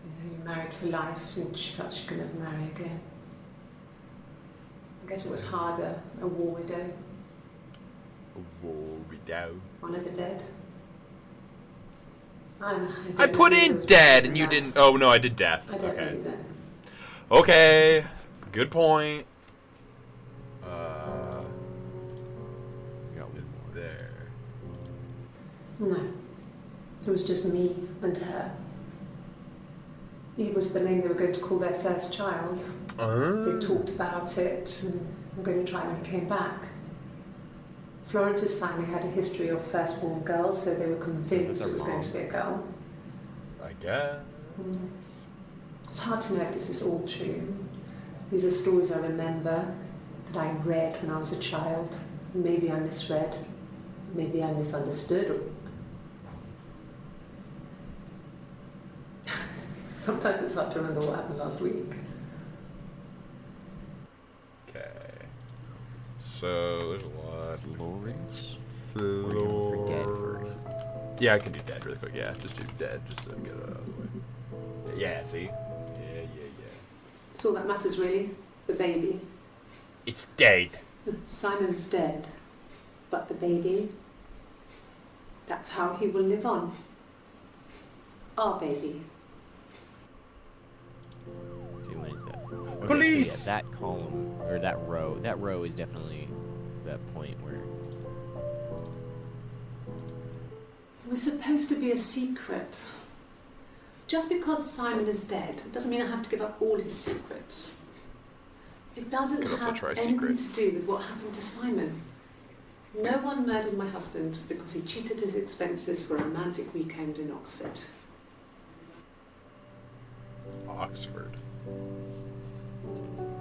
You know, you married for life and she felt she could never marry again. I guess it was harder, a war widow, one of the dead. I put in dead and you didn't. Oh no, I did death. I don't Okay. really know. Okay. Good point. Got one more. There. No. It was just me and her. He was the name they were going to call their first child. They talked about it and were going to try when he came back. Florence's family had a history of firstborn girls, so they were convinced That's it was going wrong. to be a girl. I guess. It's hard to know if this is all true. These are stories I remember that I read when I was a child. Maybe I misread. Maybe I misunderstood. Sometimes it's hard to remember what happened last week. So there's a lot. Florence? Or are you going for dead first? Yeah, I can do dead really quick. Yeah, just do dead, just to get it out of the way. Yeah, see? Yeah. It's all that matters, really. The baby. It's dead. Simon's dead. But the baby, that's how he will live on. Our baby. 2 minutes. Okay, Police! So yeah, that column, or that row is definitely that point where... It was supposed to be a secret. Just because Simon is dead doesn't mean I have to give up all his secrets. It doesn't Could also have try anything secret. to do with what happened to Simon. No one murdered my husband because he cheated his expenses for a romantic weekend in Oxford. Oxford.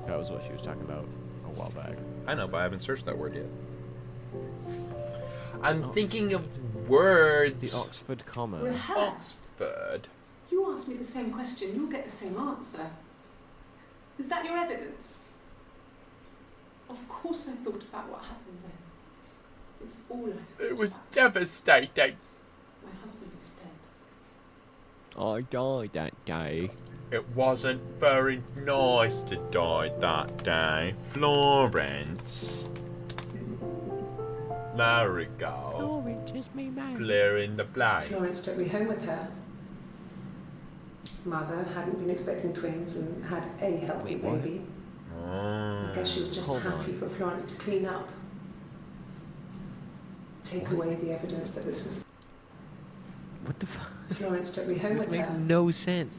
That was what she was talking about a while back. I know, but I haven't searched that word yet. I'm thinking of words. The Oxford comma. Rehearsed. Oxford. You ask me the same question, you'll get the same answer. Is that your evidence? Of course I thought about what happened then. It's all I thought It was about. devastating. My husband is dead. I died that day. It wasn't very nice to die that day, Florence. There we go. Florence is me, man. Flaring the blaze. Florence took me home with her. Mother hadn't been expecting twins and had a healthy Wait, what? baby. I guess she was just Hold happy on. for Florence to clean up. Take What? away the evidence that this was... What the fuck? Florence took me home This with makes her. no sense.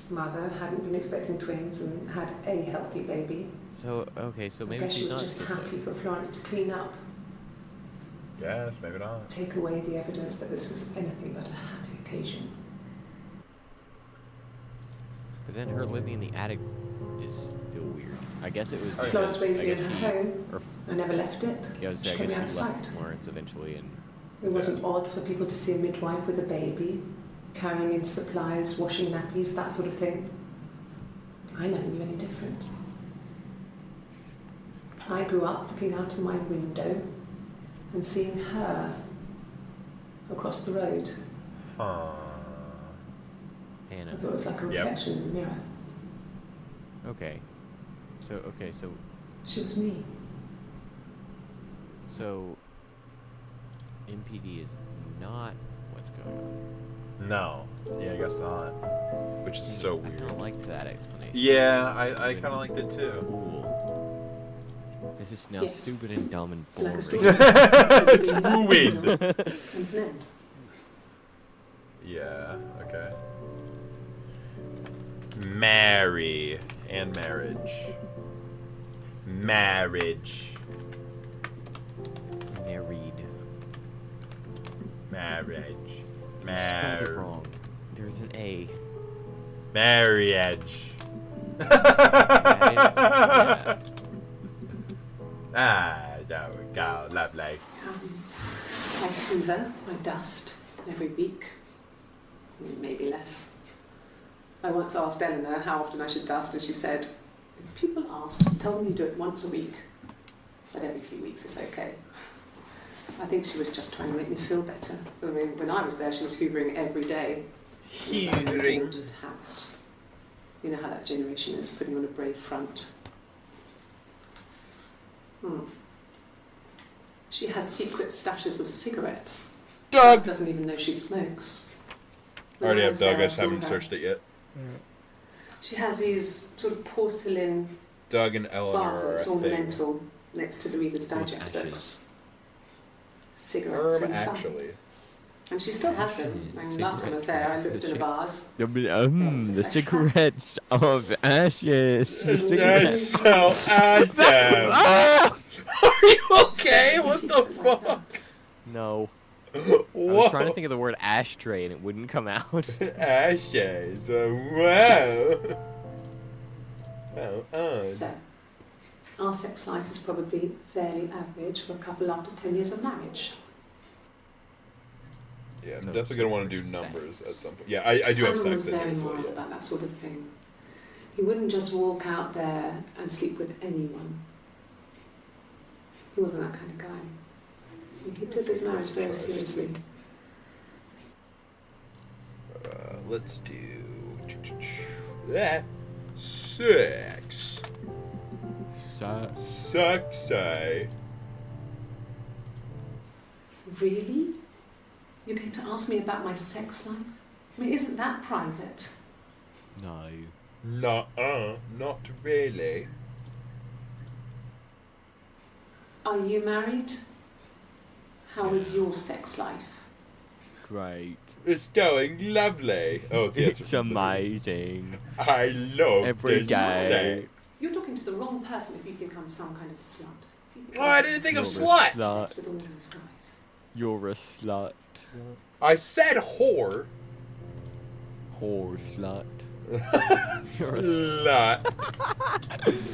Mother hadn't been expecting twins and had a healthy baby. So, okay, so I maybe guess she she's was not just happy schizo. for Florence to clean up. Yes, maybe not. Take away the evidence that this was anything but a happy occasion. But then her living in the attic is still weird. I guess it was because Florence raised I me in guess her she, home. or, I never left it. I She guess kept me out of she sight. left Florence eventually, and It wasn't odd for people to see a midwife with a baby, carrying in supplies, washing nappies, that sort of thing. I never knew any different. I grew up looking out of my window and seeing her across the road. Huh. I Hannah. thought it was like a Yep. reflection in the mirror. Okay. So She was me. So MPD is not what's going on. No. Yeah, I guess not. Which is so I weird. kind of liked that explanation. Yeah, I kind of liked it too. Cool. This is now Yes. stupid and dumb and Like boring. a story. It's ruined. And an end. Yeah, okay. Marry and marriage. Marriage. Married. Marriage. You spelled it wrong. There's an A. Marriage. Yeah. Ah, there we go. Lovely. I hoover, I dust every week. Maybe less. I once asked Eleanor how often I should dust, and she said, if people ask, tell them you do it once a week, but every few weeks is okay. I think she was just trying to make me feel better. I mean, when I was there, she was hoovering every day. Hoovering. Ordered house. You know how that generation is, putting on a brave front. She has secret stashes of cigarettes. Doug! Doesn't even know she smokes. I already When have was Doug, there, I just saw haven't her. searched it yet. She has these sort of porcelain Doug and Eleanor are a vases, thing. ornamental, next to the Reader's Digest Ashes. books. Cigarettes Herb, inside. actually. And she still has them. Ashes, And last time I was there, I looked in a vase. The cigarettes of ashes. The That's cigarettes. so awesome! Ah! Are you okay? What the fuck? No. I Whoa. was trying to think of the word ashtray and it wouldn't come out. Ashes. Wow. How odd. So, our sex life is probably fairly average for a couple after 10 years of marriage. Yeah, I'm So definitely gonna want to do sex. numbers at some point. Yeah, I do have Simon sex was in here very as well. mild Yeah. about that sort of thing. He wouldn't just walk out there and sleep with anyone. He wasn't that kind of guy. He took his marriage very seriously. Let's do that. Sex. Sexy. Really? You're going to ask me about my sex life? I mean, isn't that private? No. Nuh-uh, not really. Are you married? How is your sex life? Great. It's going lovely. Oh, it's the answer. It's amazing. I love Every this day. sex. You're talking to the wrong person if you think I'm some kind of slut. If you think Oh, I didn't think of You're a slut. slut. sex with all those guys. You're a slut. I said whore. Whore slut. Slut.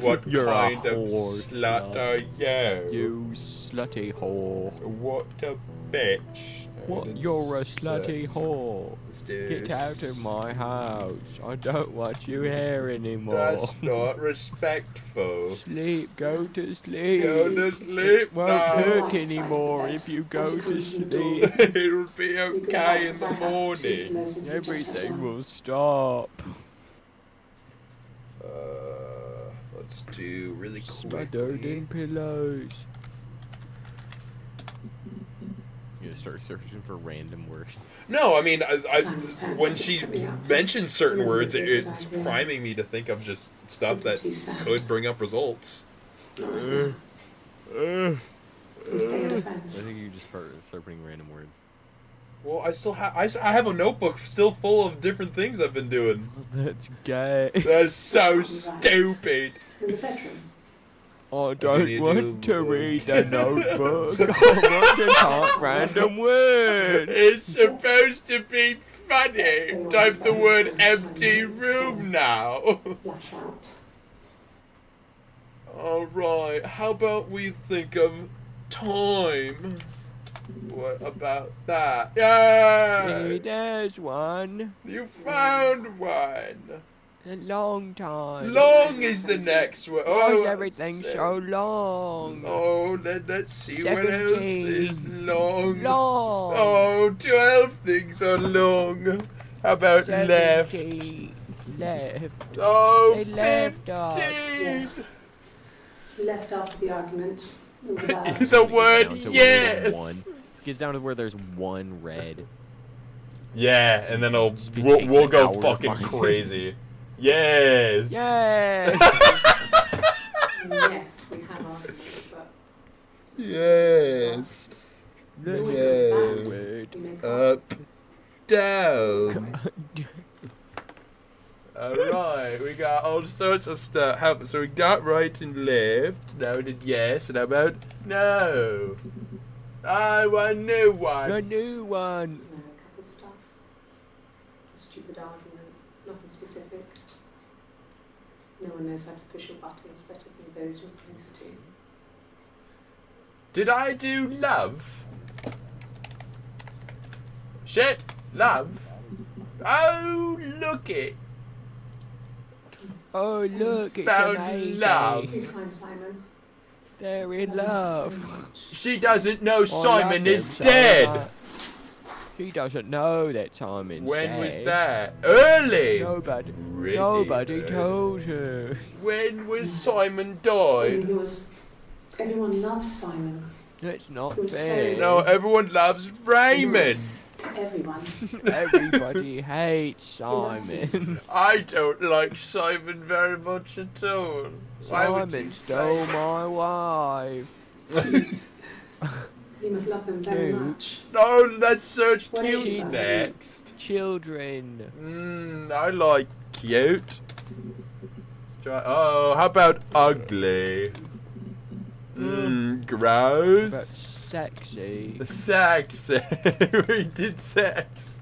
What You're a kind of whore slut slut. are you? You slutty whore. What a bitch. What? You're a slutty Sex. whole. Let's do Get out of my house. I don't want you here anymore. That's not respectful. Sleep. Go to sleep. Go to sleep It won't now. hurt anymore if you go to sleep. It'll be okay in the morning. Everything will stop. Let's do really Smothered quickly. in pillows. You gonna start searching for random words. No, I mean, Simon's parents when are she just tripping out. mentions certain Really words, good it's idea. priming me to think of just stuff that Too sad. could bring up results. Not right now. I'm staying at a I friend's. think you just start putting random words. Well, I still have I have a notebook still full of different things I've been doing. That's gay. That's so stupid. In the bedroom. I you don't need want to to read the notebook. I want to type random words. It's supposed to be funny. Type the word empty room now. Flash out. Alright, how about we think of time? What about that? Hey, Yeah! there's one. You found one! A long time. Long is the next one. Why is Oh, everything seven. so long? Oh, let's see what else 17. is long. Long. Oh, 12 things are long. How about left? 17. Left. Oh, They left us. 15. Yes. He left after the argument. Over that. The word Gets down to where there's one. yes. Gets down to where there's one red. Yeah, and then Just be we'll takes an go hour to fucking find it. crazy. Yes. Yes. Yes, we have arguments, but Yes. it always comes back. Word. We make up. Up. Down. Alright, we got all sorts of stuff. So we got right and left. Now we did yes, and how about no? I want a new one. The new one. You know, a couple stuff. A stupid argument, nothing specific. No one knows how to push your buttons better than those you're close to. Did I do love? Shit, love. Oh, look it. Oh look, it's Found amazing. love. Please find Simon. They're in Love him love. so much. She doesn't know I Simon love is them so dead. much. She doesn't know that Simon's When dead. was that? Early. Nobody. Really Nobody early. told her. When was Simon I mean, died? he was. Everyone loves Simon. That's not It was fair. so- No, everyone loves He Raymond. was to everyone. Everybody hates loves Simon. I don't like Simon very much at all. Why would you Simon say stole that? my wife. He must love them very Dude. much. Oh, that's so What cute. is that? Next. Children. I like cute. Let's try. Oh, how about ugly? But Gross. sexy. Sex. We did sex.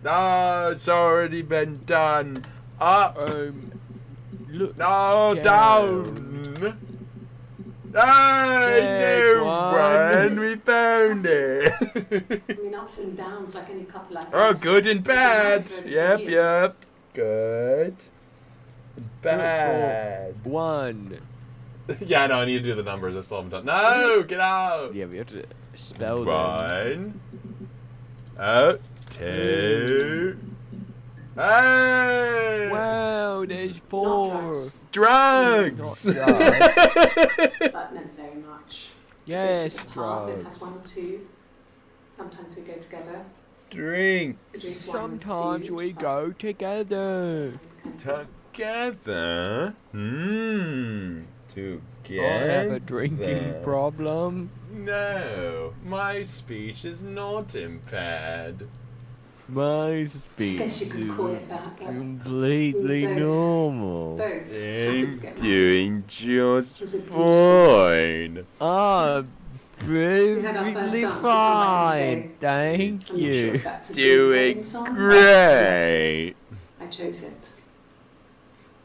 No, it's already been done. Up. Look. No, down. There's New one. one. We found it. I mean, ups and downs like any couple like Oh, this. good and bad. They've been married for Yep, 10 years. yep. Good. Bad. One. Yeah, no, I need to do the numbers. I still haven't done. No, get out. Yeah, we have to spell them. 1. Oh, 2. Hey! Wow, there's 4. Drugs! Not drugs. But never very much. Yes, It has drugs. 1 or 2. Sometimes we go together. Drink. We drink wine with Sometimes food, we but go together. Together? I have a drinking problem. No, my speech is not impaired. My I speech guess you could is call it that, but completely both- normal. both happened to get married. Doing just It was a beautiful fine. Ah, We had our first perfectly dance on fine. Wednesday. Thank I'm not sure you. if that's a good Doing wedding song, but great. I chose it.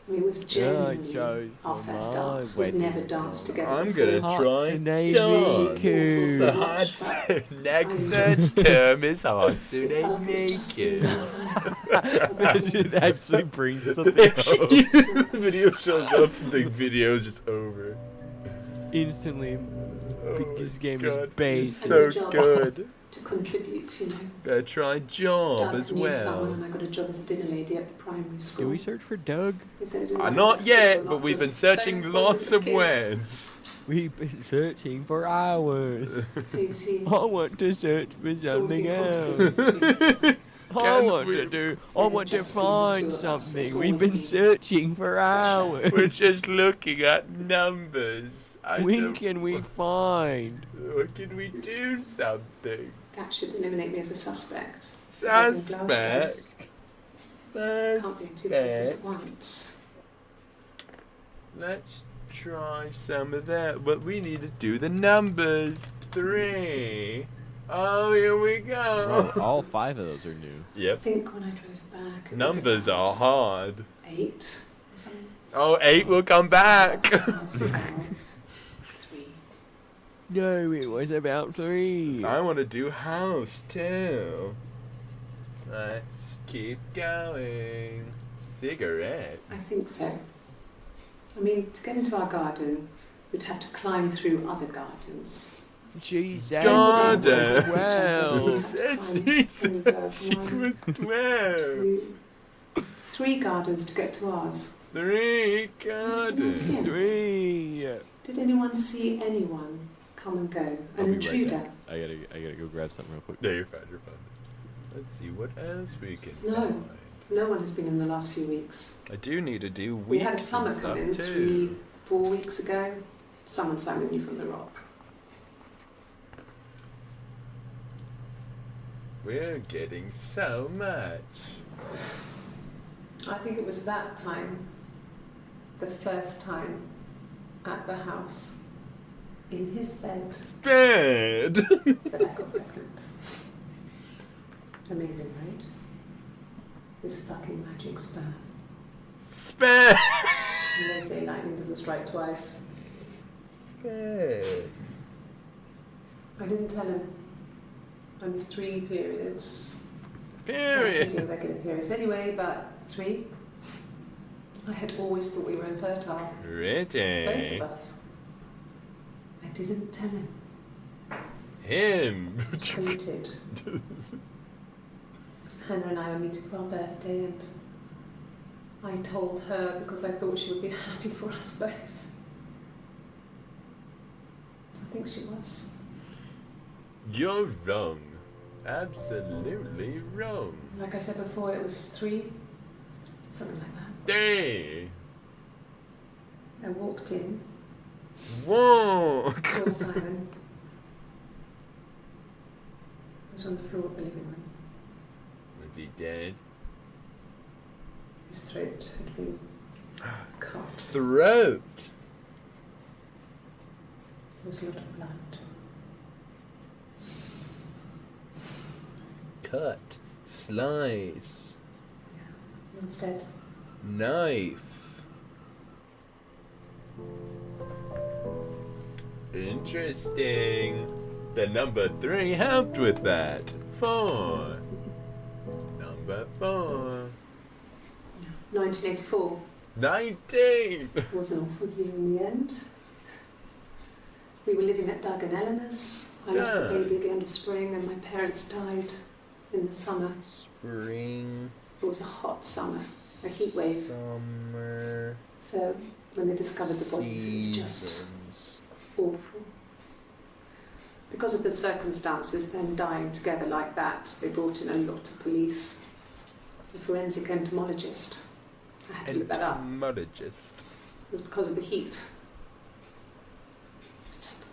I mean, it was Yeah, I genuinely chose our for first my dance. We'd wedding never danced song. together I'm before. gonna try Hatsune dance. Miku. Hot- Next search term is Hatsune Oh, it's just been Miku. That should actually bring something The video shows up and the video's just over. instantly. Oh This my game God, is it's based. so Good job. good. to contribute, you know. Better try job Doug as knew someone well. and I got a job as a dinner lady at the primary school. Do we search for Doug? He said it didn't matter Not if yet, people but not we've been just searching phone lots calls of with words. We've been searching for hours. kids. So you see, I want to search for it's always something been else. complicated. I Can want we- to do. So I we've want to just been the two find of us. something. It's We've always been been searching for hours. We're just looking at numbers. When can we find? When can we do something? That should eliminate me as a suspect. Doesn't Suspect. Can't be in two places at once. Let's try some of that, but we need to do the numbers. 3. Oh, here we Well, go. all 5 of those are new. I Yep. think when I drove back, it was Numbers about are hard. 8 or something. Oh, 8 will come back. About 3. No, it was about 3. I want to do house too. Let's keep going. Cigarette. I think so. I mean, to get into our garden, we'd have to climb through other gardens. She said Garden. Well, She said she was 12. 3 gardens to get to ours. 3 gardens. Yes. 3. Did anyone see anyone come and go? I'll An be right intruder? back. I gotta go grab something real quick. Yeah, you're fine, you're fine. Let's see what else we can No. find. No one has been in the last few weeks. I do need to do weeks We had a plumber and come stuff in too. 3-4 weeks ago. Someone sang you from the rock. We're getting so much. I think it was that time, the first time, at the house, in his bed, Bad. that I got pregnant. Amazing, right? This fucking magic sperm. Spare. And they say lightning doesn't strike twice. Bad. I didn't tell him. I was 3 periods. Period. Not regular periods anyway, but 3. I had always thought we were infertile. Both Ready. of us. I didn't tell him. Him. I cheated. Hannah and I were meeting for our birthday, and I told her because I thought she would be happy for us both. I think she was. You're wrong. Absolutely wrong. Like I said before, it was 3, something like that. Day. I walked in, Walk. saw Simon. He was on the floor of the living room. Is he dead? His throat had been cut. Throat. There was a lot of blood. Cut. Slice. He was dead. Knife. Interesting. The number 3 helped with that. 4. Number 4. 1984 19. was an awful year in the end. We were living at Doug and Eleanor's. I lost the Yeah. baby at the end of spring, and my parents died in the summer. Spring. It was a hot summer, a heat wave. Summer. So when they discovered the bodies, it was just Seasons. awful. Because of the circumstances, them dying together like that, they brought in a lot of police. A forensic entomologist. I had to look that up. Entomologist. It was because of the heat. It's just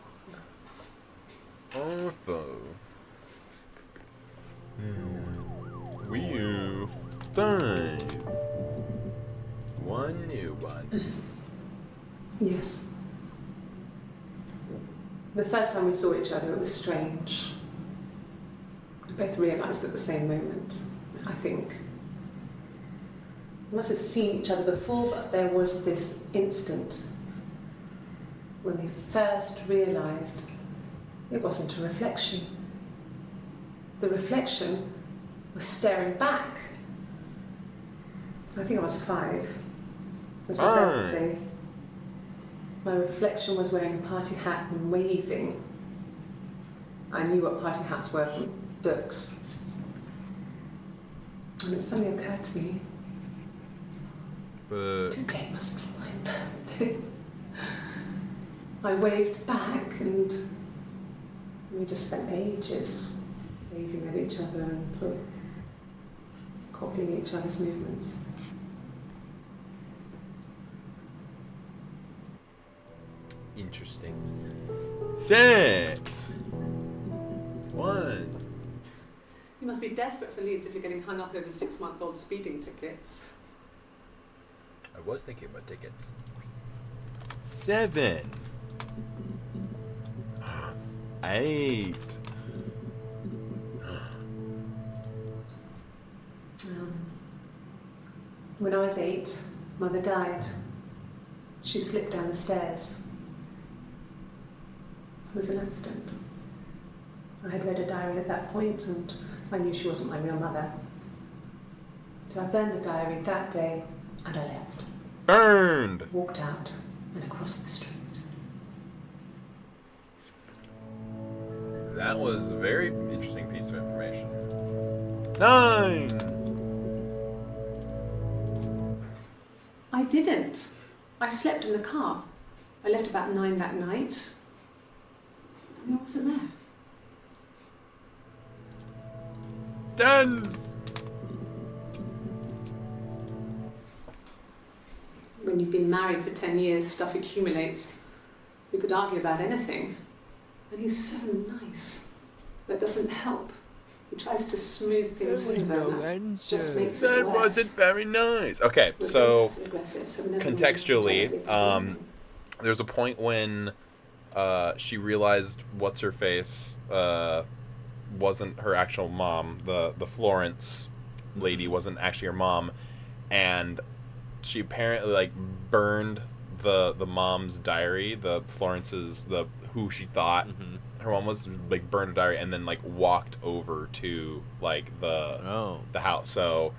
Awful. Wheel 5. One new one. yes. The first time we saw each other, it was strange. We both realised at the same moment, I think. We must have seen each other before, but there was this instant when we first realised it wasn't a reflection. The reflection was staring back. I think I was 5. It was my birthday. My reflection was wearing a party hat and waving. I knew what party hats were from books. And it suddenly occurred to me, But today must be my birthday. I waved back and we just spent ages waving at each other and copying each other's movements. interesting. 6. 1. You must be desperate for leads if you're getting hung up over 6-month-old speeding tickets. I was thinking about tickets. 7. 8. When I was 8, Mother died. She slipped down the stairs. It was an accident. I had read a diary at that point and I knew she wasn't my real mother. So I burned the diary that day and I left. Burned! Walked out and across the street. That was a very interesting piece of information. 9! I didn't. I slept in the car. I left about 9 that night. I wasn't there. 10! When you've been married for 10 years, stuff accumulates. We could argue about anything. And he's so nice. That doesn't help. He tries to smooth things over. And that just makes it That worse. wasn't very nice. Okay, We're so very aggressive, so we're never contextually, really there's a point when she realized what's her face wasn't her actual mom. The Florence lady wasn't actually her mom, and she apparently burned the mom's diary, the Florence's who she thought her mom was, burned her diary and then walked over to the house. So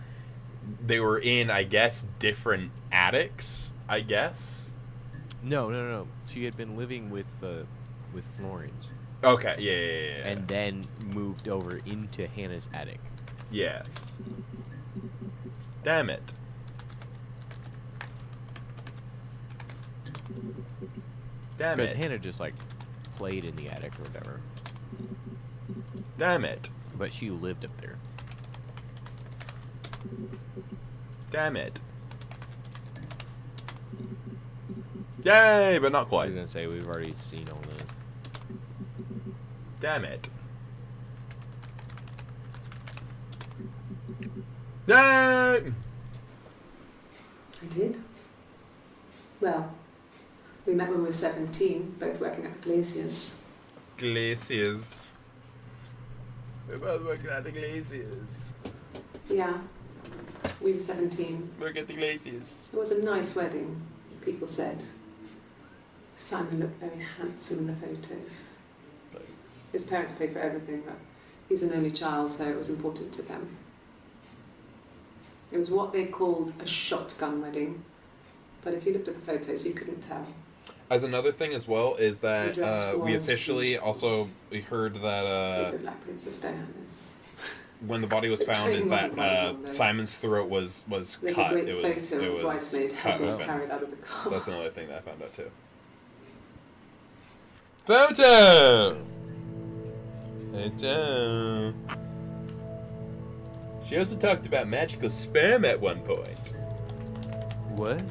they were in, I guess, different attics, I guess. No. She had been living with Florence. Okay, yeah. And then moved over into Hannah's attic. Yes. Damn it. Because Hannah just played in the attic or whatever. Damn it. But she lived up there. Damn it. Yay, but not I quite. was gonna say we've already seen all this. Damn it. Yay! I did. Well, we met when we were 17, both working at the Glaciers. Glaciers. We're both working at the Glaciers. Yeah, we were 17. Look at the Glaciers. It was a nice wedding, people said. Simon looked very handsome in the photos. His parents paid for everything, but he's an only child, so it was important to them. It was what they called a shotgun wedding, but if you looked at the photos, you couldn't tell. As another thing as well is that The dress we was officially beautiful. we heard that It looked like Princess Diana's. when the body was The found is train that wasn't horizontal, though. Simon's throat was There's a cut. great It photo was of Bridesmaid cut having open. carried out of the car. That's another thing that I found out too. Photo. Photo. She also talked about magical sperm at one point. What?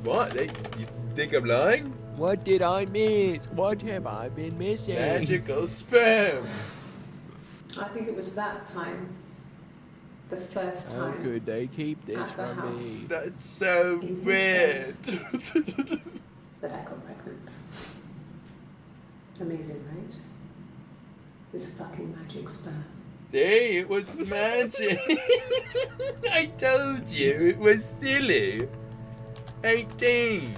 What? You think I'm lying? What did I miss? What have I been missing? Magical sperm. I think it was that time. The first How time. could they keep this At the from house. me? That's so In his weird. That I got pregnant. Amazing, right? This fucking magic sperm. See, it was magic. I told you it was silly. 18.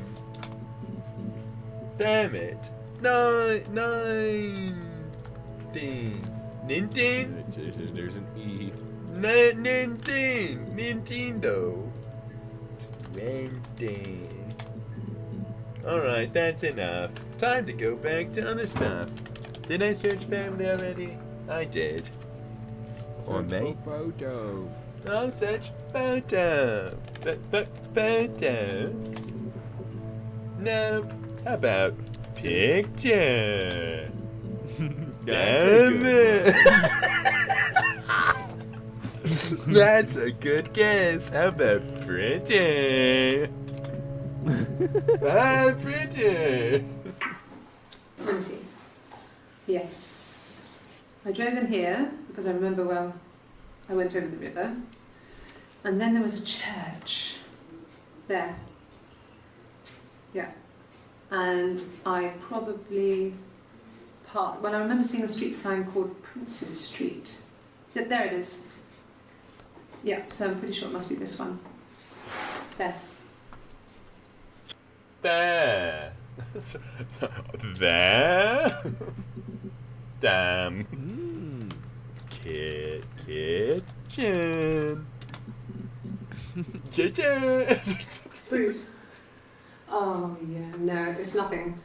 Damn it. 19. 19. There's an E. 19. Nintendo. 20. Alright, that's enough. Time to go back to other stuff. Did I search family already? I did. Or mate? Photo. I'll search photo. Photo. No. How about picture? Damn it. That's a good guess. How about pretty? Pretty. Let me see. Yes. I drove in here because I remember, well, I went over the river. And then there was a church. There. Yeah. And I probably well, I remember seeing a street sign called Princess Street. Yeah, there it is. Yeah, so I'm pretty sure it must be this one. There. There. There. Damn. Kitchen. Kitchen. Bruce. Oh yeah, no, it's nothing.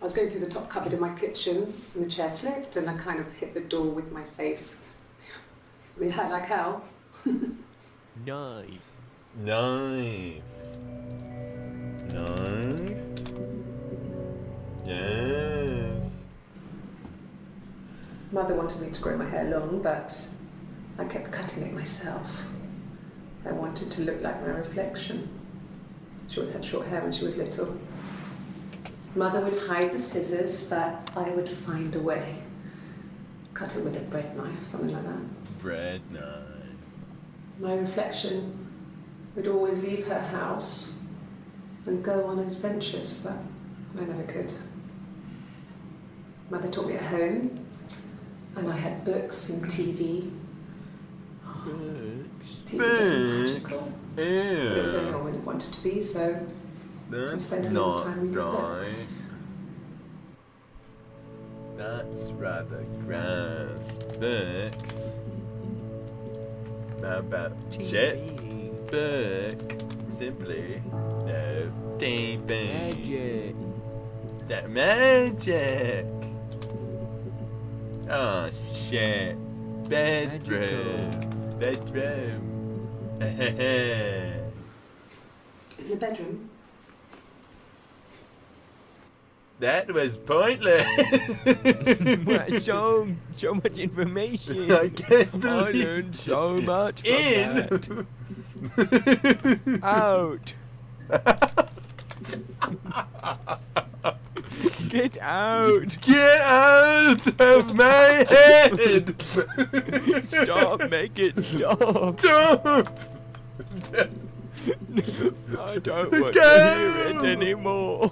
I was going through the top cupboard in my kitchen and the chair slipped and I kind of hit the door with my face. I mean, it hurt like hell. Knife. Knife. Knife. Yes. Mother wanted me to grow my hair long, but I kept cutting it myself. I wanted to look like my reflection. She always had short hair when she was little. Mother would hide the scissors, but I would find a way. Cut it with a bread knife, something like that. Bread knife. My reflection would always leave her house and go on adventures, but I never could. Mother taught me at home, and I had books and TV. TV wasn't magical. But it was only on when it wanted to be, so I That's spent a little not time reading right. books. That's rather grass. Books. How about shit? Book. Simply. No. TV. Magic. That magic. Oh shit. Bedroom. Bedroom. In the bedroom? That was pointless. What, so much information. I can't I believe learned so much from in. that. Out. Get out. Get out of my head. Stop. Make it stop. Stop. I don't want Go. to hear it anymore.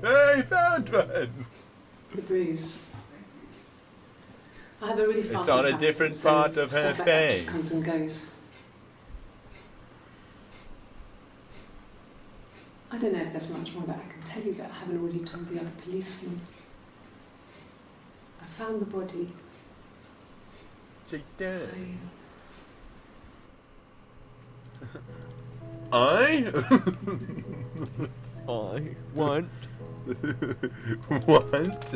I found one. The bruise. I have a really fast It's on a metabolism, different so part of her stuff like that just face. comes and goes. I don't know if there's much more that I can tell you that I haven't already told the other policeman. I found the body. She did. I I? I want. Want?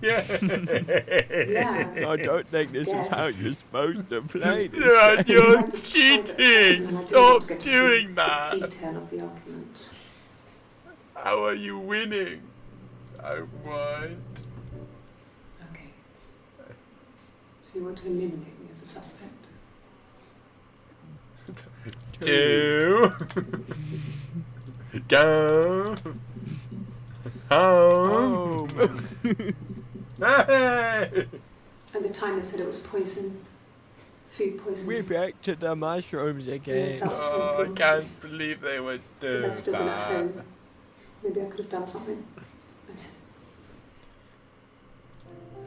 Yeah. Yeah. I don't think this is how Yes. you're supposed to play this. Dad, game. you're I tried to cheating! and I didn't Stop want to get into doing the that! detail of the argument. How are you winning? I won. Okay. So you want to eliminate me as a suspect? 2. Go. Home. Hey! At the time they said it was poison. Food poisoning. We're back to the mushrooms again. Yeah, that's- Oh, I can't believe they would If do I'd still been at that. home, maybe I could have done something.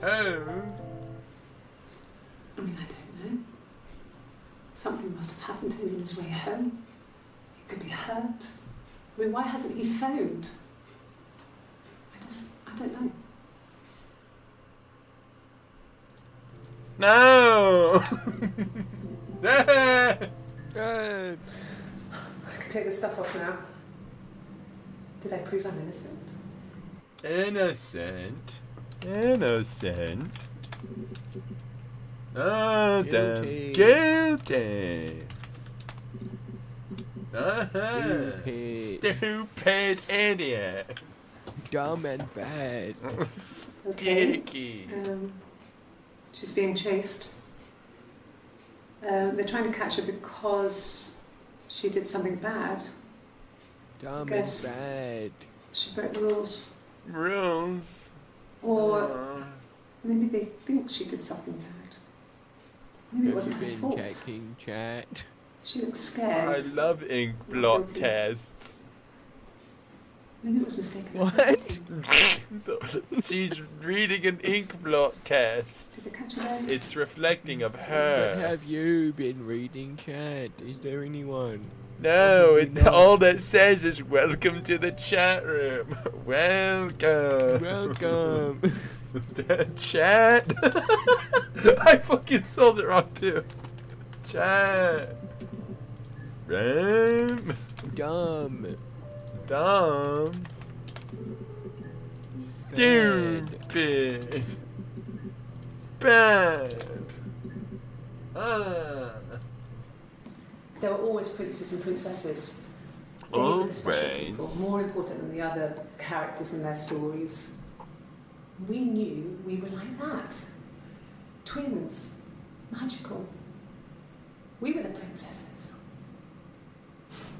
I don't. Home? I mean, I don't know. Something must have happened to him on his way home. He could be hurt. I mean, why hasn't he phoned? I don't know. No! I can take this stuff off now. Did I prove I'm innocent? Innocent. Innocent. Oh, damn. Guilty. Guilty. Uh-huh. Stupid. Stupid idiot. Dumb and bad. Okay. Sticky. She's being chased. They're trying to catch her because she did something bad. Dumb Guess- and bad. She broke the rules. Rules. Or maybe they think she did something bad. Maybe it Have wasn't you her been fault. checking chat? She looks I scared. love ink blot Guilty. tests. Maybe it was mistaken. What? She's reading an ink blot test. Did they catch her there? It's reflecting of But her. have you been reading chat? Is there anyone? No, Probably it, not. all that says is welcome to the chat room. Welcome. Welcome. The chat. I fucking sold it wrong too. Chat. Room. Dumb. Dumb. Bad. Stupid. Bad. Ah. There were always princes and princesses. They were the special people, Always. more important than the other characters in their stories. We knew we were like that. Twins. Magical. We were the princesses.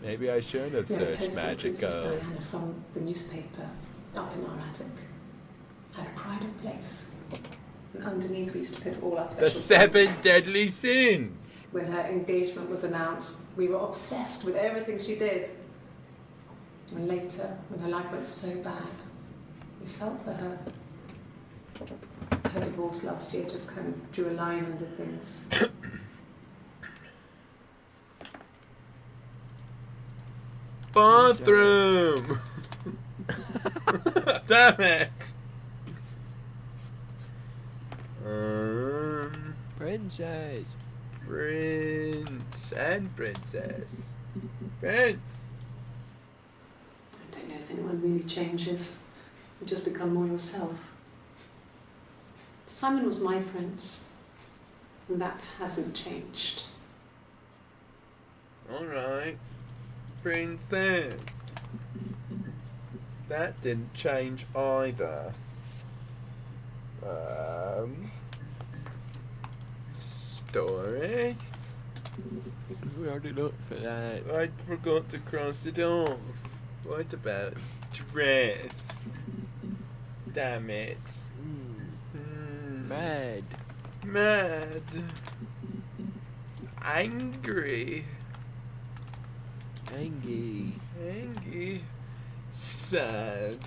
Maybe I should have We had a searched poster of Princess magical. Diana from the newspaper up in our attic. Had a pride of place. And underneath we used to put all our special The 7 things. deadly sins. When her engagement was announced, we were obsessed with everything she did. And later, when her life went so bad, we felt for her. Her divorce last year just kind of drew a line under things. Bathroom. Damn it. Princess. Prince and princess. Prince. I don't know if anyone really changes. You just become more yourself. Simon was my prince, and that hasn't changed. Alright. Princess. That didn't change either. Story. We already looked for that. I forgot to cross it off. What about dress? Damn it. Mad. Mad. Angry. Angry. Angry. Sad.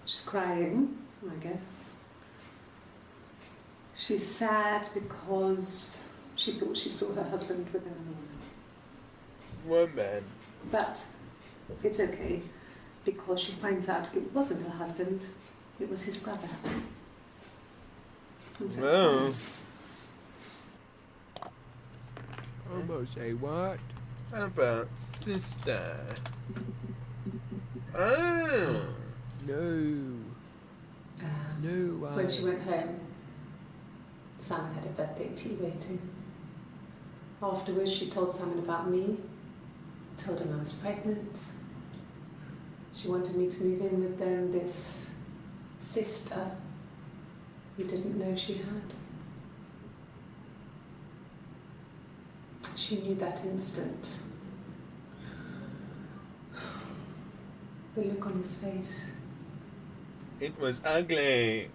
She's crying, I guess. She's sad because she thought she saw her husband with another woman. Woman. But it's okay, because she finds out it wasn't her husband, it was his brother. And so it's Oh. fine. I'm gonna say what? How about sister? Oh. No. No. When she went home, Simon had a birthday tea waiting. Afterwards, she told Simon about me, told him I was pregnant. She wanted me to move in with them, this sister he didn't know she had. She knew that instant. The look on his face. It was ugly.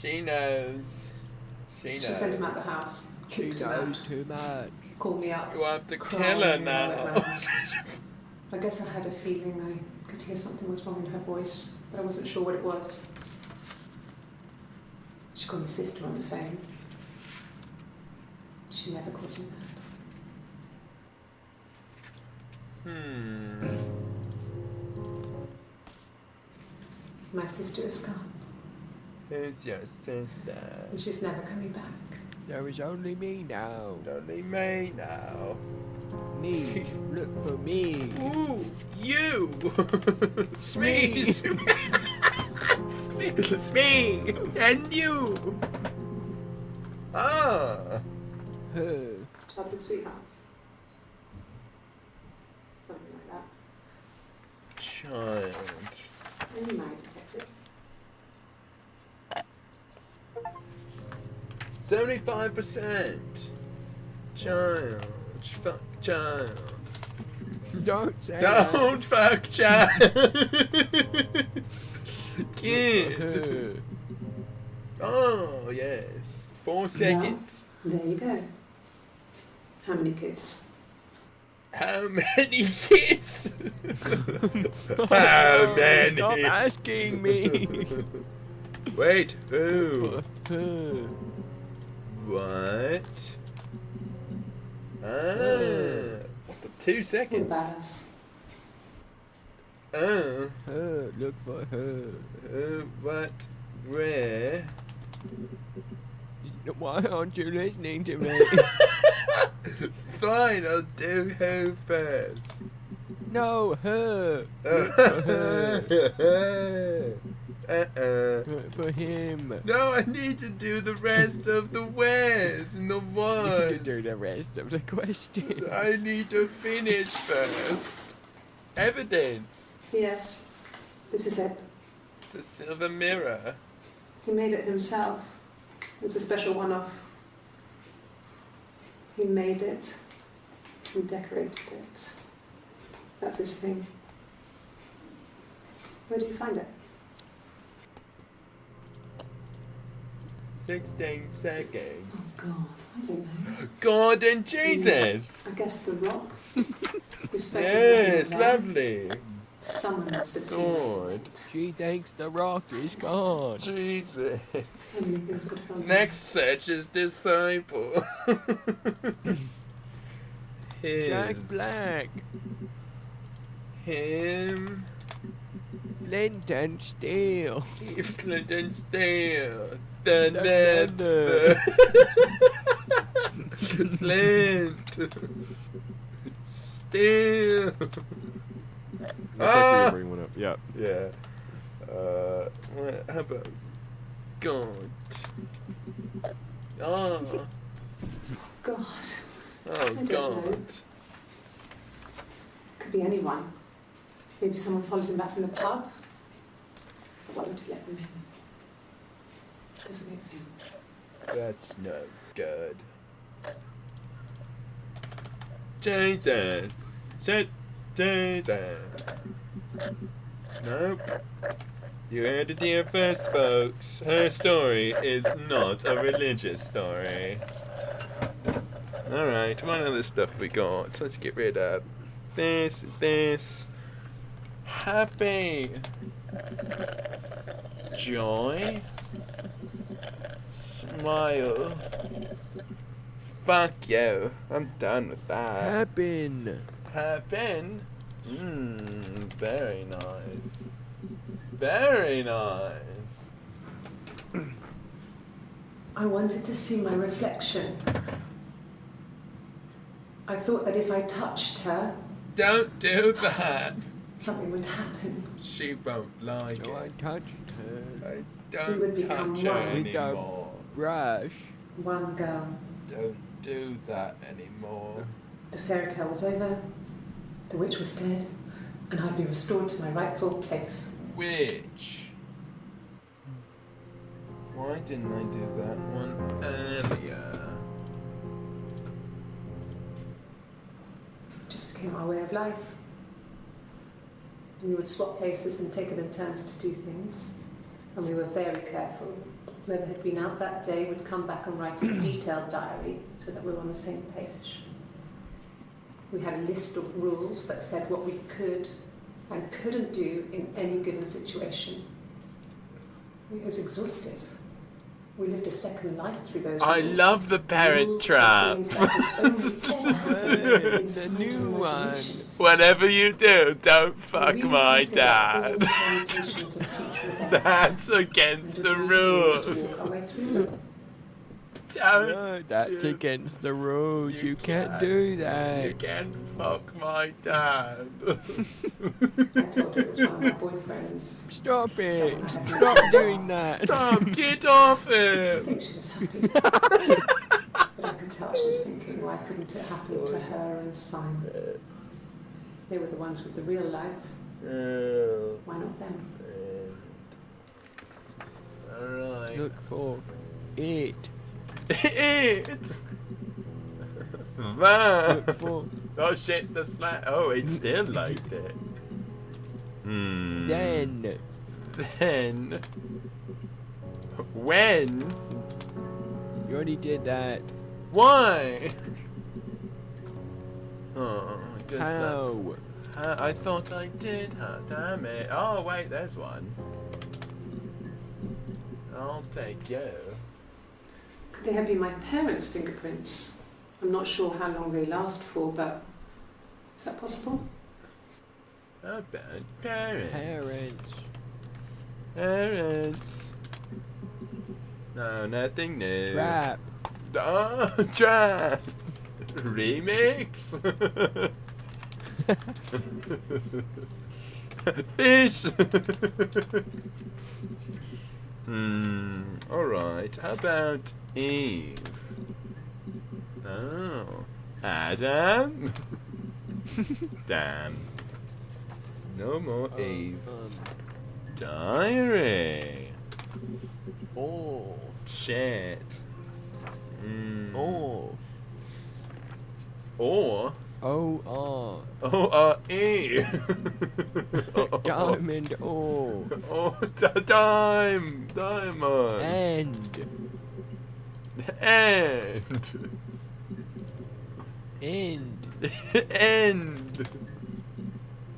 She knows. She knows. She sent him out the house. She Kicked him out. knows too much. Called me up. You have to crying kill her and I went now. round. I guess I had a feeling I could hear something was wrong in her voice, but I wasn't sure what it was. She called my sister on the phone. She never calls me that. My sister is gone, Who's your sister? and she's never coming back. There is only me now. Only me now. Me. Look for me. Ooh, you! It's me! It's me! It's me! And you! Ah! Her. Childhood sweethearts. Something like that. Child. And you married detective. 75%! Child. Fuck child. Don't say Don't fuck child! Kid! Her. Oh, yes. 4 seconds. There you go. How many kids? How many kids? How many? Stop asking me. Wait, who? Her. What? Ah, what the 2 What seconds? about us? Her. Look for her. What? Where? Why aren't you listening to me? Fine, I'll do who first. No, her. For him. No, I need to do the rest of the where's and the You what's. can do the rest of the question. I need to finish first. Evidence. Yes, this is it. It's a silver mirror. He made it himself. It's a special one-off. He made it and decorated it. That's his thing. Where did you find it? 16 seconds. Oh God, I don't know. God and Jesus. I guess the rock. We've spoken Yes, to him about it. lovely. Someone must have seen God. it. She thinks the rock is gone. Jesus. So many things could have gone wrong. Next search is disciple. Jack His. Black. Him. Flint and Steel. Flint and Steel. Dun, Dun, dun, dun, dun. Flint. Steel. Ah! Bring one up. Yep. Yeah. How about God? Oh. God. Oh, don't God. know. Could be anyone. Maybe someone followed him back from the pub. But why don't you let them in? Doesn't make sense. That's no good. Jesus. Shit. Jesus. Nope. You heard it here first, folks. Her story is not a religious story. Alright, what other stuff we got? Let's get rid of this. Happy. Joy. Smile. Fuck you. I'm done with that. Happen. Happen? Very nice. Very nice. I wanted to see my reflection. I thought that if I touched her, Don't do that. something would happen. She won't like No, I it. touched her. I We would don't become touch her one. With our anymore. brush. One girl. Don't do that anymore. The fairy tale was over, the witch was dead, and I'd be restored to my rightful place. Which? Why didn't I do that one earlier? It just became our way of life. We would swap places and take it in turns to do things, and we were very careful. Whoever had been out that day would come back and write a detailed diary so that we were on the same page. We had a list of rules that said what we could and couldn't do in any given situation. It was exhaustive. We lived a second life through those I rules. love the parent Rules trap. for things that could only ever happen inside The new our one. imaginations. Whatever you do, don't fuck We would my consider all dad. permutations of future events. That's against And the agreed to walk rules. our way through them. Don't. No, that's do- against the rules. You can't can't. do You that. can't fuck my dad. I told her it was one of my boyfriends. Stop it. Someone I had Stop known. doing that. Stop, get off I him. think she was happy. But I could tell she was thinking, why couldn't it happen to her and Simon? They were the ones with the real life. Why not them? Alright. Look for it. It. That. Look for Oh shit, the slap. Oh, it still liked it. then. Then. When? You already did that. Why? Oh, I guess that's. How? I thought I did. Damn it. Oh wait, there's one. I'll take you. Could they have been my parents' fingerprints? I'm not sure how long they last for, but is that possible? How about parents? Parents. Parents. No, nothing new. Trap. Oh, trap. Remix. Fish. Alright. How about Eve? Oh. Adam? Damn. No more Eve. Diary. Oh. Shit. Oh. Or. Oh. E. Diamond. Oh. Oh, diamond. And. End. End.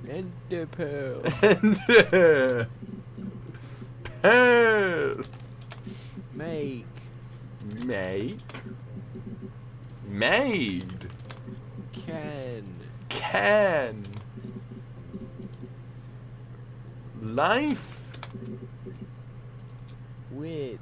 And the pearl. End. Pearl. Make. Made. Can. Life. With.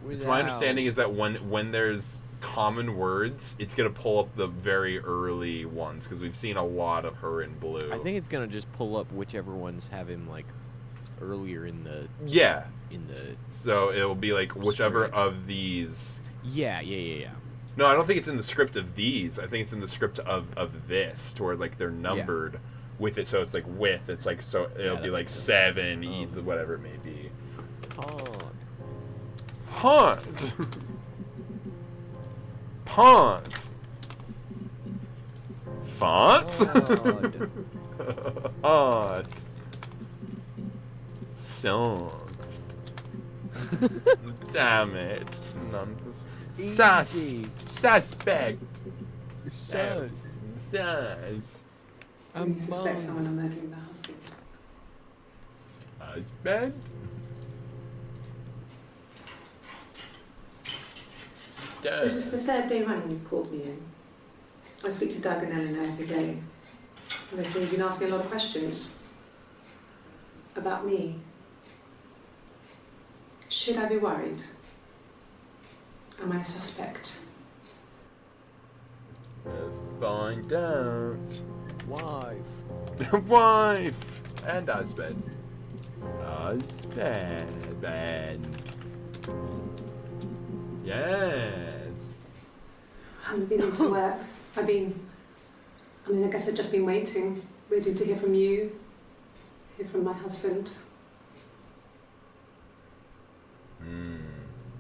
It's my understanding is that when there's common words, it's gonna pull up the very early ones because we've seen a lot of her in blue. I think it's gonna just pull up whichever ones have him like earlier in the. Yeah. In the. So it'll be like whichever Script. of these. Yeah. No, I don't think it's in the script of these. I think it's in the script of this, to where like they're numbered with it. So it's like with. It's like so it'll that be like makes sense. 7, whatever it may be. Hard. Pont. Font. Odd. Odd. Soft. Damn it. Easy. Suspect. Sus. Sus. You suspect someone of murdering the husband. Husband? This is the third day running you've called me in. I speak to Doug and Eleanor every day. And they say you've been asking a lot of questions about me. Should I be worried? Am I a suspect? Find out. Wife. Wife and husband. Husband. Yes. I haven't been into work. I guess I've just been waiting, waiting to hear from you, hear from my husband.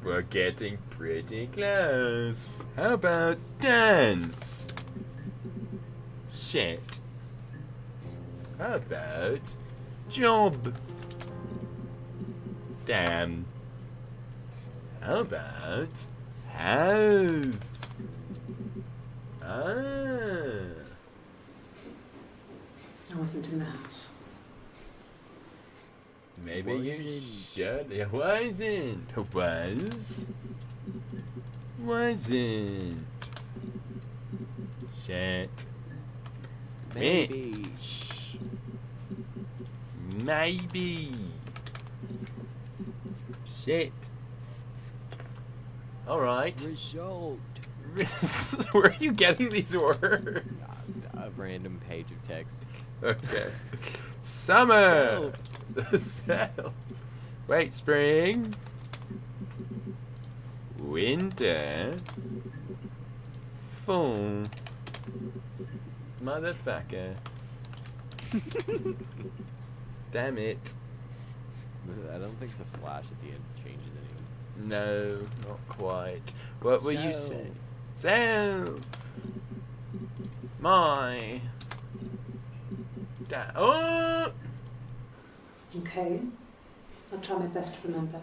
We're getting pretty close. How about dance? Shit. How about job? Damn. How about house? Ah. I wasn't in the house. Maybe you should. It wasn't. Wasn't. Shit. Maybe. Shh. Maybe. Shit. Alright. Result. Where are you getting these words? A random page of text. Okay. Summer. Self. Wait, spring. Winter. Fall. Motherfucker. Damn it. I don't think the slash at the end changes anything. No, not quite. What were you Self. saying? Self. My. Oh! Okay. I'll try my best to remember.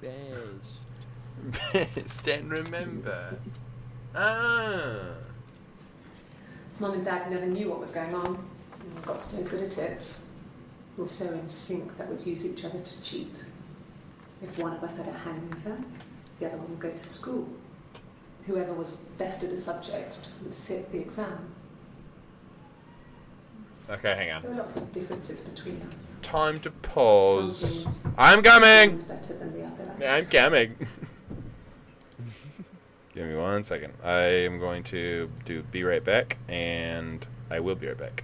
Best. Best and remember. Ah. Mum and Dad never knew what was going on. We got so good at it. We were so in sync that we'd use each other to cheat. If one of us had a hangover, the other one would go to school. Whoever was best at a subject would sit the exam. Okay, hang on. There were lots of differences between us. Time to Some pause. things I'm coming! was better than the other. Yeah, I'm coming. Give me 1 second. I am going to be right back, and I will be right back.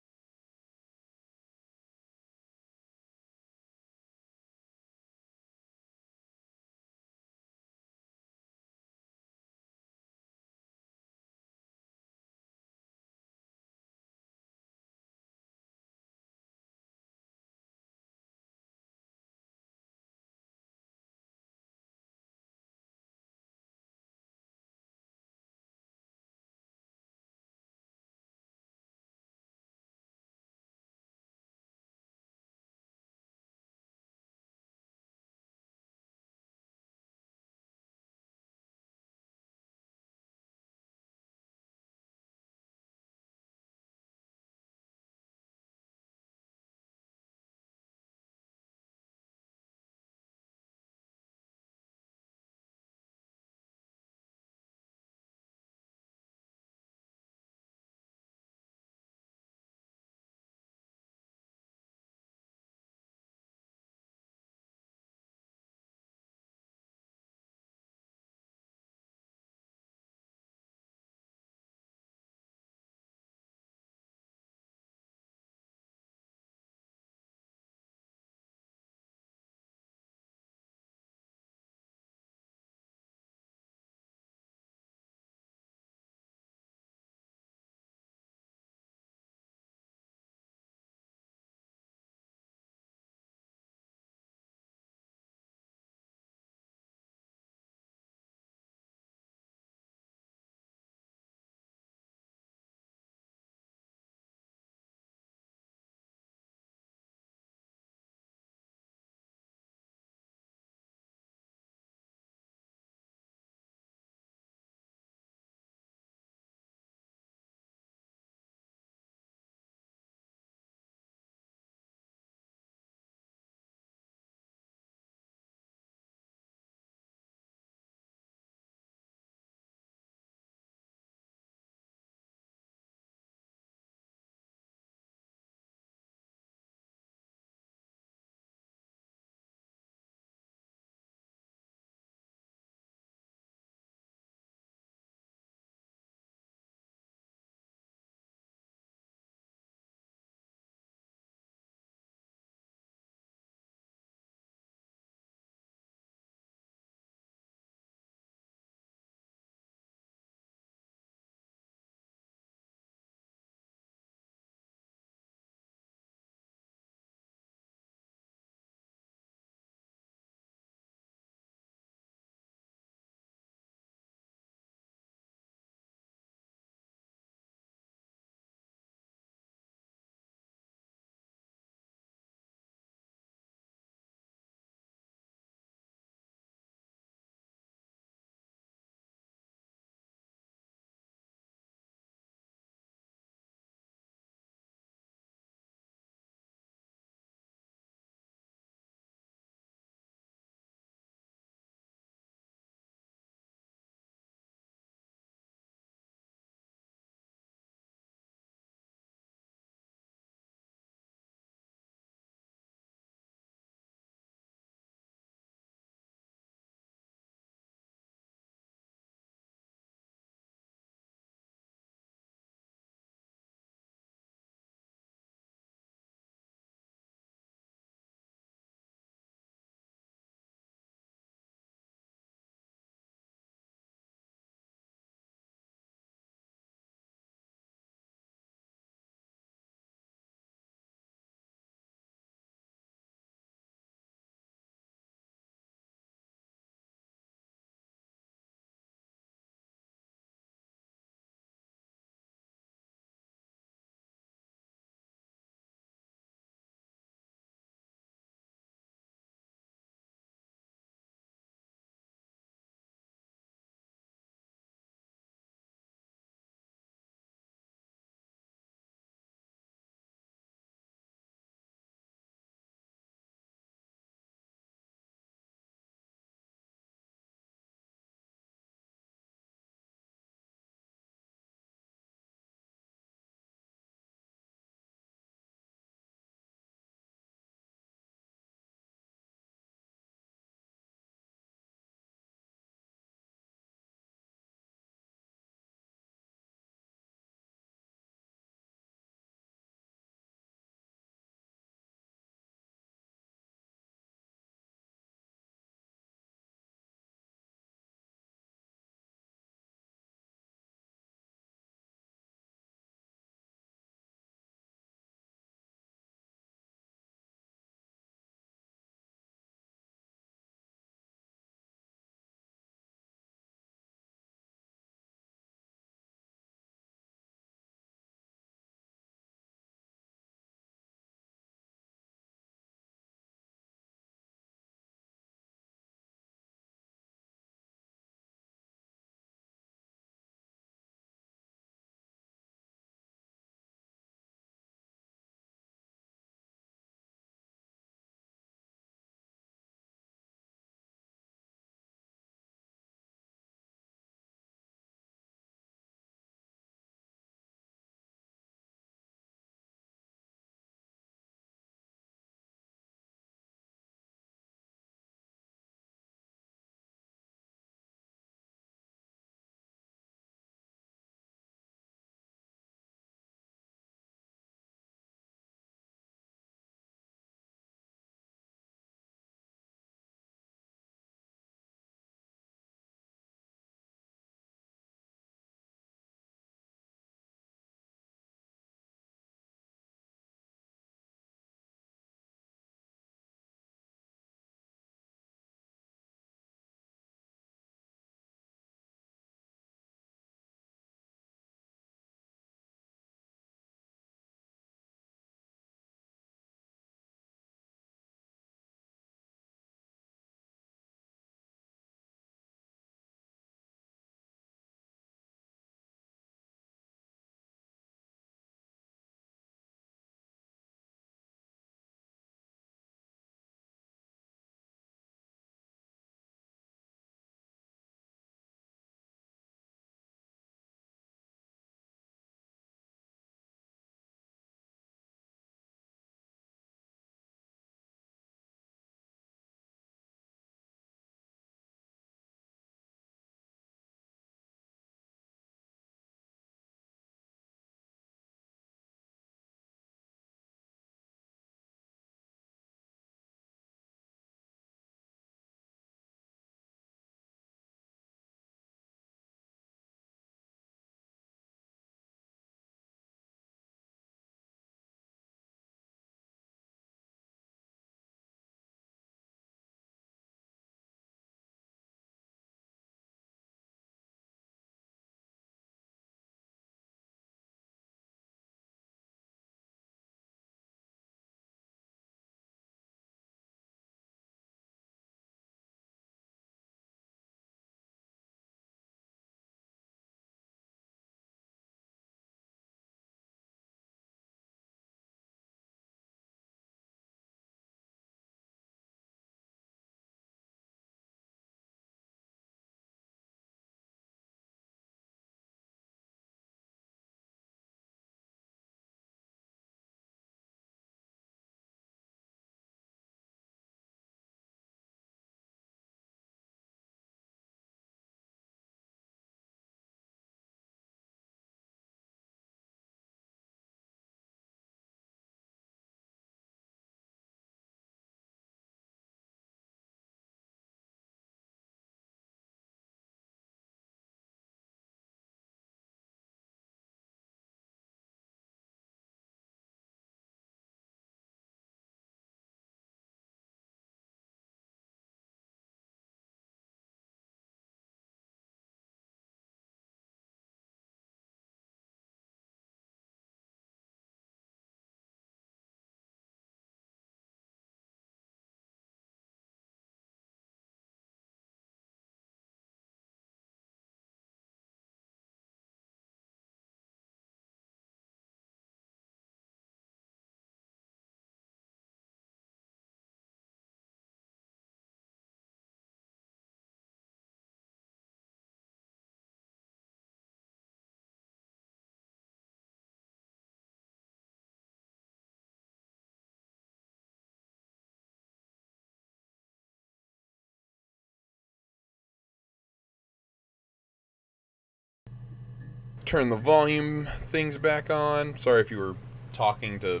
turn the volume things back on. Sorry if you were talking to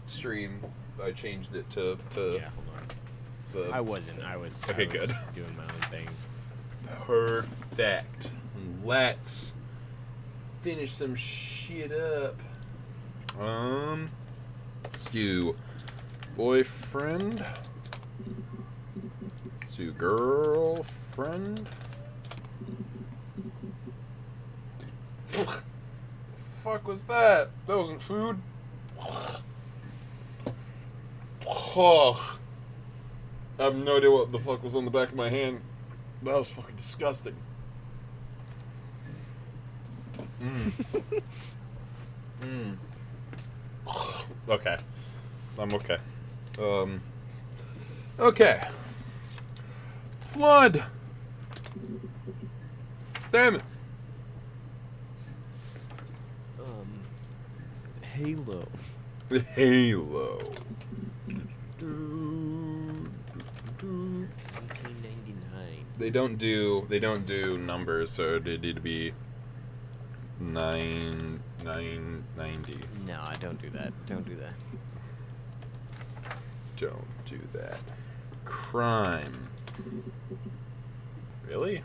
stream. I changed it to Yeah, hold on. the. I wasn't. I was. Okay, I was good. Doing my own thing. Perfect. Let's finish some shit up. Let's do boyfriend. Let's do girlfriend. The fuck was that? That wasn't food. Oh, I have no idea what the fuck was on the back of my hand. That was fucking disgusting. Okay. I'm okay. Okay. Flood. Damn it. Halo. Halo. 1999. They don't do numbers, so it need to be 990. No, I don't do that. Don't do that. Don't do that. Crime. Really?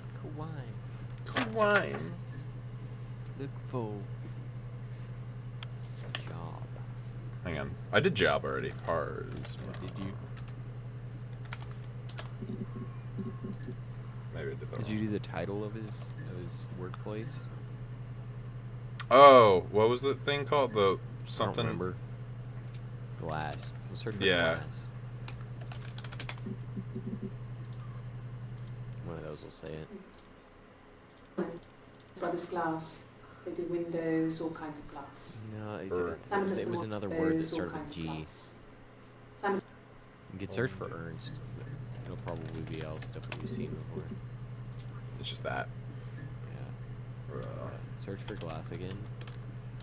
Crime. Look for job. Hang on. I did job already. Hard. Did you? Maybe I did that. Did you do the title of his workplace? Oh, what was the thing called? The I don't something. remember. Glass. So search for Yeah. glass. One of those will say it. Brothers Glass. They do windows, all kinds of glass. No, Sam does it the was another word that windows, all started with kinds of G. glass. Sam You can search for Ernst. It'll probably be all stuff that we've seen before. It's just that. Yeah. Search for glass again.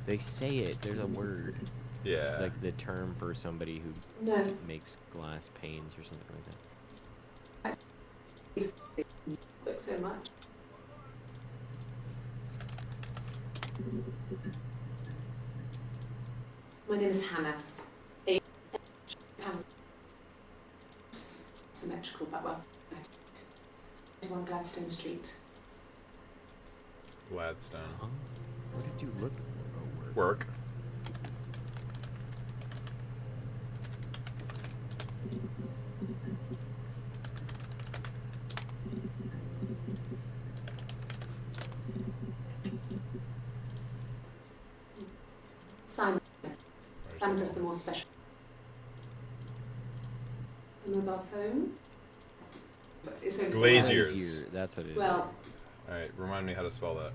They say it. There's a word. Yeah. It's like the term for somebody who No. makes glass panes or something like that. book so much. My name is Hannah. Symmetrical, but well. 1 Gladstone Street. Gladstone. What did you look for? Oh, Work. Simon. Simon does the more special. A mobile phone. It's okay. Glaziers. Glazier, that's what it is. Well, Alright, remind me how to spell that.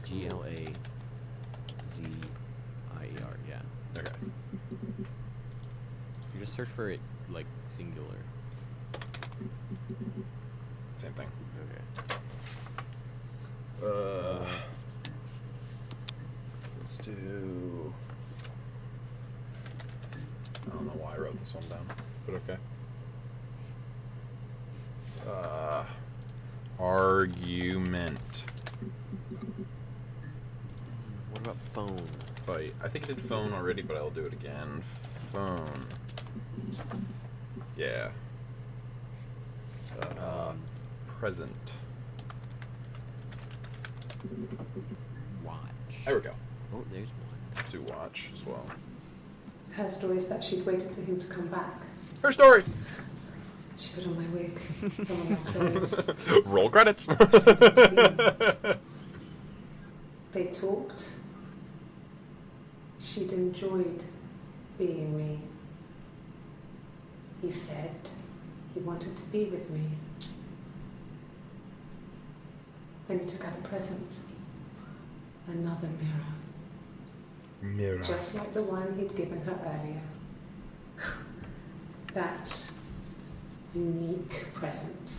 Glazier, yeah. Okay. You just search for it like singular. Same thing. Okay. Let's do. I don't know why I wrote this one down, but okay. Argument. What about phone? Fight. I think I did phone already, but I'll do it again. Phone. Yeah. Present. Watch. There we go. Oh, there's one. To watch as well. her story is that she'd waited for him to come back. Her story. She put on my wig, some of my clothes. Roll credits. They talked. She'd enjoyed being me. He said he wanted to be with me. Then he took out a present. Another mirror. Mirror. Just like the one he'd given her earlier. That unique present.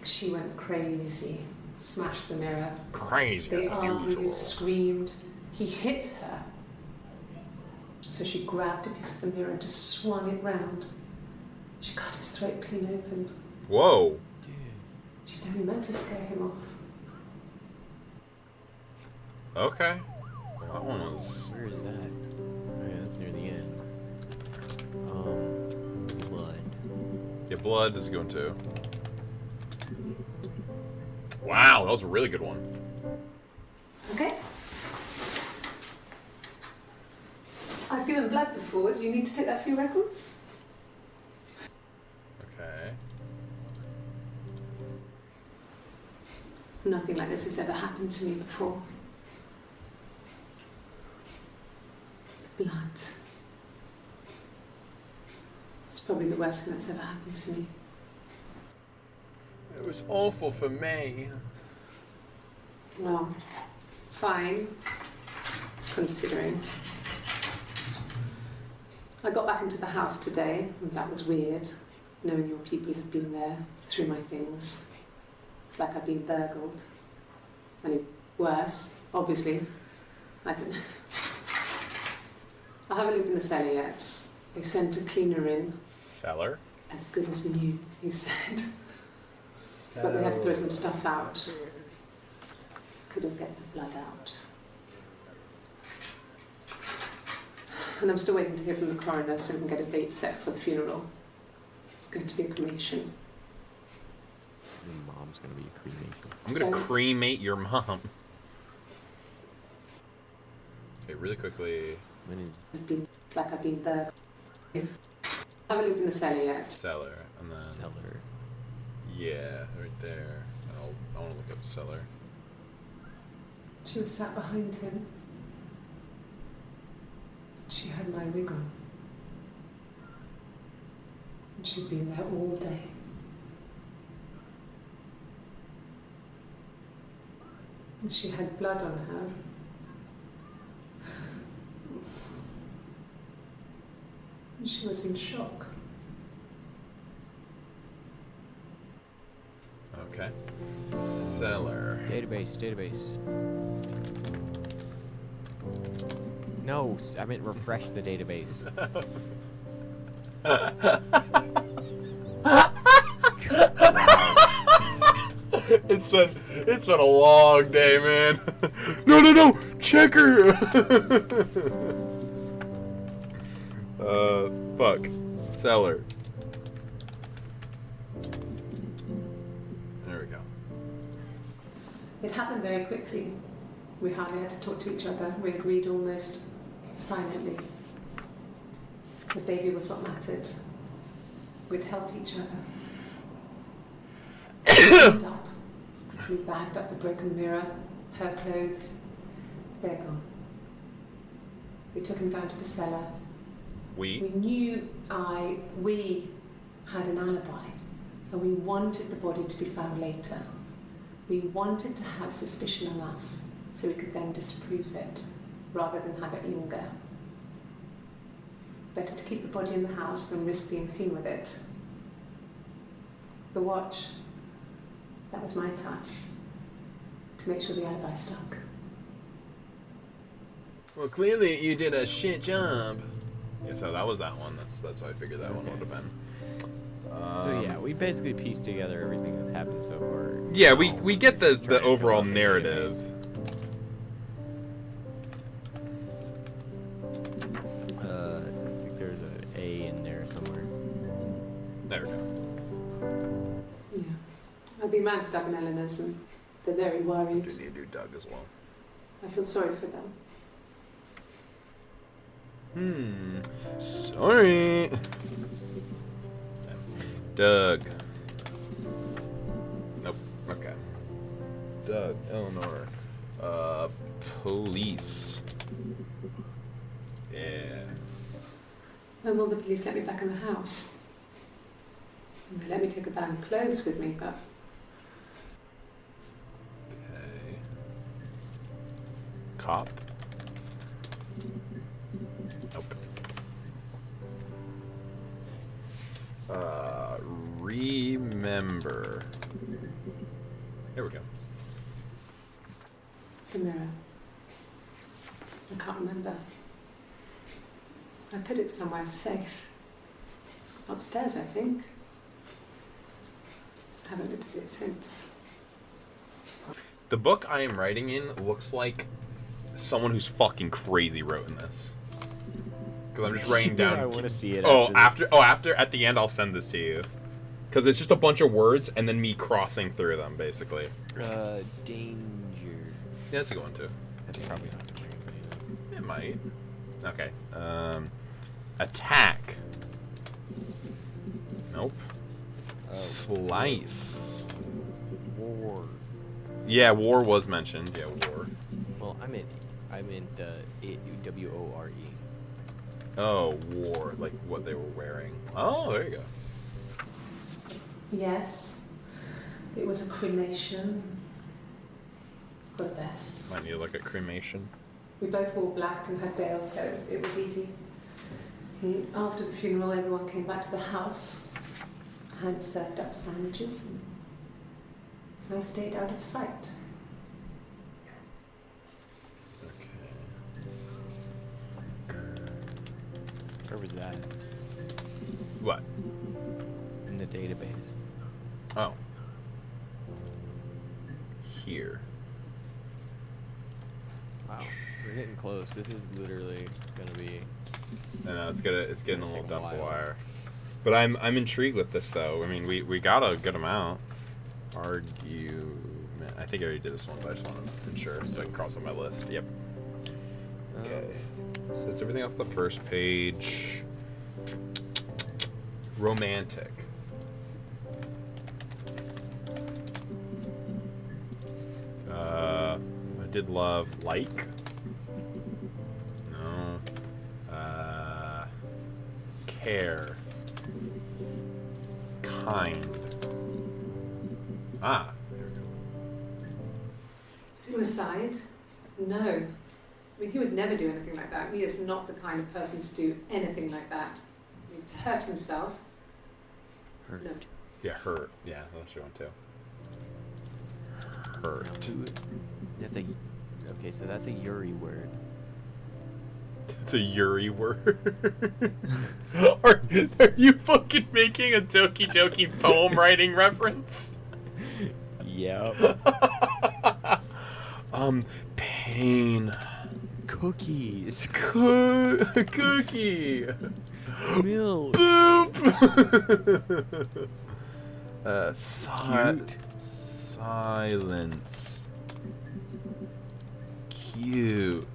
She went crazy, smashed the mirror. Crazy They as argued, usual. screamed. He hit her. So she grabbed a piece of the mirror and just swung it round. She cut his throat clean open. Whoa. She'd only meant to scare him off. Okay. Well, that one was. Where is that? Oh, yeah, that's near the end. Blood. Yeah, blood is a good one too. Wow, that was a really good one. Okay. I've given blood before. Do you need to take that for your records? Okay. Nothing like this has ever happened to me before. The blood. It's probably the worst thing that's ever happened to me. It was awful for me. Well, fine, considering. I got back into the house today, and that was weird, knowing your people have been there through my things. It's like I've been burgled. I mean, worse, obviously. I don't know. I haven't lived in the cellar yet. They sent a cleaner in. Cellar? As good as new, he said. But they had to throw some stuff out. Couldn't get the blood out. And I'm still waiting to hear from the coroner so we can get a date set for the funeral. It's going to be a cremation. Your mom's gonna be a cremation. I'm gonna cremate your mom. Okay, really quickly. When is... It's like I've been there. I haven't lived in the cellar yet. Cellar, and then... Cellar. Yeah, right there. I want to look up cellar. She was sat behind him. She had my wig on. And she'd been there all day. And she had blood on her. And she was in shock. Okay. Cellar. Database. No, I meant refresh the database. It's been a long day, man. No, checker. Fuck. Cellar. There we go. It happened very quickly. We hardly had to talk to each other. We agreed almost silently. The baby was what mattered. We'd help each other. We up. We bagged up the broken mirror, her clothes. They're gone. We took him down to the cellar. We knew we had an alibi, and we wanted the body to be found later. We wanted to have suspicion on us, so we could then disprove it, rather than have it linger. Better to keep the body in the house than risk being seen with it. The watch, that was my touch, to make sure the alibi stuck. Well, clearly you did a shit job. Yeah, so that was that one. That's why I figured that one would have been. So yeah, we basically pieced together everything that's happened so far. Yeah, we get the overall narrative. I think there's an A in there somewhere. There we go. Yeah. I've been round to Doug and Eleanor's, and they're very worried. Do need to do Doug as well. I feel sorry for them. Sorry. Doug. Nope. Okay. Doug, Eleanor. Police. Yeah. When will the police let me back in the house? They let me take a bag of clothes with me, but... Okay. Cop. Nope. Remember. There we go. The mirror. I can't remember. I put it somewhere safe. Upstairs, I think. I haven't looked at it since. The book I am writing in looks like someone who's fucking crazy wrote in this. Because I'm just writing down. I want to see it. After at the end I'll send this to you. Because it's just a bunch of words and then me crossing through them, basically. Danger. Yeah, that's a good one too. That's probably not doing it. It might. Okay. Attack. Nope. Slice. War. Yeah, war was mentioned. Yeah, war. Well, I meant WORE. Oh, war, like what they were wearing. Oh, there you go. Yes, it was a cremation. For the best. Might need to look at cremation. We both wore black and had veils, so it was easy. And after the funeral, everyone came back to the house. Hannah served up sandwiches, and I stayed out of sight. Where was that? What? In the database. Oh. Here. Wow, we're getting close. This is literally gonna be. I know it's getting a little take a dumb while. wire. But I'm intrigued with this though. I mean, we got a good amount. Argument. I think I already did this one, but I just want to ensure so I can cross on my list. Yep. Okay. So it's everything off the first page. Romantic. I did love like. No. Care. Kind. Ah. There we go. Suicide? No. I mean, he would never do anything like that. He is not the kind of person to do anything like that. I mean, to hurt himself. Hurt. No. Yeah, hurt. Yeah, that's your one too. Hurt. That's a. Okay, so that's a Yuri word. It's a Yuri word. are you fucking making a Doki Doki poem writing reference? Yep. Pain. Cookies. Cookie. Milk. Boop. Cute. Silence. Cute.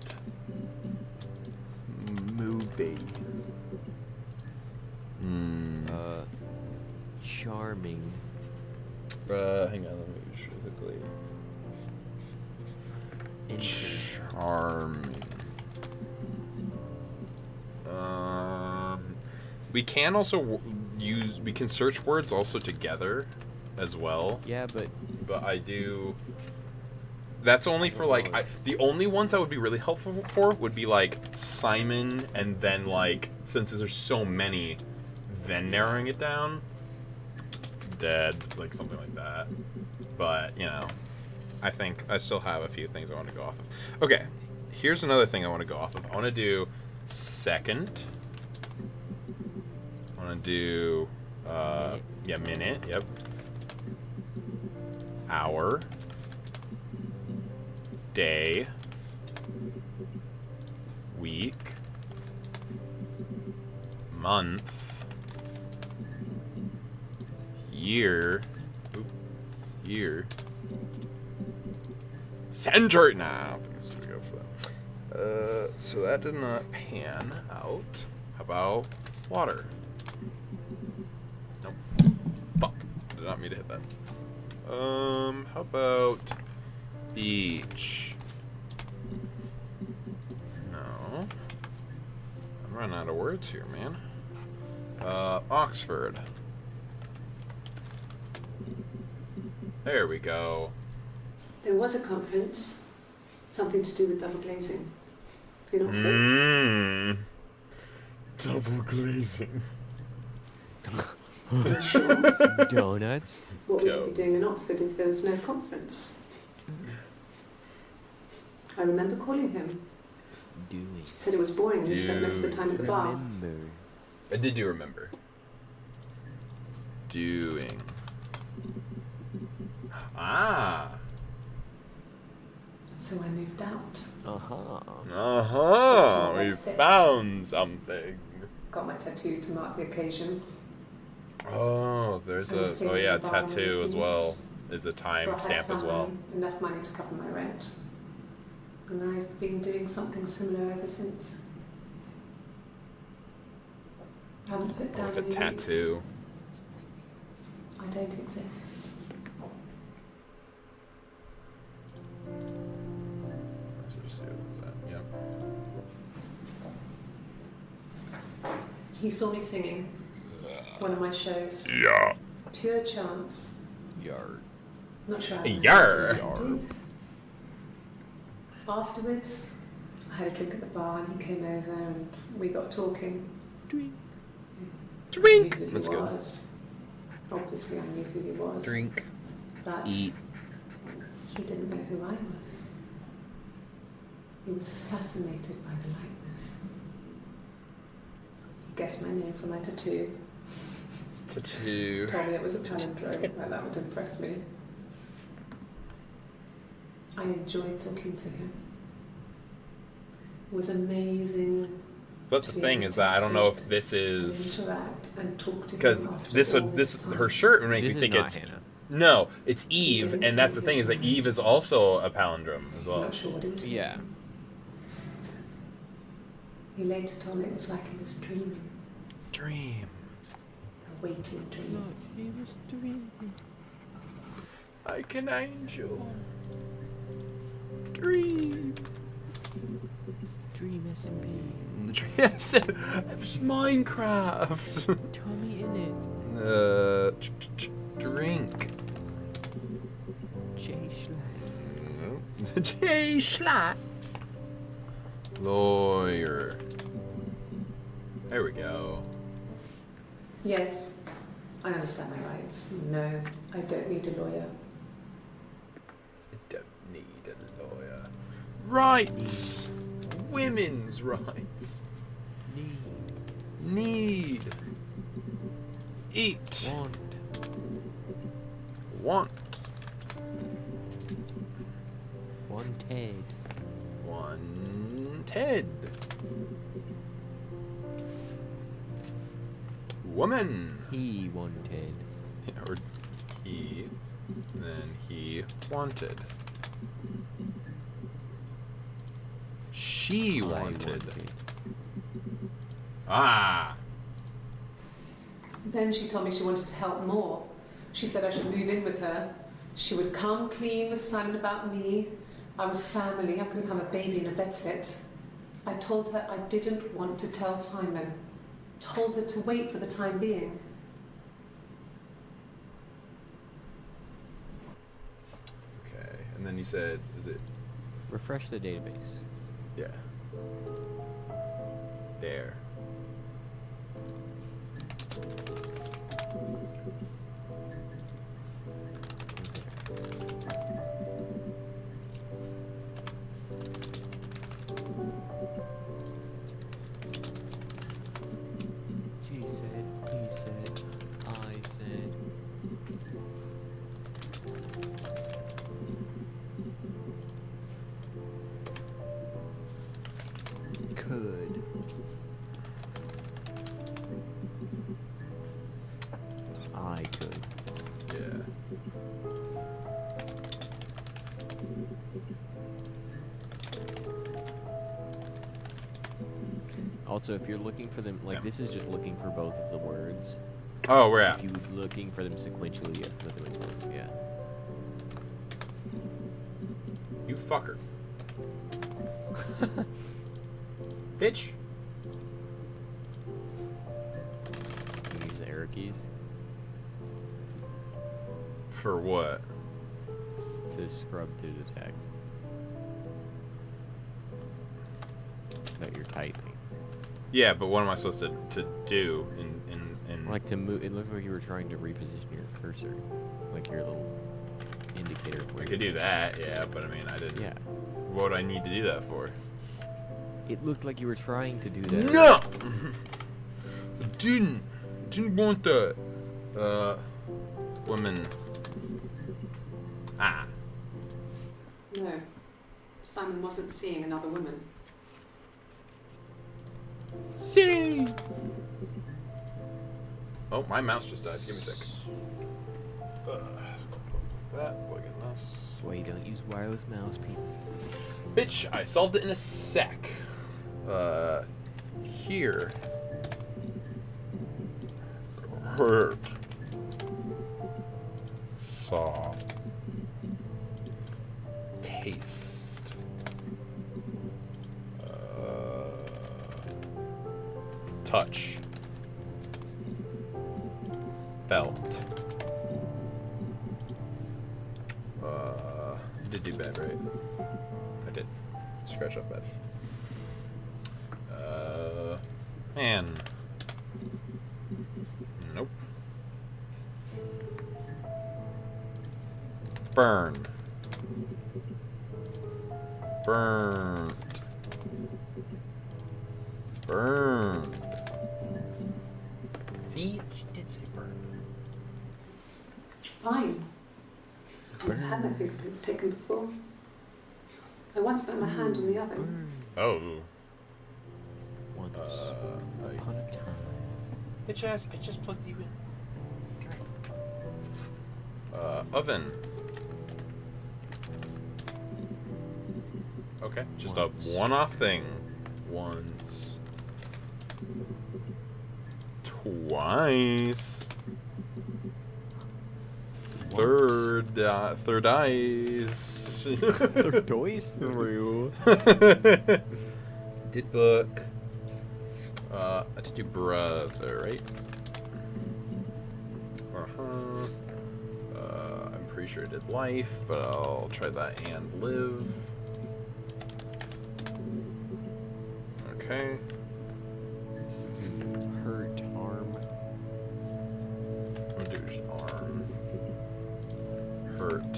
Movie. Charming. Hang on, let me just really quickly. Charming. We can also we can search words also together as well. Yeah, but I do. That's only for like the only ones that would be really helpful for would be like Simon, and then like since there's so many, then narrowing it down. Dead, like something like that. But you know, I think I still have a few things I want to go off of. Okay, here's another thing I want to go off of. I want to do second. I want to do yeah, minute. Yep. Hour. Day. Week. Month. Year. Oop, year. Century. Nah, I don't think it's gonna go for that. So that did not pan out. How about water? Nope. Fuck. Did not mean to hit that. How about beach? No. I'm running out of words here, man. Oxford. There we go. There was a conference, something to do with double glazing. In Oxford. Double glazing. Are you sure? Donuts. What would you be doing in Oxford if there was no conference? I remember calling him. Doing. He said it was boring and he spent most of the time at the bar. Remember. I did do remember. Doing. Ah. So I moved out. We found something. Got my tattoo to mark the occasion. Oh, there's a tattoo as well. Is a So I time had stamp as well. enough money to cover my rent. And I've been doing something similar ever since. I haven't put down Like a any tattoo. roots. I don't exist. Let's just see what that. Yep. He saw me singing one of my shows. Yeah. Pure chance. Yard. Not sure how Yar. Afterwards, I had a drink at the bar and he came over and we got talking. Drink. Drink. I knew who That's he good. was. Obviously, I knew who he was. Drink. But Eat. he didn't know who I was. He was fascinated by the likeness. He guessed my name from my tattoo. Tattoo. Told me it was a palindrome. Like that would impress me. I enjoyed talking to him. It was amazing. That's the thing is that I don't know if this is Interact and talk to him because after this all would this time. her shirt would make This me is think not it's Hannah. no, it's Eve, didn't and that's the tell thing me is that tonight. Eve is also a palindrome as I'm well. not sure what he was saying. Yeah. He later told me it was like he was dreaming, Dream. a waking dream. Like an angel. Dream. Dream SMP. Yes, it was Minecraft. Tommy in it. Drink. Jay Schlatt. Jay Schlatt. Lawyer. There we go. Yes, I understand my rights. No, I don't need a lawyer. I don't need a lawyer. Rights. Women's rights. Need. Eat. Want. Wanted. Wanted. Woman. He wanted. Or he. Then he wanted. She I wanted. Ah. Then she told me she wanted to help more. She said I should move in with her. She would come clean with Simon about me. I was family. I couldn't have a baby in a bedsit. I told her I didn't want to tell Simon. Told her to wait for the time being. Okay. And then you said, is it? Refresh the database. Yeah. There. She said, he said, I said. Could. I could. Yeah. Also, if you're looking for them, like, Yeah. this is just looking for both of the words. Oh, we're at. If you're looking for them sequentially, you have to put them in quotes, yeah. You fucker. Bitch. You can use the arrow keys For what? to scrub through the text that you're typing. Yeah, but what am I supposed to do in Like to move, it looked like you were trying to reposition your cursor, like your little indicator. of where I could you're do that, yeah, but I mean, I didn't. Yeah. What do I need to do that for? It looked like you were trying to do that. No! I didn't want that. Woman. Ah. No. Simon wasn't seeing another woman. See. Oh, my mouse just died. Give me a sec. That, plug in this. That's why you don't use wireless mouse, people. Bitch, I solved it in a sec. Here. Hurt. Saw. Taste. Touch. Felt. Did do bad, right? I did. Scratch up bad. Man. Nope. Burn. Burn. Burn. See? She did say burn. Fine. I've had my fingerprints taken before. I once put my hand on the oven. Oh. Once upon a time. Bitch ass, I just plugged you in. Oven. Okay, just Once. a one-off thing. Once. Twice. Third eyes. Third eyes through. Did book. I did do brother, right? I'm pretty sure I did life, but I'll try that and live. Okay. Hurt, harm. I'm gonna do just arm. Hurt.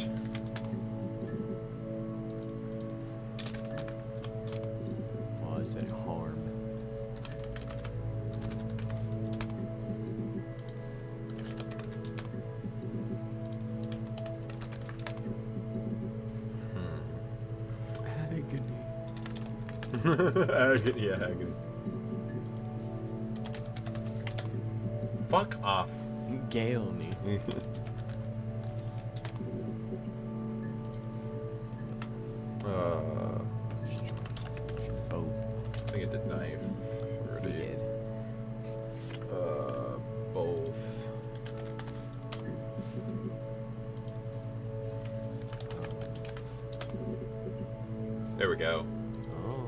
Why is it harm? Agony. Yeah, agony. Fuck off. Gale me. Both. I think it did knife. Already. We did. Both. There we go. Oh.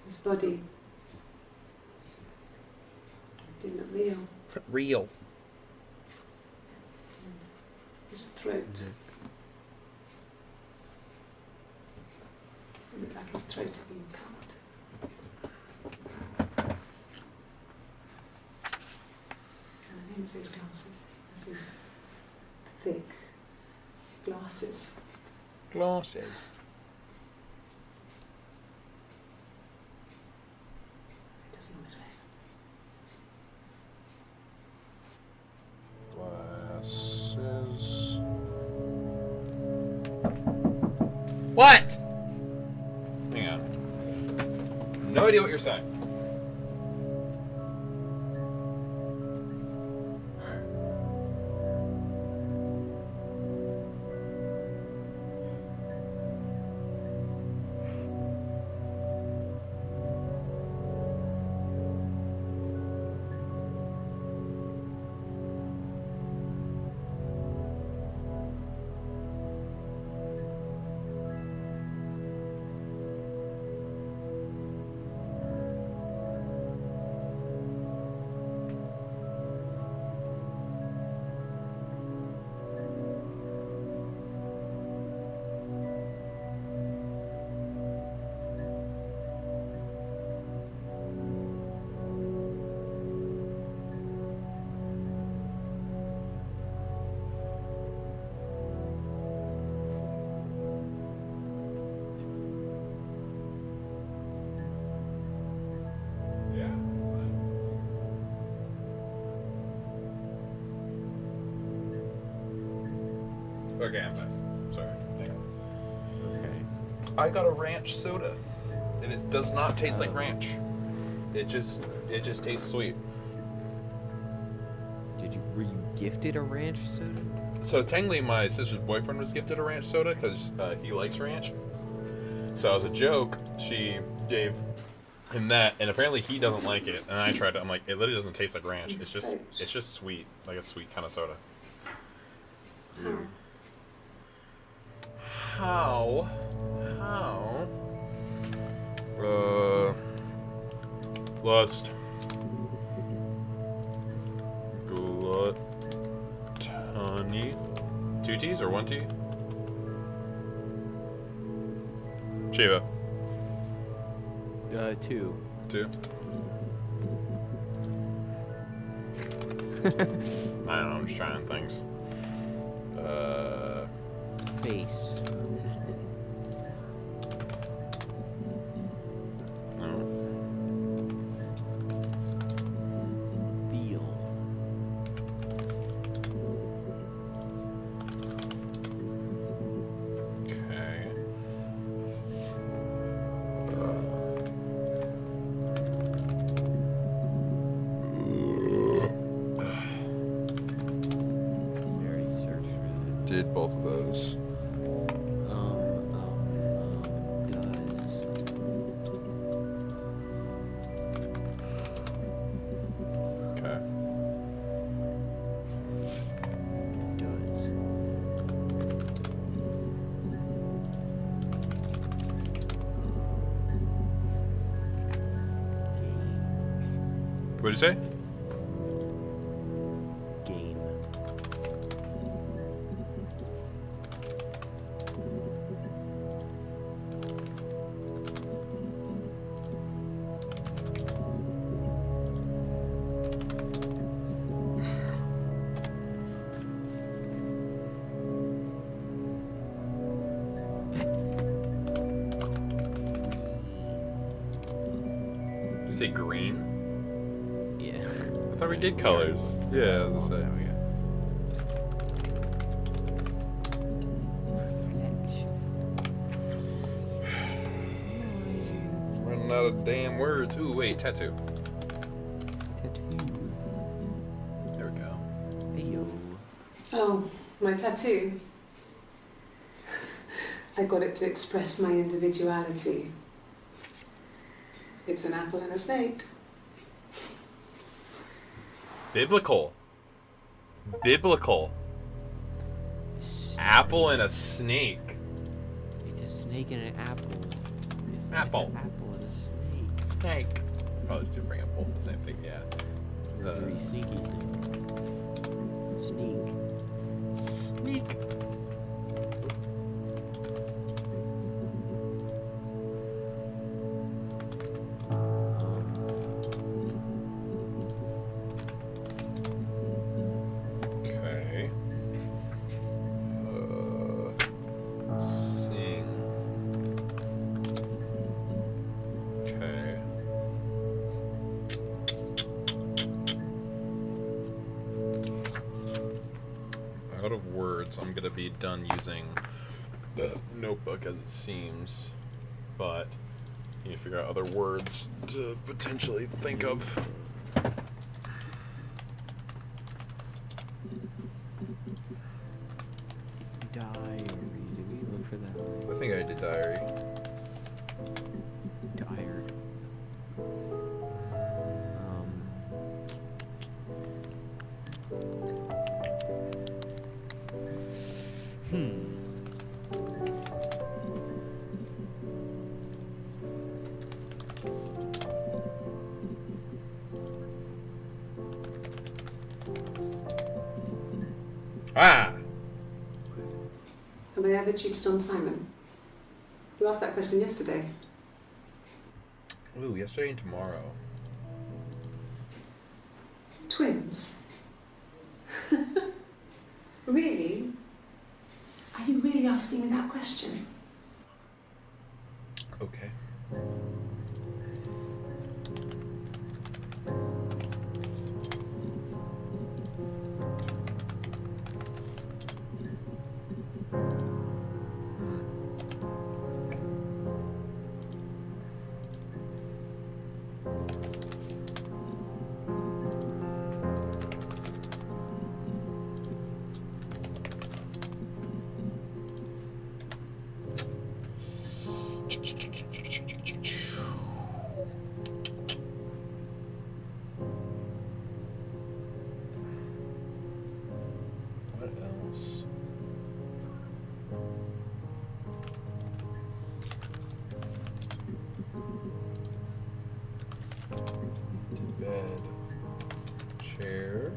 His body. It didn't look real. Real. His throat. It looked like his throat had been cut. And I didn't see his glasses. There's these thick glasses. Glasses. It doesn't always wear. Glasses. What? Hang on. No idea what you're saying. Okay, I'm back. Sorry. Hang on. Okay. I got a ranch soda, and it does not taste like ranch. It just tastes sweet. Were you gifted a ranch soda? So technically, my sister's boyfriend was gifted a ranch soda because he likes ranch. So as a joke, she gave him that, and apparently he doesn't like it. And I tried it. I'm like, it literally doesn't taste like ranch. It's just sweet, like a sweet kind of soda. How? Lust. Gluttony. 2 T's or 1 T? Shiva. 2. 2. I don't know, I'm just trying things. Face. No. Feel. Okay. Very search for Did both of those. does. Okay. Does. What'd you say? Game. Did you say green? Yeah. I thought we did colors. Yeah, I was gonna say. There we go. Running out of damn words. Ooh, wait, tattoo. Tattoo. There we go. Ayo. Oh, my tattoo. I got it to express my individuality. It's an apple and a snake. Biblical. Apple and a snake. It's a snake and an apple. It's Apple. An apple and a snake. Snake. Probably should bring up both the same thing, yeah. Very sneaky snake. Sneak. Okay. Sing. Okay. Out of words, I'm gonna be done using the notebook as it seems, but you need to figure out other words to potentially think of. Diary. Did we look for that? I think I did diary. Tired. Ah! Have I ever cheated on Simon? You asked that question yesterday. Ooh, yesterday and tomorrow. Twins? Really? Are you really asking me that question? Okay. Share.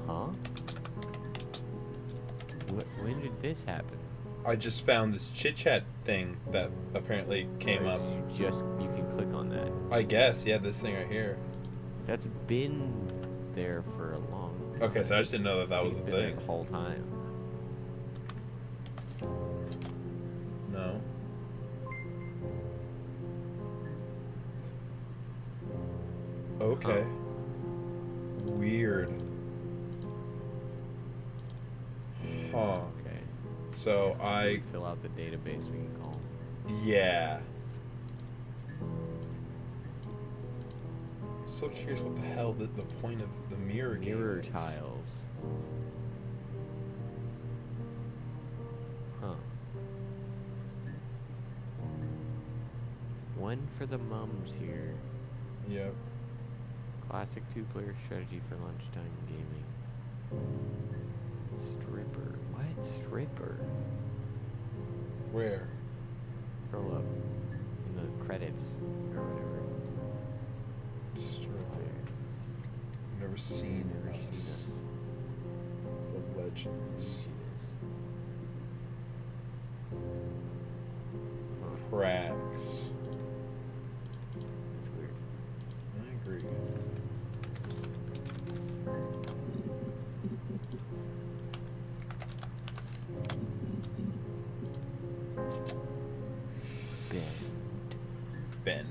Huh? When did this happen? I just found this chit chat thing that apparently came up. You can click on that. I guess, yeah, this thing right here. That's been there for a long time. Okay, so I just didn't know that that was a It's been there thing. the whole time. No. Okay. Weird. Huh. Okay. So Guess I... we fill out the database we can call. Yeah. So curious what the hell the point of the mirror game Mirror is. tiles. Huh. One for the mums here. Yep. Classic 2-player strategy for lunchtime gaming. Stripper. What? Stripper? Where? Scroll up. In the credits. Or whatever. Stripper. There. Never seen Never seen us. us. The legends. Cracks. That's weird. I agree. Bend.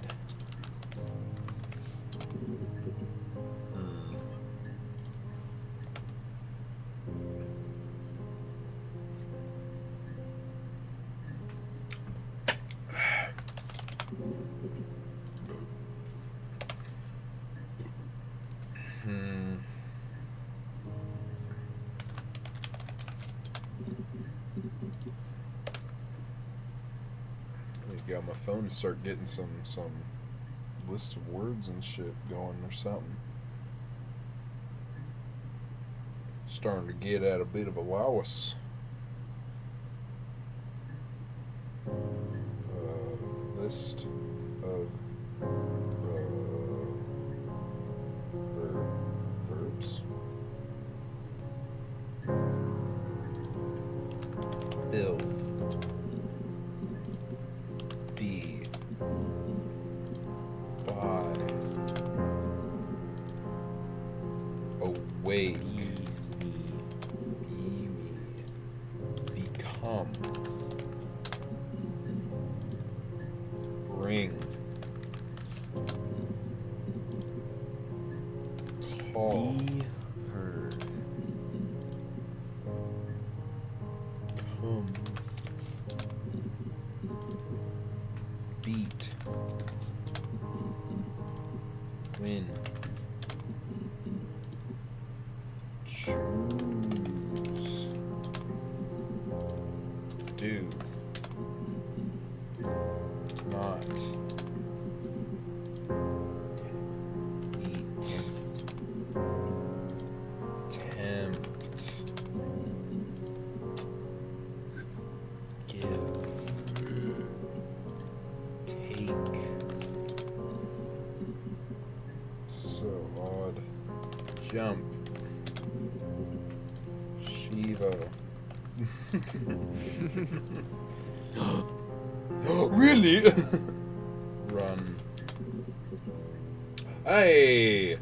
Got my phone to start getting some list of words and shit going or something. Starting to get at a bit of a louse. List of verbs. Build. Be. Buy. Awake. Be me. Become. Bring. Call. Be heard. Come. Beat. Win. Choose. Do. Not. Eat. Tempt. Give. Take. So odd. Jump. Shiva. Really? Run. Hey!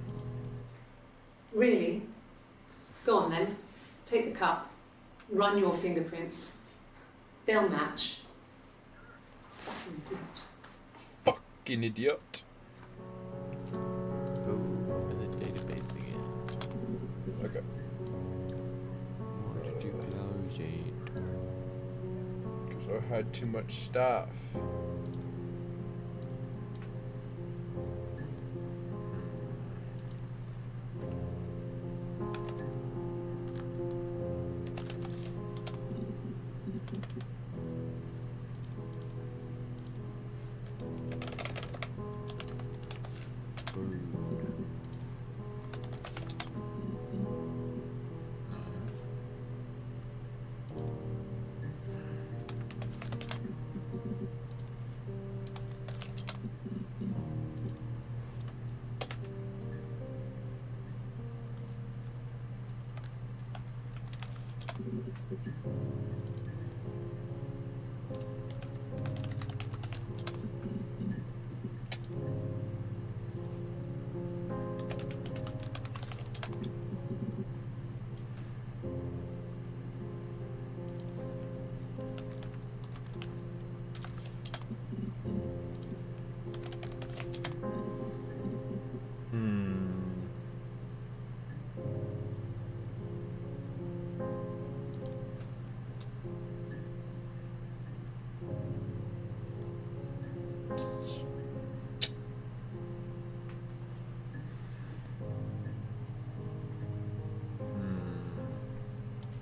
Really? Go on then. Take the cup. Run your fingerprints. They'll match. Fucking do it. fucking idiot. Go open the database again. Okay. Want to close it. Because I had too much stuff.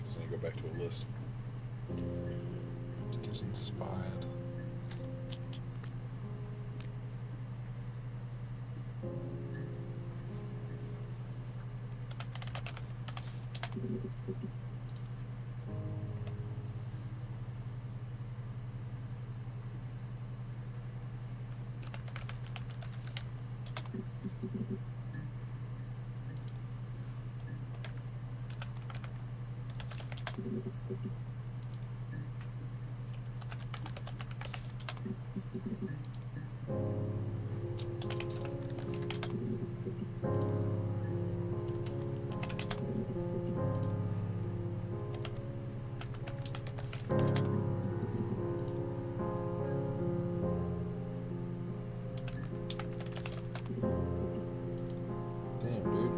So I go back to a list. It gets inspired. Damn, dude.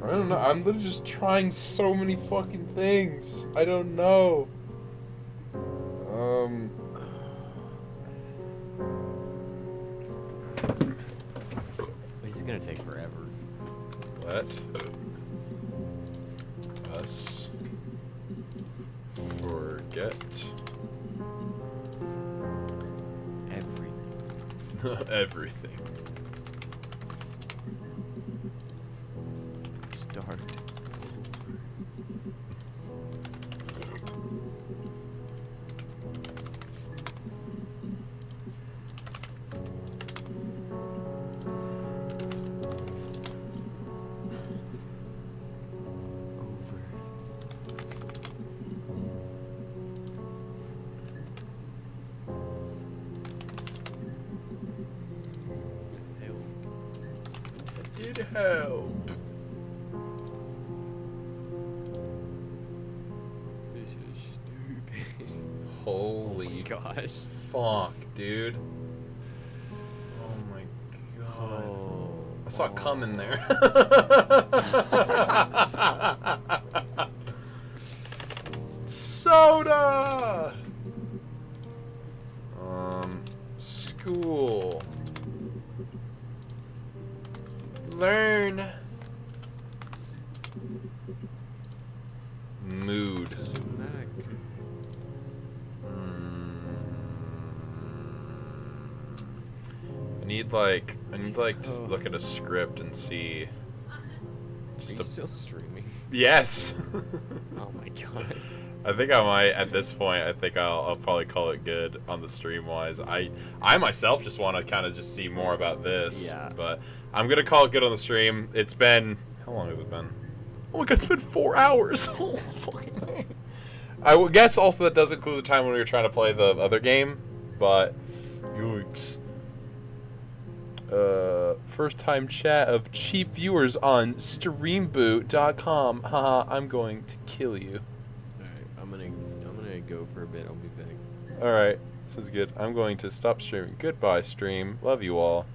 I don't know. I'm literally just trying so many fucking things. I don't know. This is gonna take forever. Let us forget everything. Start. It help. This is stupid. Holy gosh. fuck, dude. Oh my god. Oh, I saw cum in there. Soda! School. Learn. Mood. need just look at a script and see. Are you still streaming? Yes. Oh my god. I think I might at this point. I think I'll probably call it good on the stream wise. I myself just want to kind of just see more about this. Yeah. But I'm gonna call it good on the stream. It's been, how long has it been? Oh my god, it's been 4 hours. Oh fucking man. I would guess also that does include the time when we were trying to play the other game, but yikes. First time chat of cheap viewers on streamboot.com. Haha, I'm going to kill you. Alright, I'm gonna go for a bit, I'll be back. Alright, this is good. I'm going to stop streaming. Goodbye, stream. Love you all.